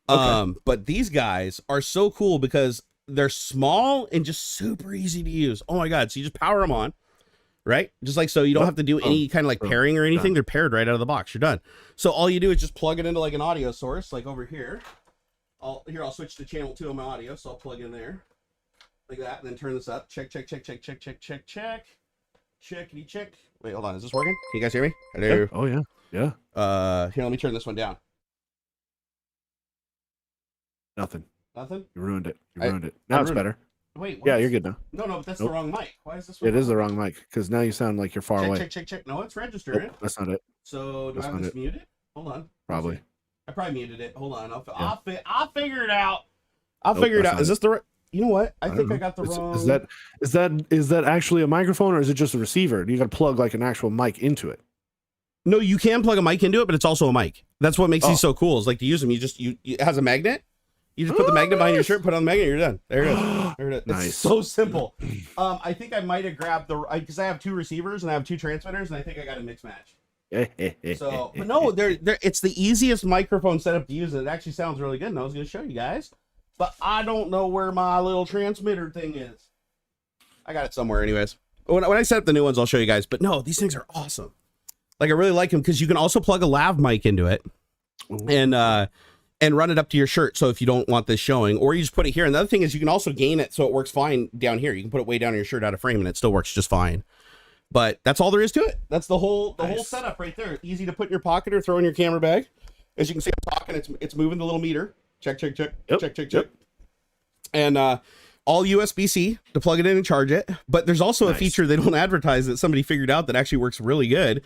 Okay. But these guys are so cool because they're small and just super easy to use. Oh my God. So you just power them on. Right? Just like so you don't have to do any kind of like pairing or anything. They're paired right out of the box. You're done. So all you do is just plug it into like an audio source, like over here. I'll switch to channel 2 on my audio, so I'll plug in there. Like that, and then turn this up. Check. Checkity check. Wait, hold on. Is this working? Can you guys hear me? Hello. Yeah. Oh yeah. Here, let me turn this one down. Nothing. Nothing? You ruined it. Now it's better. Wait, yeah, you're good now. No, but that's the wrong mic. Why is this one? It is the wrong mic because now you sound like you're far away. Check. No, it's registering. Nope, that's not it. So do I have this muted? Hold on. Probably. I probably muted it. Hold on. I'll figure it out. I'll figure it out. Is this the right? You know what? I think I got the wrong. Is that actually a microphone or is it just a receiver? You got to plug like an actual mic into it. No, you can plug a mic into it, but it's also a mic. That's what makes these so cool. Is like to use them. It has a magnet. You just put the magnet behind your shirt, put on the magnet, you're done. There it is. There it is. Nice. It's so simple. I think I might have grabbed because I have 2 receivers and I have 2 transmitters, and I think I got a mix match. So, but no, it's the easiest microphone setup to use, and it actually sounds really good. And I was going to show you guys, but I don't know where my little transmitter thing is. I got it somewhere, anyways. When I set up the new ones, I'll show you guys. But no, these things are awesome. Like I really like them because you can also plug a lav mic into it, and run it up to your shirt. So if you don't want this showing, or you just put it here. And the other thing is you can also gain it so it works fine down here. You can put it way down in your shirt out of frame and it still works just fine. But that's all there is to it. That's the whole setup right there. Easy to put in your pocket or throw in your camera bag. As you can see, I'm talking, it's moving the little meter. Check. Yep. And all USB-C to plug it in and charge it. But there's also a feature they don't advertise that somebody figured out that actually works really good.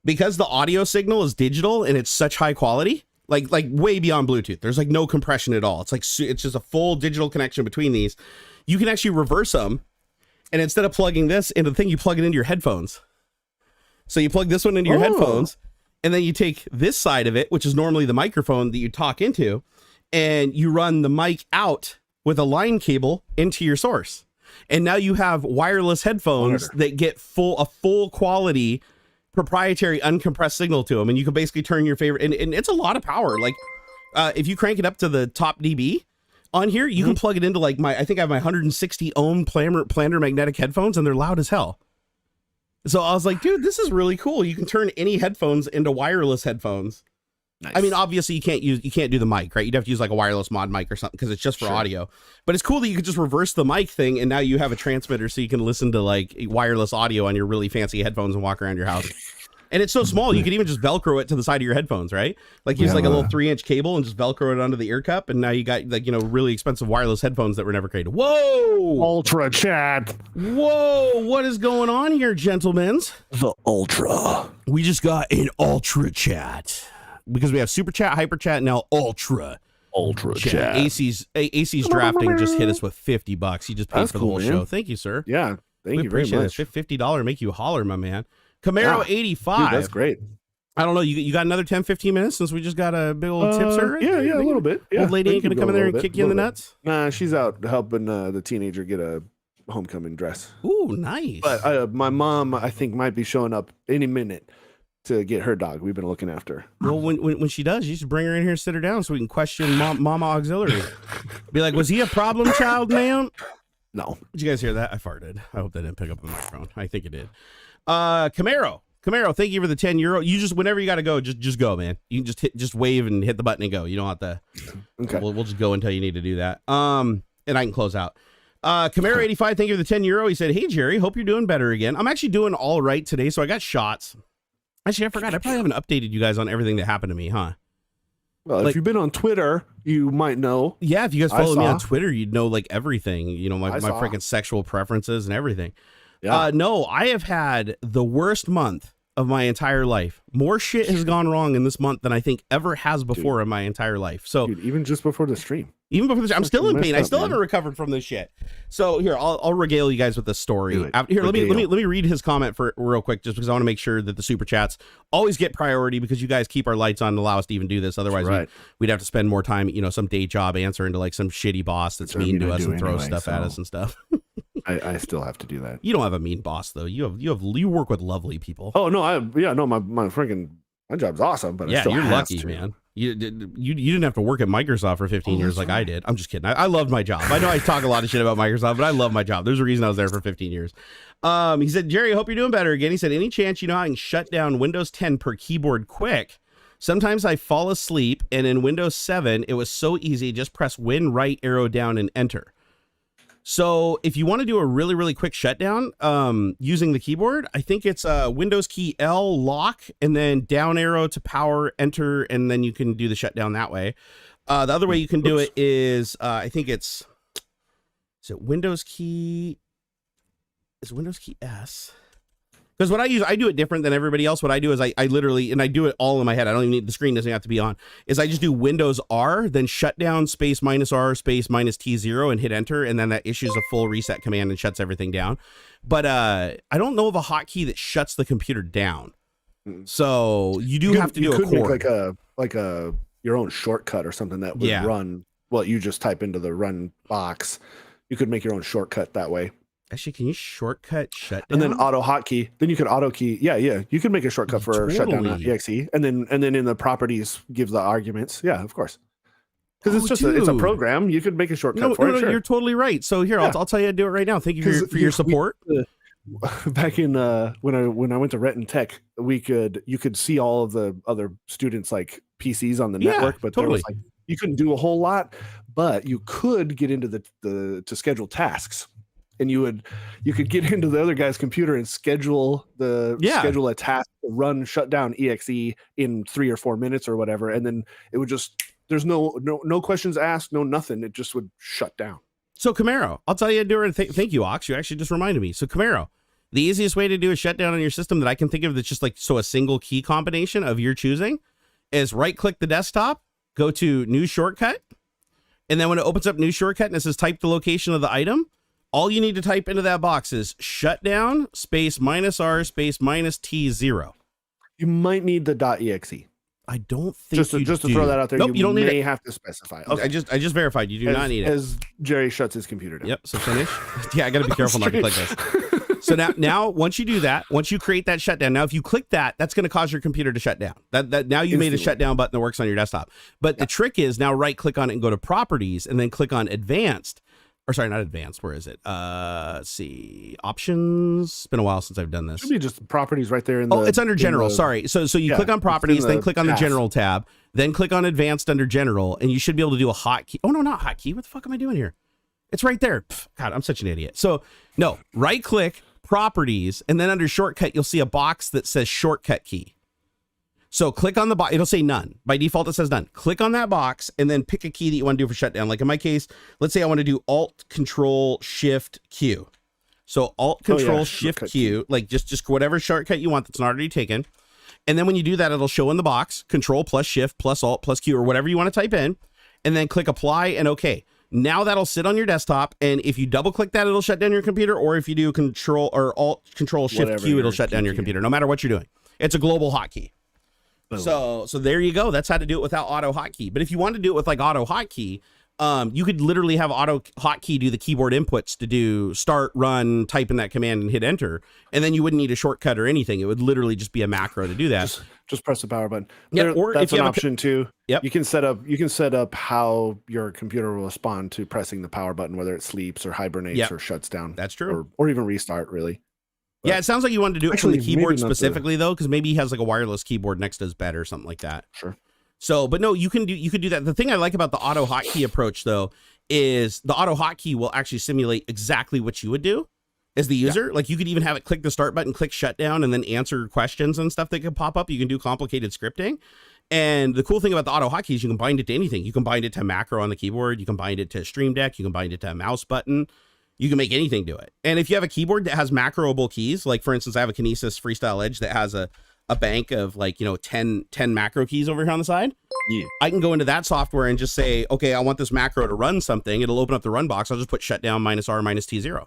Because the audio signal is digital and it's such high quality, like way beyond Bluetooth. There's like no compression at all. It's like it's just a full digital connection between these. You can actually reverse them, and instead of plugging this into the thing, you plug it into your headphones. So you plug this one into your headphones, and then you take this side of it, which is normally the microphone that you talk into, and you run the mic out with a line cable into your source. And now you have wireless headphones that get a full quality proprietary uncompressed signal to them, and you can basically turn your favorite, and it's a lot of power. Like if you crank it up to the top dB on here, you can plug it into like I think I have my 160 ohm planar magnetic headphones, and they're loud as hell. So I was like, dude, this is really cool. You can turn any headphones into wireless headphones. Nice. I mean, obviously you can't do the mic, right? You'd have to use like a wireless mod mic or something because it's just for audio. But it's cool that you could just reverse the mic thing, and now you have a transmitter so you can listen to like wireless audio on your really fancy headphones and walk around your house. And it's so small, you could even just Velcro it to the side of your headphones, right? Like use like a little 3-inch cable and just Velcro it onto the ear cup, and now you got like, really expensive wireless headphones that were never created. Whoa! Ultra chat. Whoa! What is going on here, gentlemen? The Ultra. We just got an Ultra chat. Because we have super chat, hyper chat, now ultra chat. AC's drafting just hit us with $50. He just paid for the whole show. Thank you, sir. Yeah, thank you very much. $50 make you holler, my man. Camaro 85. Dude, that's great. I don't know. You got another 10-15 minutes since we just got a big old tipster. Yeah, a little bit. Yeah. Old lady ain't gonna come in there and kick you in the nuts. Nah, she's out helping the teenager get a homecoming dress. Ooh, nice. But my mom, I think, might be showing up any minute to get her dog. We've been looking after. Well, when she does, you should bring her in here and sit her down so we can question Mama AuxxZillary. Be like, was he a problem child, ma'am? No. Did you guys hear that? I farted. I hope that didn't pick up the microphone. I think it did. Camaro, thank you for the €10. You just, whenever you got to go, just go, man. You can just wave and hit the button and go. You don't have to. Okay. We'll just go until you need to do that. And I can close out. Camaro 85, thank you for the €10. He said, hey, Jerry, hope you're doing better again. I'm actually doing all right today. So I got shots. Actually, I forgot. I probably haven't updated you guys on everything that happened to me, huh? Well, if you've been on Twitter, you might know. Yeah, if you guys follow me on Twitter, you'd know like everything. You know, my freaking sexual preferences and everything. Yeah. No, I have had the worst month of my entire life. More shit has gone wrong in this month than I think ever has before in my entire life. So even just before the stream. I'm still in pain. I still haven't recovered from this shit. So here, I'll regale you guys with the story. Here, let me read his comment for real quick, just because I want to make sure that the super chats always get priority, because you guys keep our lights on to allow us to even do this. Otherwise, we'd have to spend more time, some day job answering to like some shitty boss that's mean to us and throws stuff at us and stuff. I still have to do that. You don't have a mean boss though. You work with lovely people. Oh no, my job's awesome, but yeah, you're lucky, man. You didn't have to work at Microsoft for 15 years like I did. I'm just kidding. I loved my job. I know I talk a lot of shit about Microsoft, but I love my job. There's a reason I was there for 15 years. He said, Jerry, I hope you're doing better again. He said, any chance you know how I can shut down Windows 10 per keyboard quick? Sometimes I fall asleep, and in Windows 7, it was so easy. Just press Win right arrow down and enter. So if you want to do a really, really quick shutdown using the keyboard, I think it's Windows key L lock and then down arrow to power enter, and then you can do the shutdown that way. The other way you can do it is I think is it Windows key S? Because what I do it different than everybody else. What I do is I literally, and I do it all in my head. I don't even need, the screen doesn't have to be on, is I just do Windows R, then shut down space -R space -T0 and hit enter. And then that issues a full reset command and shuts everything down. But I don't know of a hotkey that shuts the computer down. So you have to do a core. Make your own shortcut or something that would run. Well, you just type into the run box. You could make your own shortcut that way. Actually, can you shortcut shutdown? And then auto hotkey. Then you could auto key. Yeah. You can make a shortcut for shutdown.exe, and then in the properties give the arguments. Yeah, of course. Because it's a program. You could make a shortcut for it. Sure. You're totally right. So here, I'll tell you how to do it right now. Thank you for your support. Back in when I went to Renton Tech, you could see all of the other students like PCs on the network, but there was like you couldn't do a whole lot, but you could get into to schedule tasks. And you could get into the other guy's computer and schedule a task to run shutdown exe in 3 or 4 minutes or whatever, and then it would just there's no questions asked, no nothing. It just would shut down. So Camaro, I'll tell you how to do it. Thank you, Aux. You actually just reminded me. So Camaro, the easiest way to do a shutdown on your system that I can think of that's just like a single key combination of your choosing is right click the desktop, go to new shortcut, and then when it opens up new shortcut and it says type the location of the item, all you need to type into that box is shutdown space -R space -T0. You might need the .exe. I don't think just to throw that out there. Nope, you don't need it. Have to specify. Okay. I just verified you do not need it. As Jerry shuts his computer down. Yep. So finish. Yeah, I got to be careful not to click this. So now once you do that, once you create that shutdown, now if you click that's going to cause your computer to shut down. That now you made a shutdown button that works on your desktop. But the trick is now right click on it and go to properties and then click on advanced. Or sorry, not advanced. Where is it? Let's see. Options. It's been a while since I've done this. Should be just properties right there. It's under general. Sorry. So you click on properties, then click on the general tab, then click on advanced under general, and you should be able to do a hotkey. Oh no, not hotkey. What the fuck am I doing here? It's right there. God, I'm such an idiot. So no, right click properties, and then under shortcut, you'll see a box that says shortcut key. So click on the box. It'll say none. By default, it says none. Click on that box and then pick a key that you want to do for shutdown. Like in my case, let's say I want to do Alt Control Shift Q. So Alt Control Shift Q, like just whatever shortcut you want that's not already taken. And then when you do that, it'll show in the box Control plus Shift plus Alt plus Q or whatever you want to type in. And then click Apply and OK. Now that'll sit on your desktop. And if you double click that, it'll shut down your computer. Or if you do Control or Alt Control Shift Q, it'll shut down your computer, no matter what you're doing. It's a global hotkey. So there you go. That's how to do it without auto hotkey. But if you want to do it with like auto hotkey, you could literally have auto hotkey do the keyboard inputs to do start, run, type in that command and hit enter. And then you wouldn't need a shortcut or anything. It would literally just be a macro to do that. Just press the power button. Yeah, or that's an option too. Yep. You can set up how your computer will respond to pressing the power button, whether it sleeps or hibernates or shuts down. That's true. Or even restart, really. But yeah, it sounds like you wanted to do it from the keyboard specifically, though, because maybe he has like a wireless keyboard next to his bed or something like that. Sure. So, but no, you could do that. The thing I like about the auto hotkey approach, though, is the auto hotkey will actually simulate exactly what you would do as the user. Like you could even have it click the start button, click shutdown, and then answer questions and stuff that could pop up. You can do complicated scripting. And the cool thing about the auto hotkey is you can bind it to anything. You can bind it to macro on the keyboard. You can bind it to Stream Deck. You can bind it to a mouse button. You can make anything do it. And if you have a keyboard that has macroable keys, like for instance, I have a Kinesis Freestyle Edge that has a bank of like, 10 macro keys over here on the side. Yeah. I can go into that software and just say, okay, I want this macro to run something. It'll open up the run box. I'll just put shutdown -R -T0.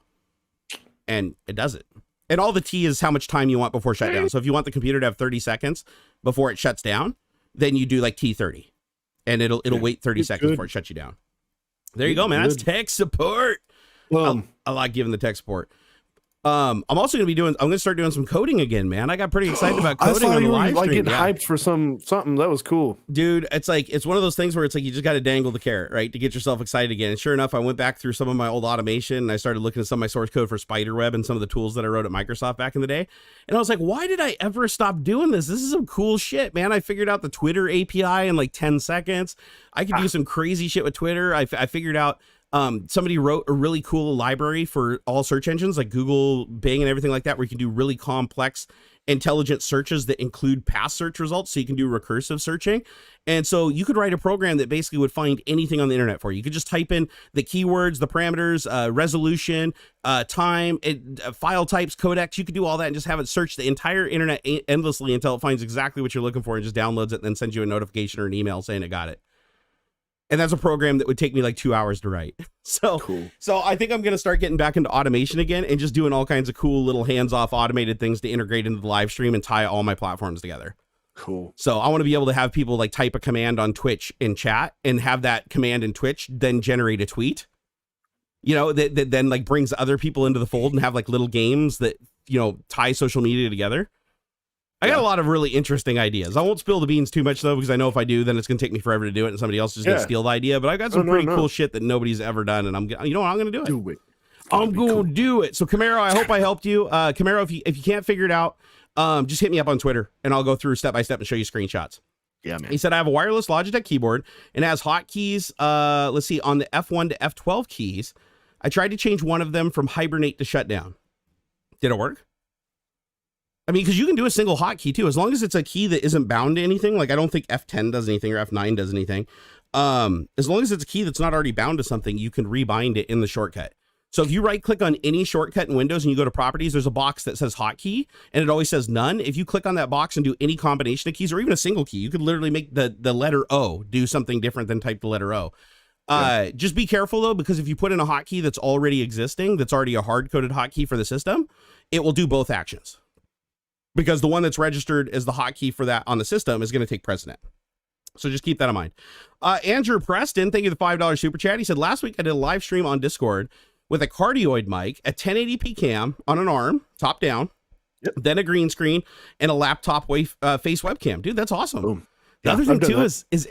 And it does it. And all the T is how much time you want before shutdown. So if you want the computer to have 30 seconds before it shuts down, then you do like T30 and it'll wait 30 seconds before it shuts you down. There you go, man. That's tech support. I like giving the tech support. I'm also going to start doing some coding again, man. I got pretty excited about coding on the live stream. Getting hyped for something that was cool, dude. It's one of those things where it's like you just got to dangle the carrot, right, to get yourself excited again. And sure enough, I went back through some of my old automation and I started looking at some of my source code for Spiderweb and some of the tools that I wrote at Microsoft back in the day. And I was like, why did I ever stop doing this? This is some cool shit, man. I figured out the Twitter API in like 10 seconds. I could do some crazy shit with Twitter. I figured out. Somebody wrote a really cool library for all search engines like Google, Bing, and everything like that, where you can do really complex, intelligent searches that include past search results. So you can do recursive searching. And so you could write a program that basically would find anything on the internet for you. You could just type in the keywords, the parameters, resolution, time, file types, codecs. You could do all that and just have it search the entire internet endlessly until it finds exactly what you're looking for and just downloads it and then sends you a notification or an email saying it got it. And that's a program that would take me like 2 hours to write. So cool. So I think I'm going to start getting back into automation again and just doing all kinds of cool little hands-off automated things to integrate into the live stream and tie all my platforms together. Cool. So I want to be able to have people like type a command on Twitch in chat and have that command in Twitch then generate a tweet, that then like brings other people into the fold and have like little games that, tie social media together. I got a lot of really interesting ideas. I won't spill the beans too much though, because I know if I do, then it's going to take me forever to do it and somebody else is going to steal the idea. But I've got some pretty cool shit that nobody's ever done. And I'm going to do it. Do it. I'm going to do it. So Camaro, I hope I helped you. Camaro, if you can't figure it out, just hit me up on Twitter and I'll go through step by step and show you screenshots. Yeah, man. He said, I have a wireless Logitech keyboard and it has hotkeys. Let's see, on the F1 to F12 keys, I tried to change one of them from hibernate to shutdown. Did it work? I mean, because you can do a single hotkey too, as long as it's a key that isn't bound to anything. Like I don't think F10 does anything or F9 does anything. As long as it's a key that's not already bound to something, you can rebind it in the shortcut. So if you right click on any shortcut in Windows and you go to properties, there's a box that says hotkey and it always says none. If you click on that box and do any combination of keys or even a single key, you could literally make the letter O do something different than type the letter O. Just be careful though, because if you put in a hotkey that's already existing, that's already a hard-coded hotkey for the system, it will do both actions. Because the one that's registered as the hotkey for that on the system is going to take precedent. So just keep that in mind. Andrew Preston, thank you for the $5 super chat. He said, last week I did a live stream on Discord with a cardioid mic, a 1080p cam on an arm, top down, then a green screen, and a laptop face webcam. Dude, that's awesome. Boom. The other thing too is this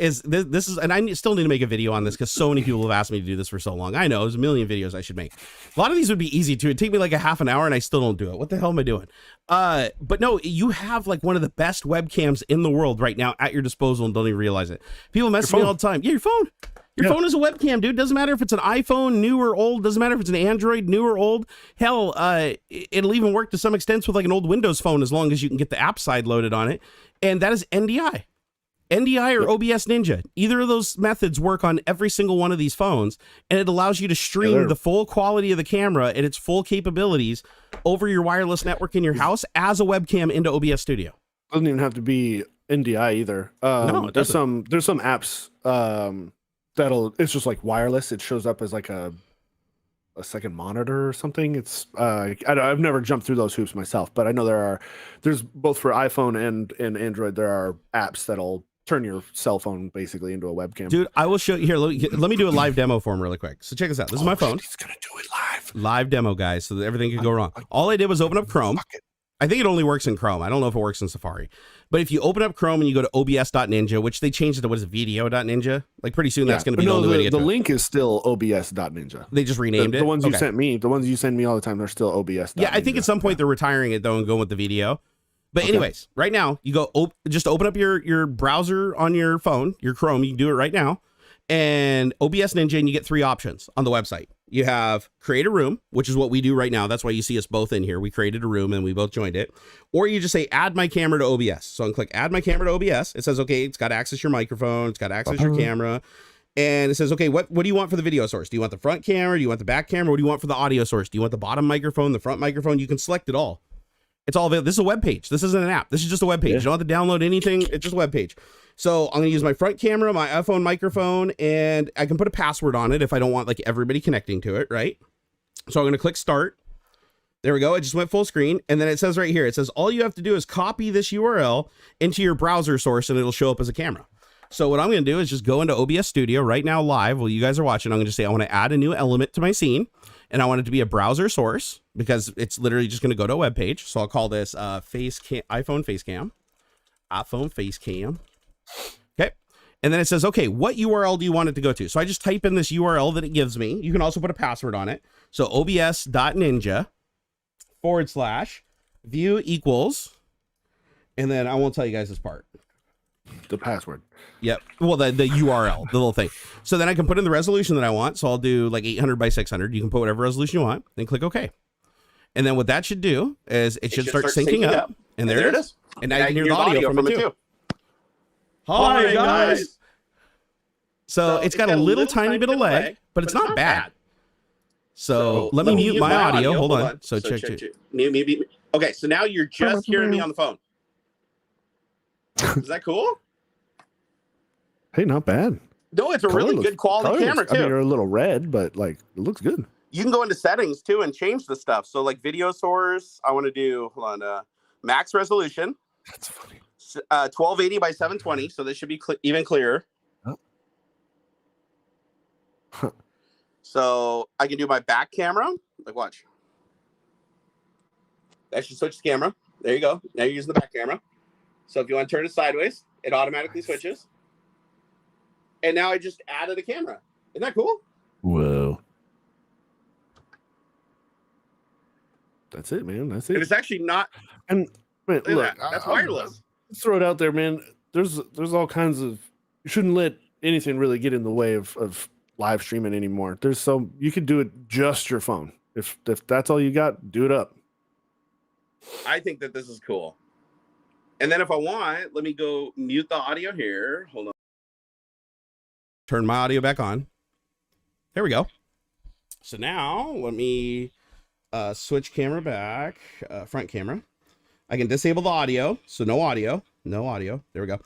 is, and I still need to make a video on this because so many people have asked me to do this for so long. I know there's a million videos I should make. A lot of these would be easy too. It'd take me like a half an hour and I still don't do it. What the hell am I doing? But no, you have like one of the best webcams in the world right now at your disposal and don't even realize it. People message me all the time. Yeah, your phone. Your phone is a webcam, dude. Doesn't matter if it's an iPhone, new or old. Doesn't matter if it's an Android, new or old. Hell, it'll even work to some extent with like an old Windows phone as long as you can get the app side loaded on it. And that is NDI. NDI or OBS Ninja. Either of those methods work on every single one of these phones, and it allows you to stream the full quality of the camera and its full capabilities over your wireless network in your house as a webcam into OBS Studio. Doesn't even have to be NDI either. No, it doesn't. There's some apps it's just like wireless. It shows up as like a second monitor or something. It's I've never jumped through those hoops myself, but I know there's both for iPhone and Android there are apps that'll turn your cell phone basically into a webcam. Dude, I will show you here. Let me do a live demo for him really quick. So check this out. This is my phone. He's gonna do it live. Live demo, guys, so that everything could go wrong. All I did was open up Chrome. I think it only works in Chrome. I don't know if it works in Safari. But if you open up Chrome and you go to obs.ninja, which they changed it to what is it, video.ninja? Like pretty soon that's going to be the only way to get the to link is still obs.ninja. They just renamed it? The ones you sent me, the ones you send me all the time, they're still obs. Yeah, I think at some point they're retiring it though and going with the video. But anyways, right now you go just open up your browser on your phone, your Chrome. You can do it right now, and OBS Ninja, and you get 3 options on the website. You have create a room, which is what we do right now. That's why you see us both in here. We created a room and we both joined it. Or you just say add my camera to OBS. So I can click add my camera to OBS. It says, okay, it's got to access your microphone. It's got to access your camera. And it says, okay, what do you want for the video source? Do you want the front camera? Do you want the back camera? What do you want for the audio source? Do you want the bottom microphone, the front microphone? You can select it all. It's all available. This is a web page. This isn't an app. This is just a web page. You don't have to download anything. It's just a web page. So I'm going to use my front camera, my iPhone microphone, and I can put a password on it if I don't want like everybody connecting to it, right? So I'm going to click start. There we go. It just went full screen. And then it says right here, it says all you have to do is copy this URL into your browser source and it'll show up as a camera. So what I'm going to do is just go into OBS Studio right now live while you guys are watching. I'm going to say I want to add a new element to my scene and I want it to be a browser source because it's literally just going to go to a web page. So I'll call this iPhone face cam. Okay. And then it says, okay, what URL do you want it to go to? So I just type in this URL that it gives me. You can also put a password on it. So obs.ninja/view equals, and then I won't tell you guys this part. The password. Yep. Well, the URL, the little thing. So then I can put in the resolution that I want. So I'll do like 800 by 600. You can put whatever resolution you want, then click OK. And then what that should do is it should start syncing up. And there it is. And now you can hear the audio from it too. Hi, guys. So it's got a little tiny bit of lag, but it's not bad. So let me mute my audio. Hold on. So check. Maybe. Okay, so now you're just hearing me on the phone. Is that cool? Hey, not bad. No, it's a really good quality camera too. I mean, you're a little red, but like it looks good. You can go into settings too and change the stuff. So like video source, I want to do max resolution. That's funny. 1280 by 720, so this should be even clearer. Oh. Huh. So I can do my back camera. Like, watch. That should switch the camera. There you go. Now you're using the back camera. So if you want to turn it sideways, it automatically switches. And now I just added a camera. Isn't that cool? Whoa. That's it, man. That's it. And it's actually not. And man, look, that's wireless. Throw it out there, man. There's all kinds of. You shouldn't let anything really get in the way of live streaming anymore. You could do it just your phone. If that's all you got, do it up. I think that this is cool. And then if I want, let me go mute the audio here. Hold on. Turn my audio back on. There we go. So now let me switch camera back, front camera. I can disable the audio. So no audio. There we go.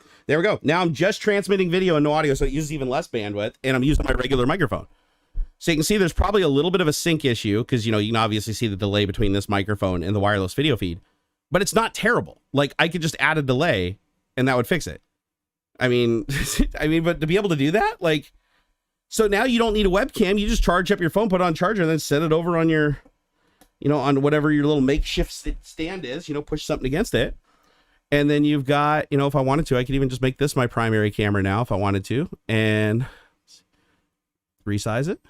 Now I'm just transmitting video and no audio. So it uses even less bandwidth and I'm using my regular microphone. So you can see there's probably a little bit of a sync issue because, you can obviously see the delay between this microphone and the wireless video feed, but it's not terrible. Like I could just add a delay and that would fix it. I mean, but to be able to do that, like, so now you don't need a webcam. You just charge up your phone, put it on charger, and then set it over on your, on whatever your little makeshift stand is, push something against it. And then you've got, if I wanted to, I could even just make this my primary camera now if I wanted to and resize it.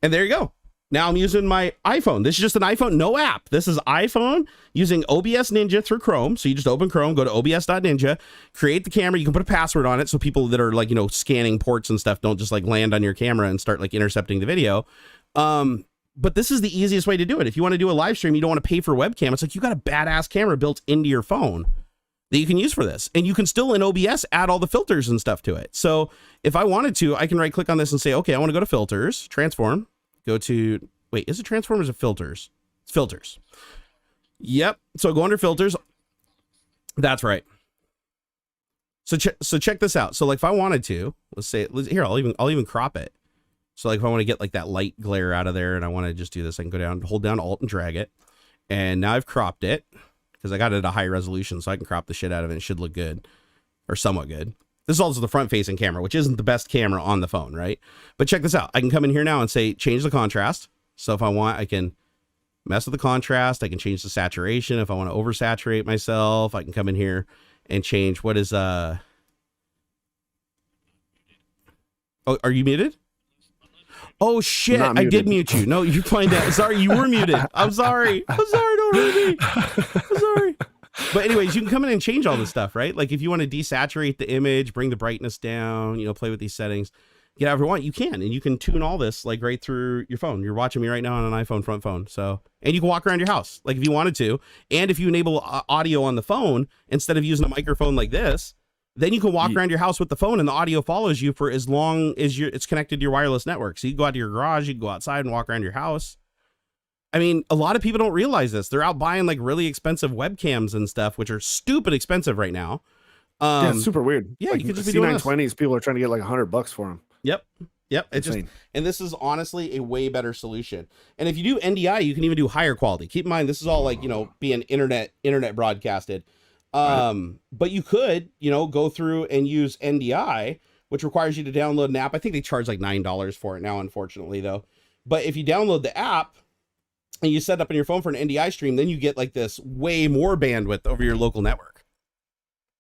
And there you go. Now I'm using my iPhone. This is just an iPhone, no app. This is iPhone using OBS Ninja through Chrome. So you just open Chrome, go to obs.ninja, create the camera. You can put a password on it so people that are like, scanning ports and stuff don't just like land on your camera and start like intercepting the video. But this is the easiest way to do it. If you want to do a live stream, you don't want to pay for a webcam. It's like you got a badass camera built into your phone that you can use for this. And you can still in OBS add all the filters and stuff to it. So if I wanted to, I can right click on this and say, okay, I want to go to filters, transform. Go to, wait, is it transform or is it filters? It's filters. Yep. So go under filters. That's right. So check this out. So like if I wanted to, here, I'll even crop it. So like if I want to get like that light glare out of there and I want to just do this, I can go down, hold down Alt and drag it. And now I've cropped it because I got it at a high resolution so I can crop the shit out of it. It should look good. or somewhat good. This is also the front facing camera, which isn't the best camera on the phone, right? But check this out. I can come in here now and say, change the contrast. So if I want, I can mess with the contrast. I can change the saturation. If I want to oversaturate myself, I can come in here and change what is, oh, are you muted? Oh shit, I did mute you. No, you find out. Sorry, you were muted. I'm sorry. Don't hurt me. I'm sorry. But anyways, you can come in and change all this stuff, right? Like if you want to desaturate the image, bring the brightness down, play with these settings, get however you want, you can. And you can tune all this like right through your phone. You're watching me right now on an iPhone front phone. So, and you can walk around your house like if you wanted to. And if you enable audio on the phone, instead of using a microphone like this, then you can walk around your house with the phone and the audio follows you for as long as it's connected to your wireless network. So you can go out to your garage, you can go outside and walk around your house. I mean, a lot of people don't realize this. They're out buying like really expensive webcams and stuff, which are stupid expensive right now. Yeah, it's super weird. Yeah, like, you could just be doing this. C920s, people are trying to get like $100 for them. Yep. It's just, and this is honestly a way better solution. And if you do NDI, you can even do higher quality. Keep in mind, this is all like, being internet broadcasted. But you could, go through and use NDI, which requires you to download an app. I think they charge like $9 for it now, unfortunately, though. But if you download the app and you set up on your phone for an NDI stream, then you get like this way more bandwidth over your local network.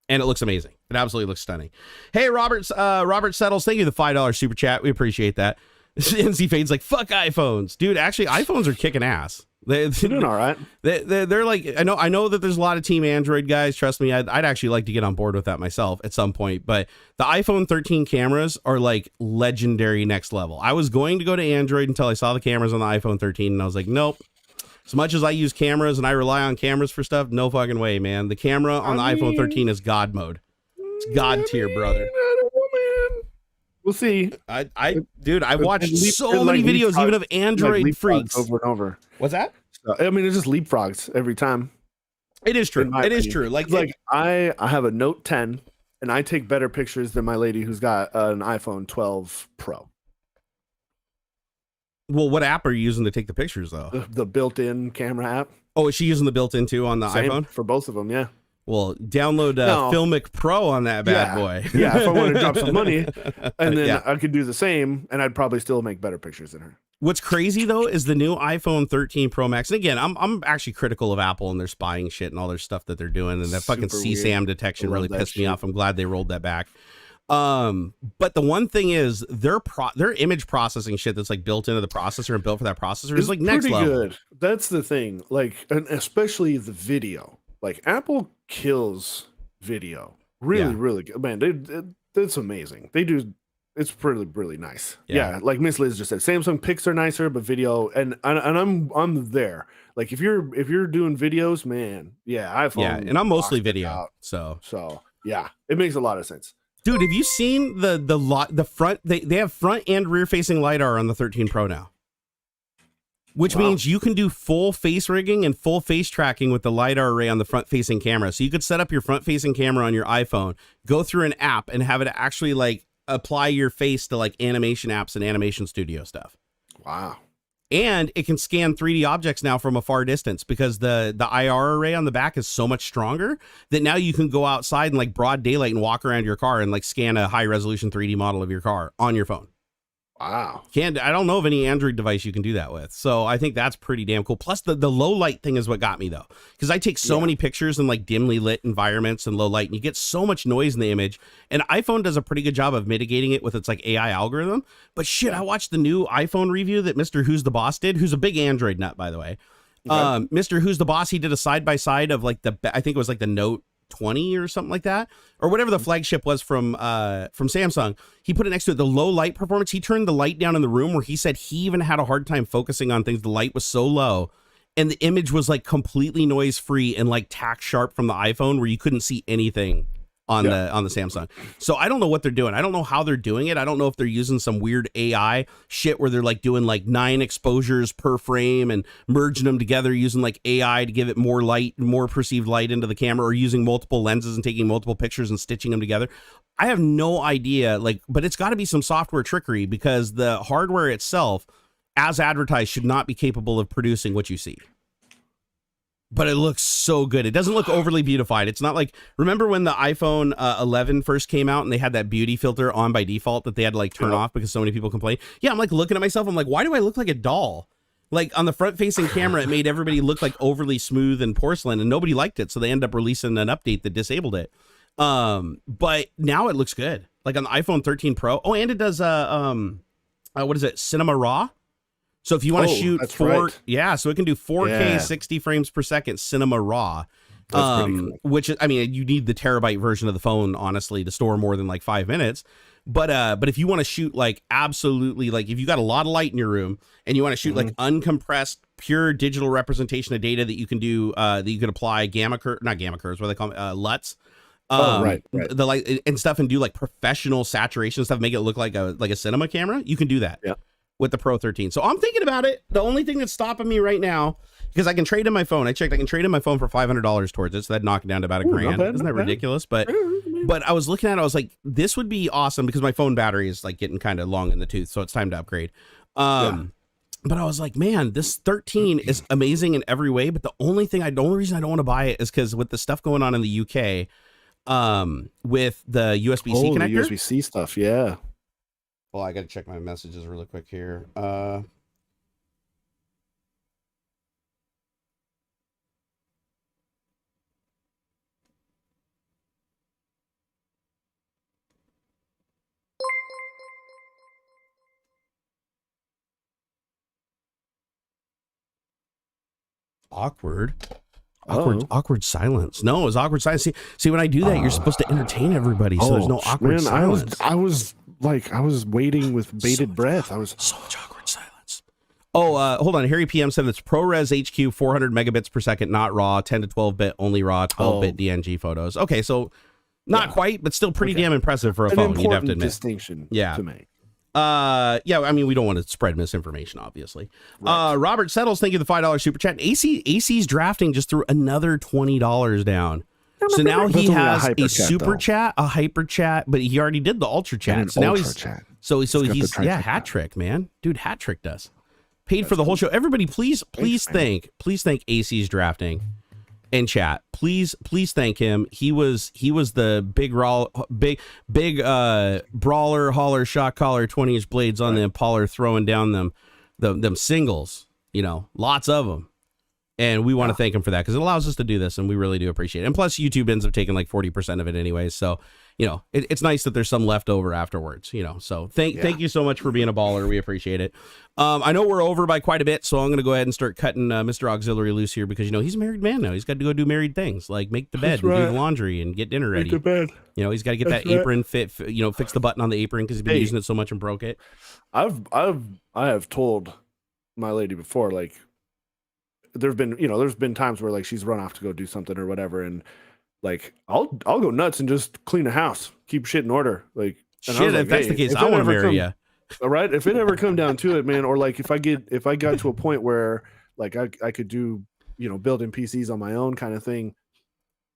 And it looks amazing. It absolutely looks stunning. Hey, Robert Settles, thank you for the $5 super chat. We appreciate that. NC Fade's like, fuck iPhones. Dude, actually, iPhones are kicking ass. They're doing all right. They're like, I know that there's a lot of Team Android guys. Trust me, I'd actually like to get on board with that myself at some point. But the iPhone 13 cameras are like legendary next level. I was going to go to Android until I saw the cameras on the iPhone 13, and I was like, nope. As much as I use cameras and I rely on cameras for stuff, no fucking way, man. The camera on the iPhone 13 is God mode. It's God tier, brother. I don't know, man. We'll see. Dude, I've watched so many videos, even of Android freaks. Over and over. What's that? I mean, it's just leapfrogs every time. It is true. It is true. Like I have a Note 10, and I take better pictures than my lady who's got an iPhone 12 Pro. Well, what app are you using to take the pictures, though? The built-in camera app. Oh, is she using the built-in too on the iPhone? For both of them, yeah. Well, download Filmic Pro on that bad boy. Yeah, if I want to drop some money, and then I could do the same, and I'd probably still make better pictures than her. What's crazy though is the new iPhone 13 Pro Max. And again, I'm actually critical of Apple and their spying shit and all their stuff that they're doing, and that fucking CSAM detection really pissed me off. I'm glad they rolled that back. But the one thing is their image processing shit that's like built into the processor and built for that processor is like next level. Good. That's the thing. Like, and especially the video. Like Apple kills video. Really good. Man, it's amazing. They do. It's really nice. Yeah, like Miss Liz just said, Samsung pics are nicer, but video and I'm there. Like if you're doing videos, man, iPhone. Yeah, and I'm mostly video. So yeah, it makes a lot of sense. Dude, have you seen the front? They have front and rear facing LiDAR on the 13 Pro now, which means you can do full face rigging and full face tracking with the LiDAR array on the front facing camera. So you could set up your front facing camera on your iPhone, go through an app, and have it actually like apply your face to like animation apps and animation studio stuff. Wow. And it can scan 3D objects now from a far distance because the IR array on the back is so much stronger that now you can go outside in like broad daylight and walk around your car and like scan a high resolution 3D model of your car on your phone. Wow. I don't know of any Android device you can do that with. So I think that's pretty damn cool. Plus the low light thing is what got me though. Because I take so many pictures in like dimly lit environments and low light, and you get so much noise in the image. And iPhone does a pretty good job of mitigating it with its like AI algorithm. But shit, I watched the new iPhone review that Mr. Who's the Boss did, who's a big Android nut, by the way. Okay. Mr. Who's the Boss, he did a side-by-side of like I think it was like the Note 20 or something like that, or whatever the flagship was from Samsung. He put it next to it, the low light performance. He turned the light down in the room where he said he even had a hard time focusing on things. The light was so low and the image was like completely noise free and like tack sharp from the iPhone where you couldn't see anything on the Samsung. So I don't know what they're doing. I don't know how they're doing it. I don't know if they're using some weird AI shit where they're like doing like 9 exposures per frame and merging them together using like AI to give it more light, more perceived light into the camera, or using multiple lenses and taking multiple pictures and stitching them together. I have no idea, but it's got to be some software trickery because the hardware itself, as advertised, should not be capable of producing what you see. but it looks so good. It doesn't look overly beautified. It's not like, remember when the iPhone 11 first came out and they had that beauty filter on by default that they had to like turn off because so many people complained? Yeah, I'm like looking at myself. I'm like, why do I look like a doll? Like on the front facing camera, it made everybody look like overly smooth and porcelain, and nobody liked it. So they ended up releasing an update that disabled it. But now it looks good. Like on the iPhone 13 Pro. Oh, and it does what is it? Cinema Raw. So if you want to shoot so it can do 4K 60 frames per second Cinema Raw. Cool. Which is, I mean, you need the terabyte version of the phone, honestly, to store more than like 5 minutes. But if you want to shoot like absolutely, like if you got a lot of light in your room and you want to shoot like uncompressed, pure digital representation of data that you can do, that you can apply not gamma curves, what they call LUTs. The light and stuff, and do like professional saturation stuff, make it look like a cinema camera. You can do that with the Pro 13. So I'm thinking about it. The only thing that's stopping me right now, because I can trade in my phone. I checked. I can trade in my phone for $500 towards it. So that'd knock it down to about $1,000. Isn't that ridiculous? But I was looking at it. I was like, this would be awesome because my phone battery is like getting kind of long in the tooth. So it's time to upgrade. But I was like, man, this 13 is amazing in every way. But the only reason I don't want to buy it is because with the stuff going on in the UK, with the USB-C connector. The USB-C stuff, yeah. Well, I got to check my messages really quick here. Awkward silence. No, it was awkward silence. See, when I do that, you're supposed to entertain everybody, so there's no awkward silence. I was waiting with bated breath. I was so much awkward silence. Oh, hold on. Harry PM said it's ProRes HQ 400 megabits per second, not RAW, 10 to 12 bit, only RAW, 12-bit DNG photos. Okay, so not quite, but still pretty damn impressive for a phone. You'd have to admit. Distinction to make. I mean, we don't want to spread misinformation, obviously. Right. Robert Settles, thank you for the $5 super chat. AC's drafting just threw another $20 down. So now he has a super chat, a hyper chat, but he already did the ultra chat. So now he's hat trick, man. Dude, hat tricked us. Paid for the whole show. Everybody, please thank AC's drafting in chat. Please thank him. He was the big brawler, hauler, shot caller, 20-inch blades on the Impala, throwing down them singles, lots of them. And we want to thank him for that because it allows us to do this, and we really do appreciate it. And plus, YouTube ends up taking like 40% of it anyway. So, it's nice that there's some left over afterwards, So thank you so much for being a baller. We appreciate it. I know we're over by quite a bit, so I'm going to go ahead and start cutting Mr. AuxxZillary loose here because, he's a married man now. He's got to go do married things like make the bed, and do the laundry, and get dinner ready. Make the bed. He's got to get that apron fit, fix the button on the apron because he's been using it so much and broke it. I have told my lady before, like, there's been times where like she's run off to go do something or whatever, and like I'll go nuts and just clean the house, keep shit in order. Like, shit, if that's the case, I want to marry you. All right, if it ever come down to it, man, or like if I got to a point where like I could do building PCs on my own kind of thing,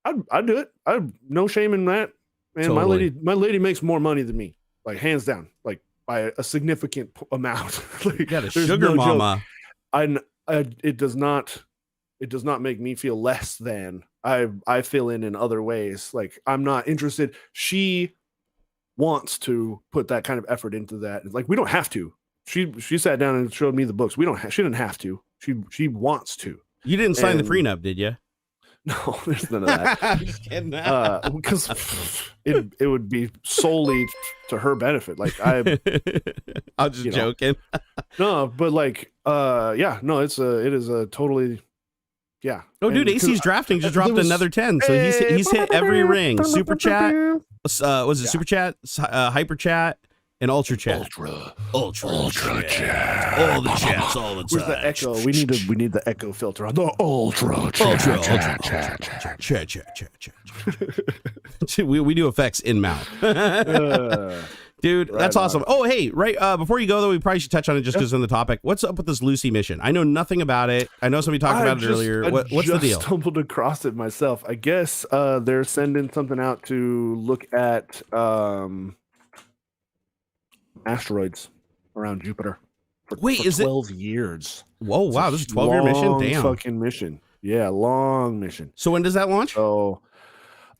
I'd do it. I'd no shame in that, man. Totally. My lady makes more money than me, like hands down, like by a significant amount. Like, you got a sugar mama. It does not make me feel less than. I fill in other ways. Like, I'm not interested. She wants to put that kind of effort into that. Like, we don't have to. She sat down and showed me the books. She didn't have to. She wants to. You didn't sign the prenup, did you? No, there's none of that. I'm just kidding. Because it would be solely to her benefit. Like, I'm just joking. No, but like, it is a totally, yeah. Oh, dude, AC's drafting just dropped another 10, so he's hit every ring. Super chat, was it super chat, hyper chat, and ultra chat. Ultra chat. All the chats all the time. Where's the echo? We need the echo filter on the ultra chat. We do effects in mouth. Dude, that's awesome. Oh, hey, right before you go, though, we probably should touch on it just because on the topic. What's up with this Lucy mission? I know nothing about it. I know somebody talked about it earlier. What's the deal? I stumbled across it myself. I guess they're sending something out to look at asteroids around Jupiter for 12 years. Whoa, wow, this is a 12-year mission? Damn. Fucking mission. Yeah, long mission. So when does that launch? So,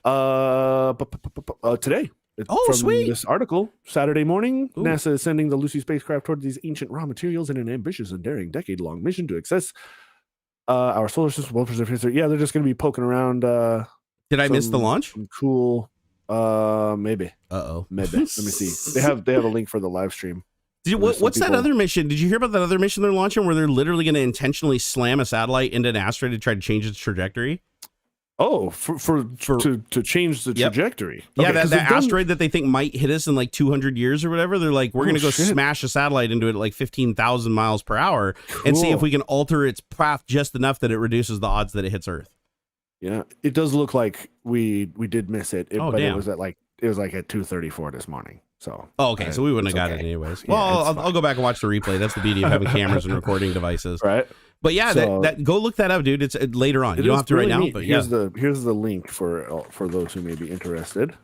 today. Oh, sweet. This article, Saturday morning, Ooh. NASA is sending the Lucy spacecraft toward these ancient raw materials in an ambitious and daring decade-long mission to access our solar system, well-preserved history. Yeah, they're just going to be poking around. Did I miss the launch? Cool. Maybe. Maybe. Let me see. They have a link for the live stream. What's that other mission? Did you hear about that other mission they're launching where they're literally going to intentionally slam a satellite into an asteroid to try to change its trajectory? Oh, to change the trajectory. Okay, yeah, that asteroid that they think might hit us in like 200 years or whatever. They're like, we're going to go smash a satellite into it at like 15,000 miles per hour and see if we can alter its path just enough that it reduces the odds that it hits Earth. Yeah, it does look like we did miss it. Damn. It was at 2:34 this morning. So okay, so we wouldn't have got it anyways. Well, I'll go back and watch the replay. That's the beauty of having cameras and recording devices, right? But yeah, that go look that up, dude. It's later on. You don't have to right now. But here's the link for those who may be interested.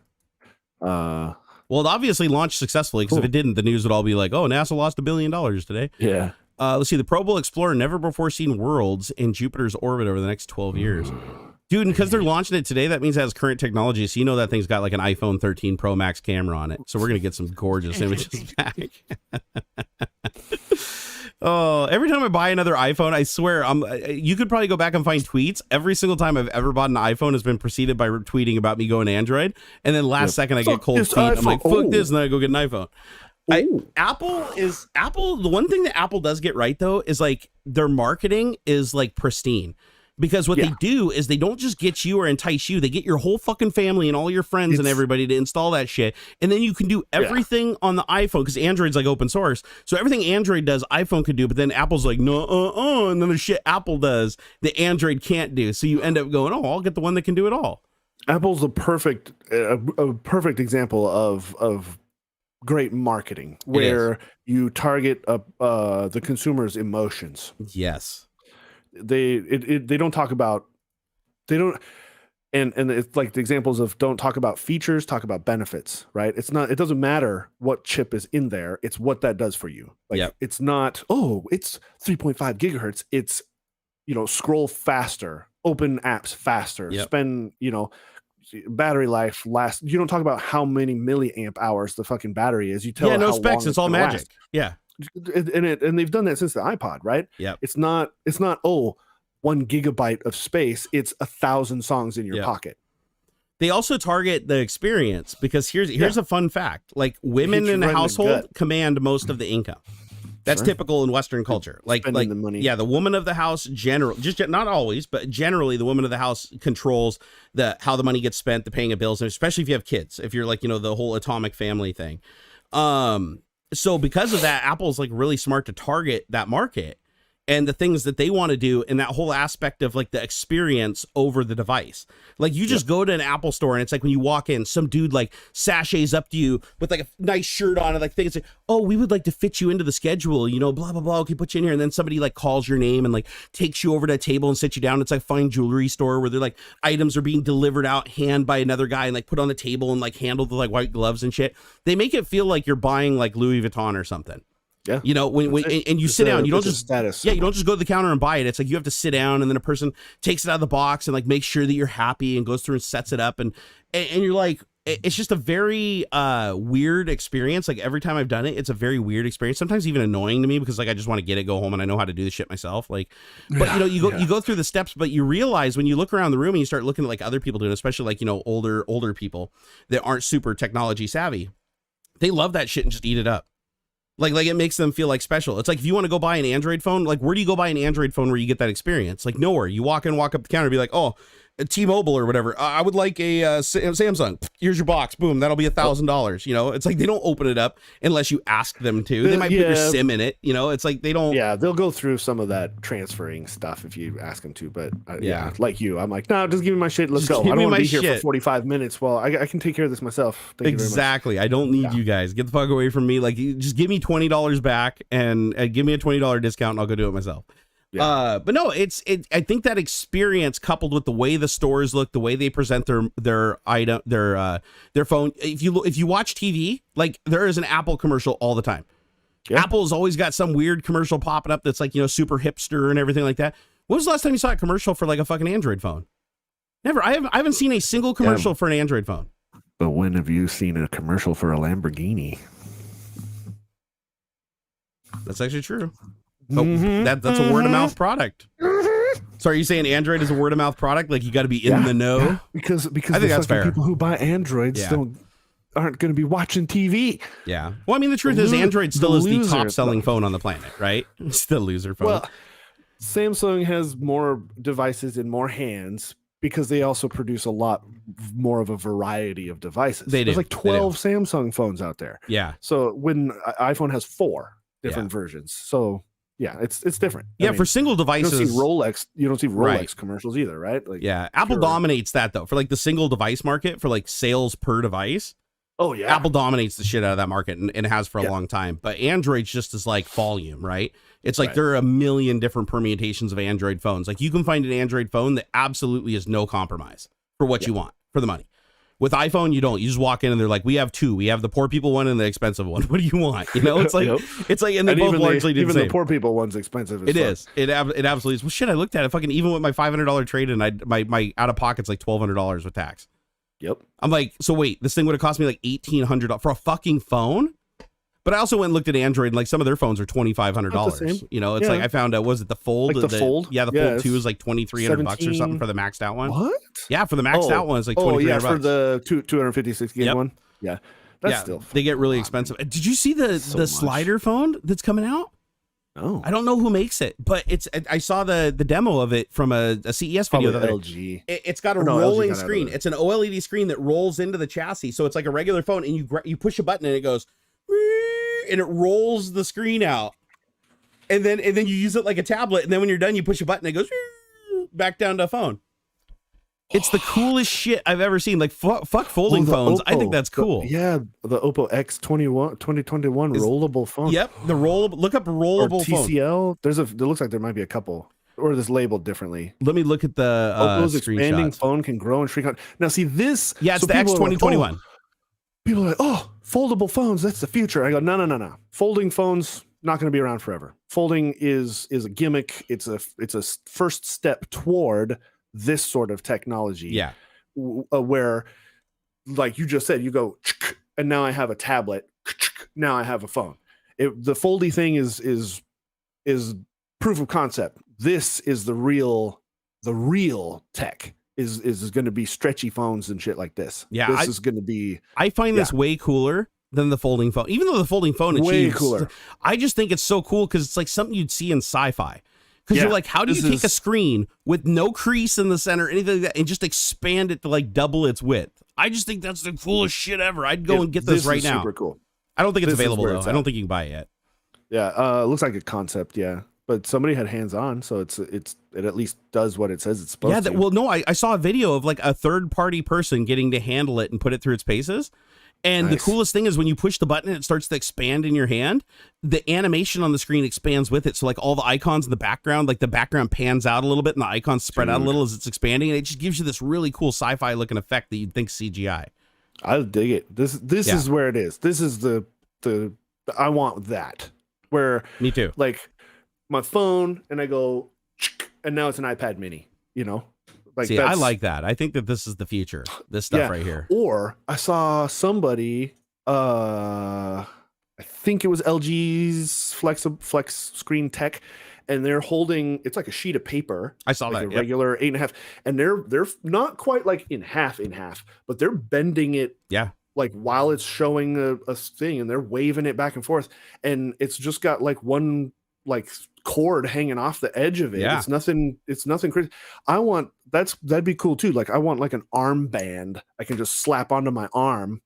Well, it obviously launched successfully because if it didn't, the news would all be like, "Oh, NASA lost $1 billion today." Yeah. Let's see. The probe will explore never before seen worlds in Jupiter's orbit over the next 12 years. Dude, and because they're launching it today, that means it has current technology. So you know that thing's got like an iPhone 13 Pro Max camera on it. So we're going to get some gorgeous images back. Oh, every time I buy another iPhone, I swear, you could probably go back and find tweets. Every single time I've ever bought an iPhone has been preceded by tweeting about me going Android. And then last second I get cold feet. I'm like, fuck this. And then I go get an iPhone. Apple, the one thing that Apple does get right, though, is like their marketing is like pristine. Because what they do is they don't just get you or entice you. They get your whole fucking family and all your friends and everybody to install that shit. And then you can do everything on the iPhone because Android's like open source. So everything Android does, iPhone could do. But then Apple's like, no, and then the shit Apple does that Android can't do. So you end up going, I'll get the one that can do it all. Apple's a perfect example of great marketing where you target the consumer's emotions. Yes. They don't talk about and it's like the examples of don't talk about features, talk about benefits, right? It doesn't matter what chip is in there, it's what that does for you. Like it's not it's 3.5 gigahertz, it's scroll faster, open apps faster, spend battery life last. You don't talk about how many milliamp hours the fucking battery is. You tell no specs, it's all magic. Last. Yeah. And they've done that since the iPod, right? Yeah. It's not 1 gigabyte of space. It's 1,000 songs in your pocket. They also target the experience because here's a fun fact. Like women in a household command most of the income. That's typical in Western culture. Like the money. Yeah, the woman of the house not always, but generally the woman of the house controls how the money gets spent, the paying of bills, and especially if you have kids, if you're like, the whole atomic family thing. So because of that, Apple's like really smart to target that market and the things that they want to do in that whole aspect of like the experience over the device. Like you just go to an Apple store and it's like when you walk in, some dude like sachets up to you with like a nice shirt on and like things like, we would like to fit you into the schedule, blah, blah, blah. Okay, put you in here. And then somebody like calls your name and like takes you over to a table and sits you down. It's like a fine jewelry store where they're like items are being delivered out hand by another guy and like put on the table and like handled with like white gloves and shit. They make it feel like you're buying like Louis Vuitton or something. Yeah. When you sit down, you don't just status. Yeah, you don't just go to the counter and buy it. It's like you have to sit down and then a person takes it out of the box and like makes sure that you're happy and goes through and sets it up and you're like, it's just a very weird experience. Like every time I've done it, it's a very weird experience. Sometimes even annoying to me because like I just want to get it, go home, and I know how to do the shit myself. Like, but you go through the steps, but you realize when you look around the room and you start looking at like other people doing, especially like older people that aren't super technology savvy, they love that shit and just eat it up. Like it makes them feel like special. It's like if you want to go buy an Android phone, like where do you go buy an Android phone where you get that experience? Like nowhere. You walk up the counter and be like, T-Mobile or whatever. I would like a Samsung. Here's your box. Boom. That'll be $1,000. It's like they don't open it up unless you ask them to. They might put your SIM in it. It's like they don't. Yeah, they'll go through some of that transferring stuff if you ask them to. But like you, I'm like, no, just give me my shit. Let's go. I don't want to be here for 45 minutes. Well, I can take care of this myself. Thank you very much. I don't need you guys. Get the fuck away from me. Like, just give me $20 back and give me a $20 discount and I'll go do it myself. Yeah. But no, I think that experience coupled with the way the stores look, the way they present their item, their phone. If you watch TV, like there is an Apple commercial all the time. Yeah. Apple's always got some weird commercial popping up that's like, super hipster and everything like that. When was the last time you saw a commercial for like a fucking Android phone? Never. I haven't seen a single commercial for an Android phone. But when have you seen a commercial for a Lamborghini? That's actually true. But that's a word of mouth product. So are you saying Android is a word of mouth product? Like you got to be in the know? Yeah. Because I think that's fair. People who buy Androids aren't going to be watching TV. Yeah. Well, I mean, the truth is Android still is the top selling phone on the planet, right? It's the loser phone. Well, Samsung has more devices in more hands because they also produce a lot more of a variety of devices. There's like 12 Samsung phones out there. Yeah. So when iPhone has 4 different versions. So yeah, it's different. Yeah, I mean, for single devices. You don't see Rolex commercials either, right? Like, yeah. Apple dominates that though. For like the single device market, for like sales per device. Oh yeah. Apple dominates the shit out of that market and has for a long time. But Android's just as like volume, right? It's like there are a million different permutations of Android phones. Like you can find an Android phone that absolutely is no compromise for what you want for the money. With iPhone, you don't. You just walk in and they're like, we have 2. We have the poor people one and the expensive one. What do you want? You know, it's like, and they both largely do the same. The poor people one's expensive. It is. It absolutely is. Well, shit, I looked at it. Fucking even with my $500 trade in, my out of pocket's like $1,200 with tax. Yep. I'm like, so wait, this thing would have cost me like $1,800 for a fucking phone? But I also went and looked at Android, and like some of their phones are $2,500. You know, it's like I found out, was it the Fold? Like the Fold? Yeah, the Fold 2 is like $2,300 or something for the maxed out one. What? Yeah, for the maxed out one, it's like $2,300. Oh, yeah, for the 256 gig one. Yeah. That's still they get really expensive. Did you see the slider phone that's coming out? Oh. I don't know who makes it, but I saw the demo of it from a CES video. LG. It's got a rolling screen. It's an OLED screen that rolls into the chassis. So it's like a regular phone, and you push a button and it goes, and it rolls the screen out. And then you use it like a tablet. And then when you're done, you push a button and it goes back down to a phone. It's the coolest shit I've ever seen. Like fuck folding phones. I think that's cool. The Oppo X21 2021 rollable phone. Yep, the rollable. Look up rollable TCL. Phone. There looks like there might be a couple, or this labeled differently. Let me look at the Oppo's expanding phone can grow and shrink. Now see this. Yeah, it's the X 2021. People are like, oh, foldable phones. That's the future. I go, no. Folding phones not going to be around forever. Folding is a gimmick. It's a first step toward this sort of technology. Yeah. Where, like you just said, you go, and now I have a tablet. Now I have a phone. The foldy thing is proof of concept. This is the real tech. Is going to be stretchy phones and shit like this. Yeah, this is going to be. I find this way cooler than the folding phone, even though the folding phone way cooler. I just think it's so cool because it's like something you'd see in sci-fi. Because you're like, how do you take a screen with no crease in the center, anything like that, and just expand it to like double its width? I just think that's the coolest shit ever. I'd go and get this right now. Super cool. I don't think it's available though. I don't think you can buy it yet. Yeah, it looks like a concept. Yeah. But somebody had hands on, so it at least does what it says it's supposed to. Well, no, I saw a video of like a third party person getting to handle it and put it through its paces. And the coolest thing is when you push the button and it starts to expand in your hand, the animation on the screen expands with it. So like all the icons in the background, like the background pans out a little bit and the icons spread out a little as it's expanding. And it just gives you this really cool sci-fi looking effect that you'd think CGI. I dig it. This is where it is. This is the I want that. Where me too. Like my phone and I go, and now it's an iPad mini, you know? Like I like that. I think that this is the future, this stuff right here. Or I saw somebody, I think it was LG's Flex Screen Tech, and they're holding, it's like a sheet of paper. I saw like that. A regular 8.5. And they're not quite like in half, but they're bending it. Yeah. Like while it's showing a thing, and they're waving it back and forth. And it's just got like one like cord hanging off the edge of it. Yeah. It's nothing crazy. That'd be cool too. Like I want like an armband I can just slap onto my arm,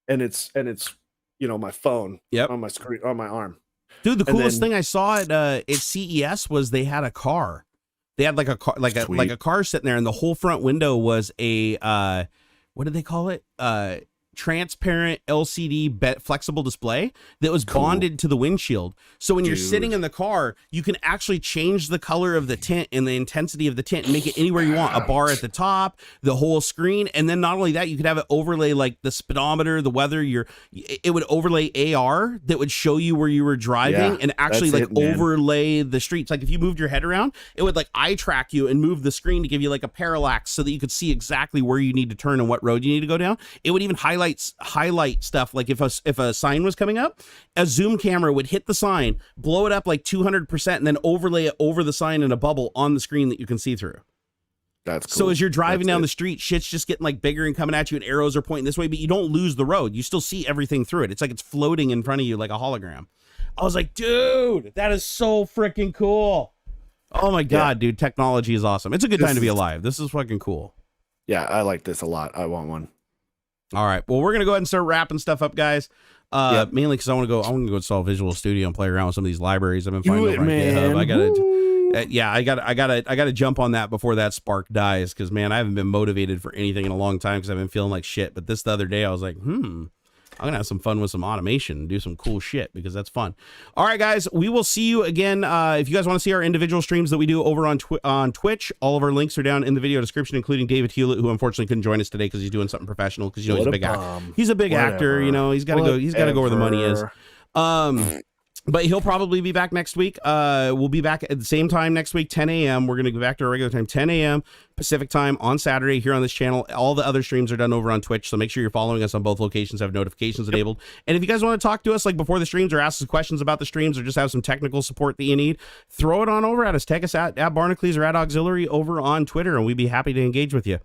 and it's you know, my phone on my screen on my arm. Dude, the coolest thing I saw at CES was they had a car. They had like a car, like a car sitting there, and the whole front window was a what did they call it? transparent LCD flexible display that was bonded to the windshield. So when you're sitting in the car, you can actually change the color of the tint and the intensity of the tint and make it anywhere you want. A bar at the top, the whole screen. And then not only that, you could have it overlay like the speedometer, the weather, it would overlay AR that would show you where you were driving and actually like overlay the streets. Like if you moved your head around, it would like eye track you and move the screen to give you like a parallax so that you could see exactly where you need to turn and what road you need to go down. It would even highlight stuff. Like if a sign was coming up, a zoom camera would hit the sign, blow it up like 200%, and then overlay it over the sign in a bubble on the screen that you can see through. That's cool. So as you're driving down the street, shit's just getting like bigger and coming at you, and arrows are pointing this way, but you don't lose the road. You still see everything through it. It's like it's floating in front of you like a hologram. I was like, dude, that is so freaking cool. Oh my God, dude, technology is awesome. It's a good time to be alive. This is fucking cool. Yeah, I like this a lot. I want one. All right. Well, we're gonna go ahead and start wrapping stuff up, guys. Mainly because I want to go install Visual Studio and play around with some of these libraries I've been finding over on GitHub. I gotta jump on that before that spark dies, because man, I haven't been motivated for anything in a long time because I've been feeling like shit. But the other day I was like, I'm gonna have some fun with some automation and do some cool shit, because that's fun. All right, guys, we will see you again. If you guys want to see our individual streams that we do over on Twitch, all of our links are down in the video description, including David Hewlett, who unfortunately couldn't join us today because he's doing something professional. Because he's a big actor. He's a big actor. He's got to go. He's got to go where the money is. But he'll probably be back next week. We'll be back at the same time next week, 10 a.m. We're going to go back to our regular time, 10 a.m. Pacific time on Saturday here on this channel. All the other streams are done over on Twitch, so make sure you're following us on both locations, have notifications enabled. And if you guys want to talk to us like before the streams, or ask us questions about the streams, or just have some technical support that you need, throw it on over at us. Tag us at Barnacules or at AuxxZillary over on Twitter, and we'd be happy to engage with you.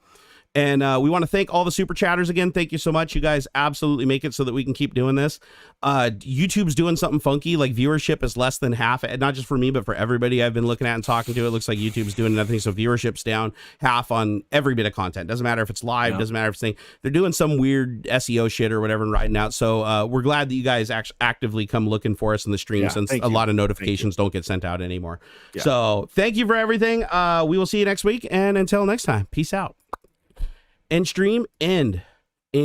And we want to thank all the super chatters again. Thank you so much. You guys absolutely make it so that we can keep doing this. YouTube's doing something funky. Like viewership is less than half, not just for me, but for everybody I've been looking at and talking to. It looks like YouTube's doing nothing. So viewership's down half on every bit of content. Doesn't matter if it's live. Doesn't matter if it's thing. They're doing some weird SEO shit or whatever and writing out. So we're glad that you guys actively come looking for us in the stream, since a lot of notifications don't get sent out anymore. So thank you for everything. We will see you next week. And until next time, peace out. End stream, end. And